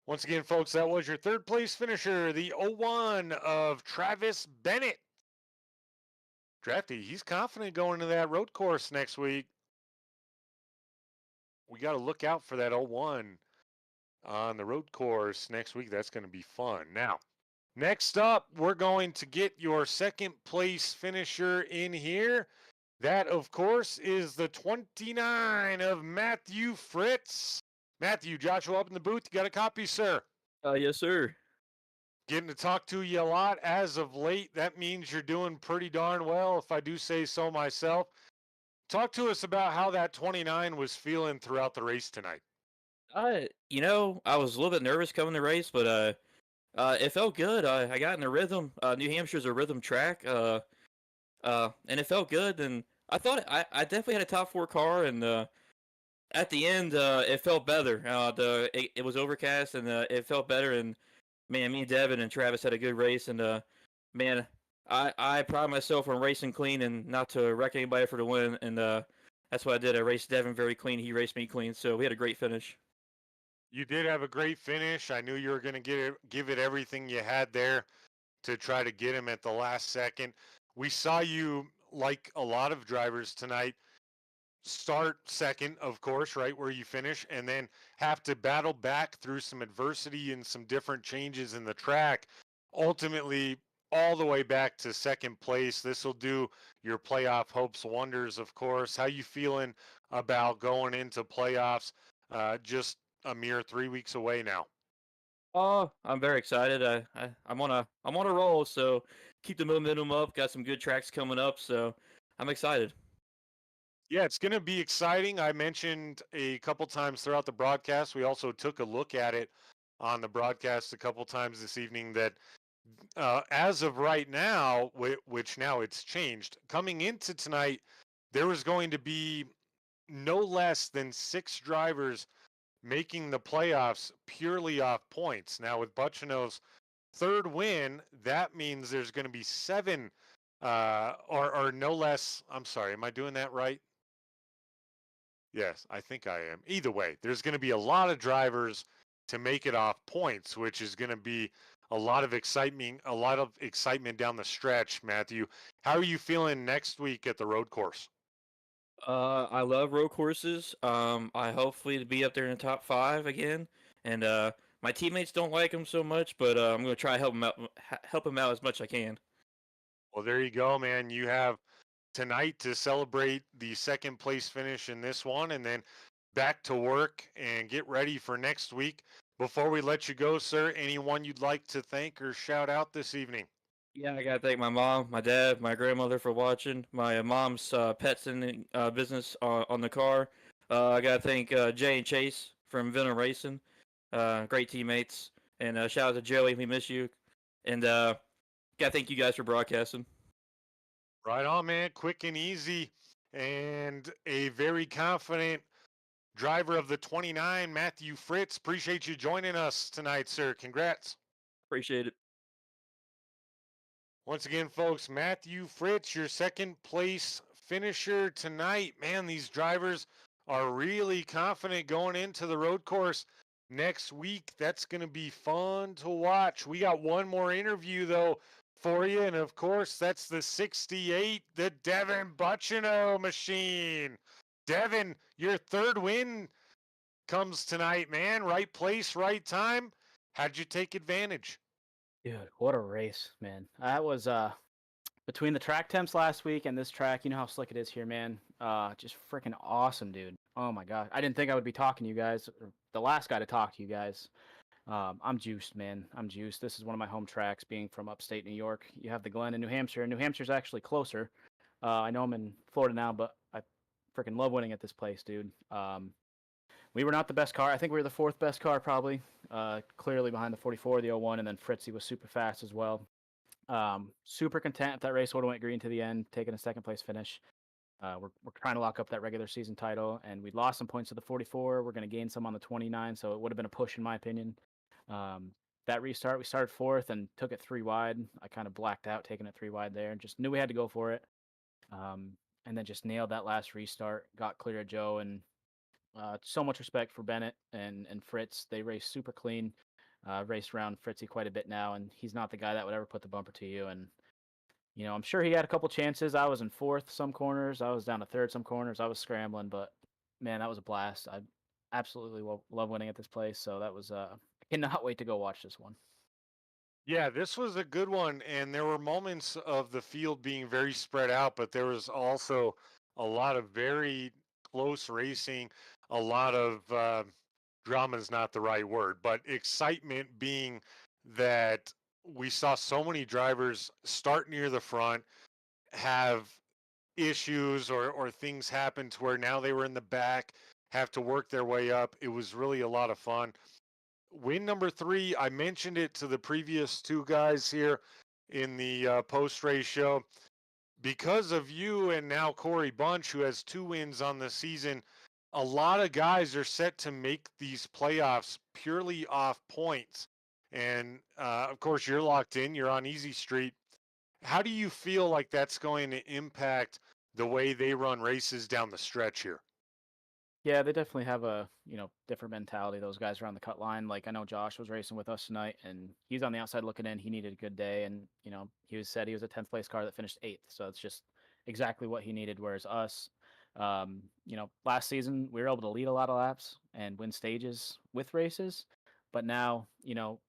Once again, folks, that was your 3rd place finisher, the 01 of Travis Bennett. Drafty, he's confident going to that road course next week. We got to look out for that 01 on the road course next week. That's going to be fun. Now, next up, we're going to get your 2nd place finisher in here. That, of course, is the 29 of Matthew Fritz. Matthew, Joshua up in the booth. You got a copy, sir? Yes, sir. Getting to talk to you a lot as of late. That means you're doing pretty darn well, if I do say so myself. Talk to us about how that 29 was feeling throughout the race tonight. You know, I was a little bit nervous coming to the race, but it felt good. I got in a rhythm. New Hampshire's a rhythm track, and it felt good. And I thought I definitely had a top 4 car, and at the end, it felt better. It was overcast, and it felt better. And man, me and Devin and Travis had a good race, and man, I pride myself on racing clean and not to wreck anybody for the win, and that's what I did. I raced Devin very clean. He raced me clean, so we had a great finish. You did have a great finish. I knew you were going to give it everything you had there to try to get him at the last second. We saw you, like a lot of drivers tonight, start second, of course, right where you finish, and then have to battle back through some adversity and some different changes in the track. Ultimately, all the way back to 2nd place. This will do your playoff hopes wonders, of course. How you feeling about going into playoffs just a mere 3 weeks away now? Oh, I'm very excited. I'm on a roll, so keep the momentum up. Got some good tracks coming up, so I'm excited. Yeah, it's going to be exciting. I mentioned a couple times throughout the broadcast. We also took a look at it on the broadcast a couple times this evening that as of right now, which now it's changed, coming into tonight, there was going to be no less than 6 drivers making the playoffs purely off points. Now, with Bucciano's third win, that means there's going to be 7 or no less. I'm sorry, am I doing that right? Yes, I think I am. Either way, there's going to be a lot of drivers to make it off points, which is going to be a lot of excitement down the stretch, Matthew. How are you feeling next week at the road course? I love road courses. I hopefully to be up there in the top 5 again. And my teammates don't like them so much, but I'm gonna try to help them out as much as I can. Well, there you go, man. You have tonight to celebrate the second place finish in this one, and then back to work and get ready for next week. Before we let you go, sir, anyone you'd like to thank or shout out this evening? Yeah, I gotta thank my mom, my dad, my grandmother for watching. My mom's pets in business on the car. I gotta thank Jay and Chase from Venom Racing. Great teammates. And shout out to Joey, we miss you. And gotta thank you guys for broadcasting. Right on, man. Quick and easy. And a very confident driver of the 29, Matthew Fritz. Appreciate you joining us tonight, sir. Congrats. Appreciate it. Once again, folks, Matthew Fritz, your second place finisher tonight. Man, these drivers are really confident going into the road course next week. That's going to be fun to watch. We got one more interview, though, for you. And of course, that's the 68, the Devin Bucciano machine. Devin, your third win comes tonight, man. Right place, right time. How'd you take advantage? Dude, what a race, man. That was between the track temps last week and this track, you know how slick it is here, man. Just freaking awesome, dude. Oh my god. I didn't think I would be talking to you guys, or the last guy to talk to you guys. I'm juiced, man. I'm juiced. This is one of my home tracks, being from upstate New York. You have the Glen in New Hampshire, and New Hampshire's actually closer. I know I'm in Florida now, but I freaking love winning at this place, dude. We were not the best car. I think we were the 4th best car, probably. Clearly behind the 44, the 01, and then Fritzy was super fast as well. Super content if that race would have went green to the end, taking a second place finish. We're trying to lock up that regular season title, and we lost some points to the 44. We're going to gain some on the 29, so it would have been a push in my opinion. That restart, we started 4th and took it 3 wide. I kind of blacked out taking it 3 wide there, and just knew we had to go for it. And then just nailed that last restart, got clear of Joe, and so much respect for Bennett and Fritz. They raced super clean. Raced around Fritzy quite a bit now, and he's not the guy that would ever put the bumper to you. And you know, I'm sure he had a couple chances. I was in 4th some corners. I was down to 3rd some corners. I was scrambling, but man, that was a blast. I absolutely love winning at this place. So that was I cannot wait to go watch this one. Yeah, this was a good one, and there were moments of the field being very spread out, but there was also a lot of very close racing, a lot of drama is not the right word, but excitement being that we saw so many drivers start near the front, have issues or things happen to where now they were in the back, have to work their way up. It was really a lot of fun. Win number 3, I mentioned it to the previous 2 guys here in the post-race show. Because of you and now Corey Bunch, who has 2 wins on the season, a lot of guys are set to make these playoffs purely off points. And of course, you're locked in, you're on Easy Street. How do you feel like that's going to impact the way they run races down the stretch here? Yeah, they definitely have a different mentality. Those guys around the cut line. Like I know Josh was racing with us tonight, and he's on the outside looking in. He needed a good day, and said he was a 10th place car that finished 8th. So it's just exactly what he needed. Whereas us, last season we were able to lead a lot of laps and win stages with races. But now,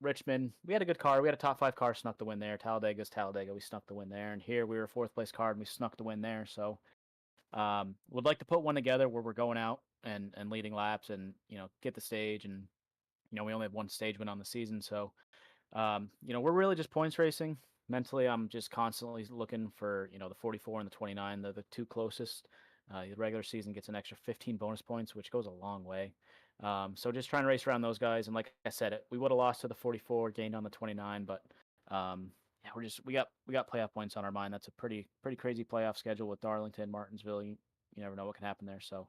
Richmond, we had a good car. We had a top 5 car, snuck the win there. Talladega's Talladega, we snuck the win there. And here we were a 4th place car, and we snuck the win there. So Would like to put one together where we're going out and leading laps and get the stage, and we only have one stage win on the season, so we're really just points racing. Mentally, I'm just constantly looking for the 44 and the 29, the two closest. The regular season gets an extra 15 bonus points, which goes a long way. So just trying to race around those guys, and like I said, we would have lost to the 44, gained on the 29, but yeah, we got playoff points on our mind. That's a pretty crazy playoff schedule with Darlington, Martinsville. You never know what can happen there. So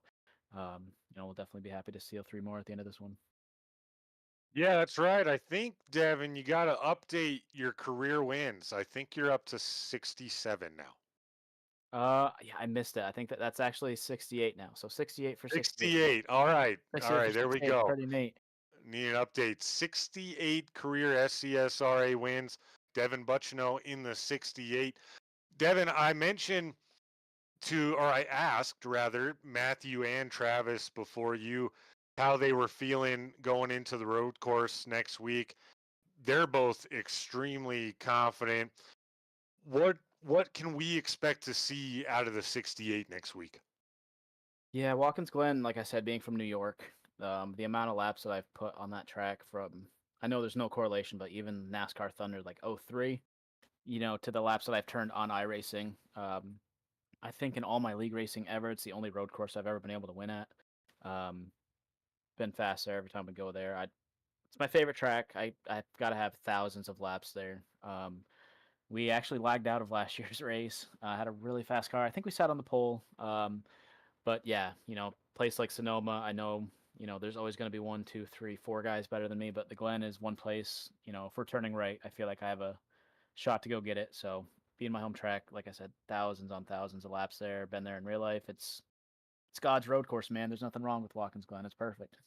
we'll definitely be happy to seal 3 more at the end of this one. Yeah, that's right. I think, Devin, you got to update your career wins. I think you're up to 67 now. Yeah, I missed it. I think that's actually 68 now. So 68 for 68. All right. All right. There we 68, go. pretty neat. Need an update. 68 career SCSRA wins. Devin Buchino in the 68. Devin, I asked rather, Matthew and Travis before you how they were feeling going into the road course next week. They're both extremely confident. What can we expect to see out of the 68 next week? Yeah, Watkins Glen, like I said, being from New York, the amount of laps that I've put on that track I know there's no correlation, but even NASCAR Thunder, like 03, to the laps that I've turned on iRacing. I think in all my league racing ever, it's the only road course I've ever been able to win at. Been fast there every time we go there. It's my favorite track. I've got to have thousands of laps there. We actually lagged out of last year's race. Had a really fast car. I think we sat on the pole. But yeah, place like Sonoma, I know, there's always going to be 1, 2, 3, 4 guys better than me, but the Glen is one place, if we're turning right, I feel like I have a shot to go get it. So being my home track, like I said, thousands on thousands of laps there. Been there in real life. It's God's road course, man. There's nothing wrong with Watkins Glen. It's perfect.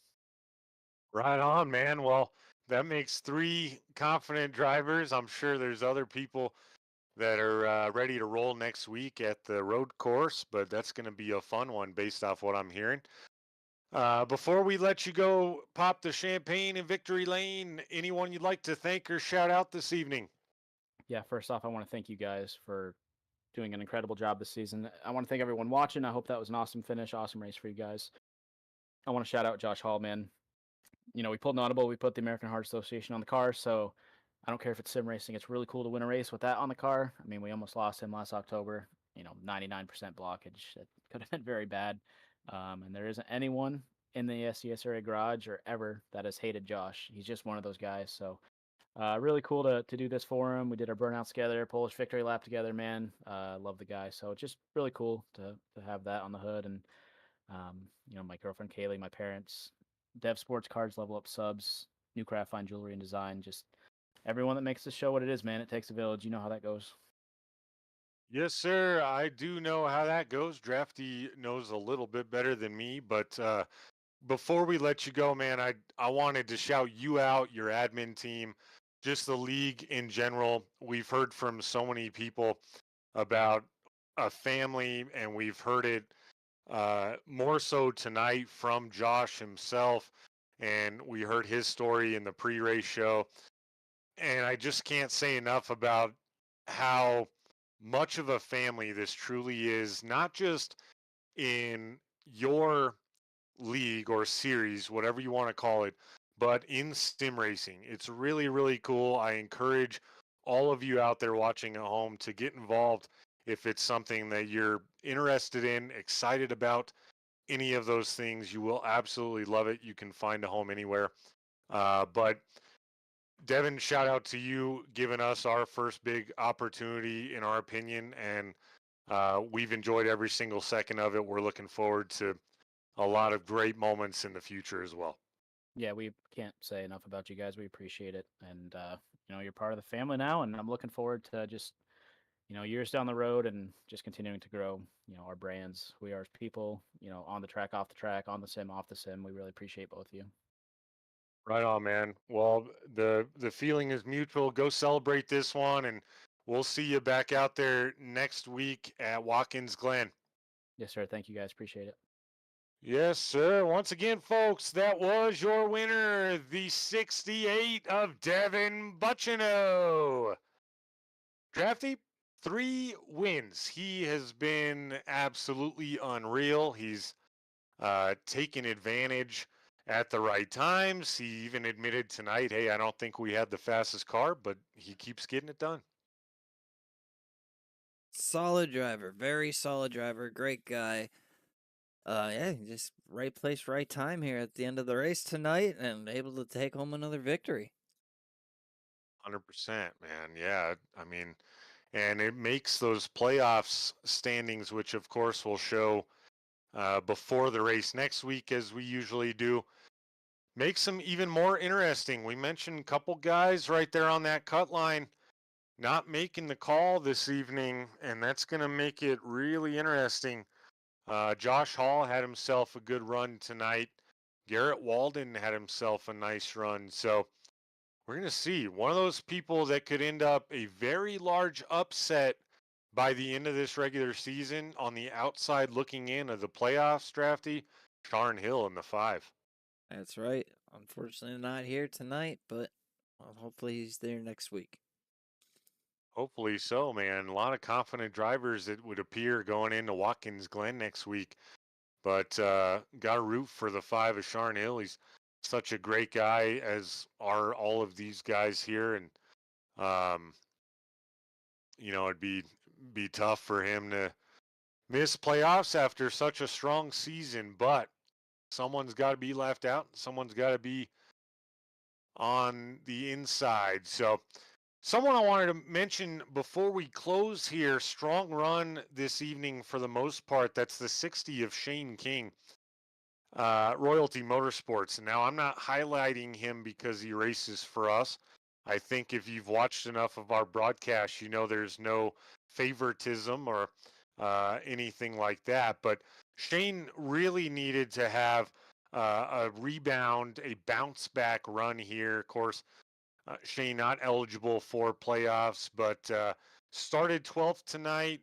Right on, man. Well, that makes 3 confident drivers. I'm sure there's other people that are ready to roll next week at the road course, but that's going to be a fun one based off what I'm hearing. Before we let you go pop the champagne in Victory Lane, anyone you'd like to thank or shout out this evening? Yeah, first off, I want to thank you guys for doing an incredible job this season. I want to thank everyone watching. I hope that was an awesome finish, awesome race for you guys. I want to shout out Josh Hall, man. We pulled an audible. We put the American Heart Association on the car, so I don't care if it's sim racing. It's really cool to win a race with that on the car. I mean, we almost lost him last October. 99% blockage. It could have been very bad. And there isn't anyone in the SCSRA garage or ever that has hated Josh. He's just one of those guys. So really cool to do this for him. We did our burnouts together, Polish victory lap together, man. Love the guy. So it's just really cool to have that on the hood. And, my girlfriend Kaylee, my parents, Dev Sports Cards, Level Up Subs, New Craft Fine Jewelry and Design, just everyone that makes this show what it is, man. It takes a village. You know how that goes. Yes, sir. I do know how that goes. Drafty knows a little bit better than me, but before we let you go, man, I wanted to shout you out, your admin team, just the league in general. We've heard from so many people about a family, and we've heard it more so tonight from Josh himself, and we heard his story in the pre-race show. And I just can't say enough about how much of a family this truly is, not just in your league or series, whatever you want to call it, but in sim racing. It's really, really cool. I encourage all of you out there watching at home to get involved if it's something that you're interested in, excited about. Any of those things, you will absolutely love it. You can find a home anywhere. But Devin, shout out to you giving us our first big opportunity, in our opinion, and we've enjoyed every single second of it. We're looking forward to a lot of great moments in the future as well. Yeah, we can't say enough about you guys. We appreciate it, and you're part of the family now, and I'm looking forward to just years down the road and just continuing to grow our brands. We are people, on the track, off the track, on the sim, off the sim. We really appreciate both of you. Right on, man. Well, the feeling is mutual. Go celebrate this one, and we'll see you back out there next week at Watkins Glen. Yes, sir. Thank you guys. Appreciate it. Yes, sir. Once again, folks, that was your winner, the 68 of Devin Buchino. Drafty, 3 wins. He has been absolutely unreal. He's taken advantage at the right times. He even admitted tonight, hey, I don't think we had the fastest car, but he keeps getting it done. Solid driver, very solid driver, great guy. Yeah, just right place, right time here at the end of the race tonight, and able to take home another victory. 100%, man. Yeah, I mean, and it makes those playoffs standings, which of course we'll show before the race next week, as we usually do, makes them even more interesting. We mentioned a couple guys right there on that cut line not making the call this evening, and that's going to make it really interesting. Josh Hall had himself a good run tonight. Garrett Walden had himself a nice run. So we're going to see one of those people that could end up a very large upset by the end of this regular season on the outside looking in of the playoffs, Drafty, Sharn Hill in the 5. That's right. Unfortunately, not here tonight, but well, hopefully he's there next week. Hopefully so, man. A lot of confident drivers, it would appear, going into Watkins Glen next week. But got to root for the 5 of Sharn Hill. He's such a great guy, as are all of these guys here. And, it'd be tough for him to miss playoffs after such a strong season. But someone's got to be left out. Someone's got to be on the inside. So someone I wanted to mention before we close here, strong run this evening for the most part. That's the 60 of Shane King, Royalty Motorsports. And now I'm not highlighting him because he races for us. I think if you've watched enough of our broadcast, you know there's no favoritism or anything like that. But Shane really needed to have a rebound, a bounce back run here. Of course, Shane not eligible for playoffs, but started 12th tonight,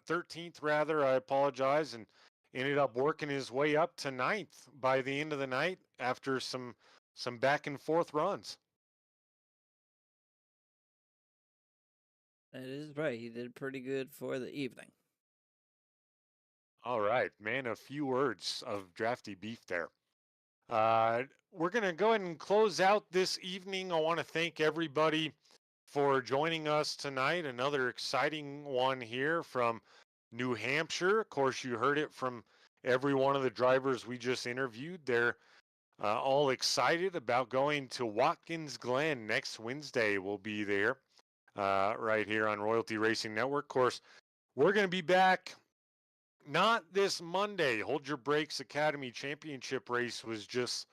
13th rather, I apologize, and ended up working his way up to 9th by the end of the night after some back and forth runs. That is right. He did pretty good for the evening. All right, man, a few words of drafty beef there. We're going to go ahead and close out this evening. I want to thank everybody for joining us tonight. Another exciting one here from New Hampshire. Of course, you heard it from every one of the drivers we just interviewed. They're all excited about going to Watkins Glen next Wednesday. We'll be there right here on Royalty Racing Network. Of course, we're going to be back not this Monday. Hold Your Brakes Academy Championship race was just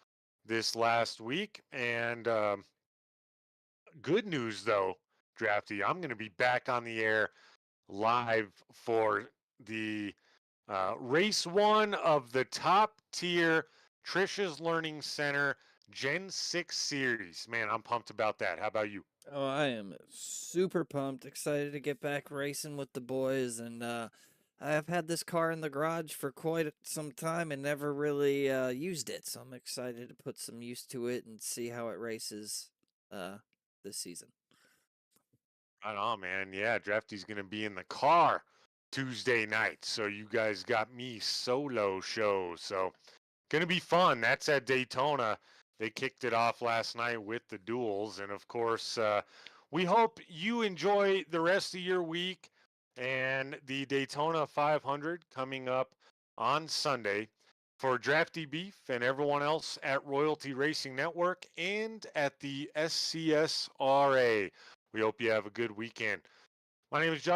this last week. And good news, though, Drafty, I'm going to be back on the air live for the race 1 of the top tier Trisha's Learning Center Gen 6 series. Man, I'm pumped about that. How about you? Oh, I am super pumped, excited to get back racing with the boys, and I've had this car in the garage for quite some time and never really used it, so I'm excited to put some use to it and see how it races this season. Right on, man. Yeah, Drafty's going to be in the car Tuesday night, so you guys got me solo show, so going to be fun. That's at Daytona. They kicked it off last night with the duels. And of course, we hope you enjoy the rest of your week and the Daytona 500 coming up on Sunday. For Drafty Beef and everyone else at Royalty Racing Network and at the SCSRA, we hope you have a good weekend. My name is Josh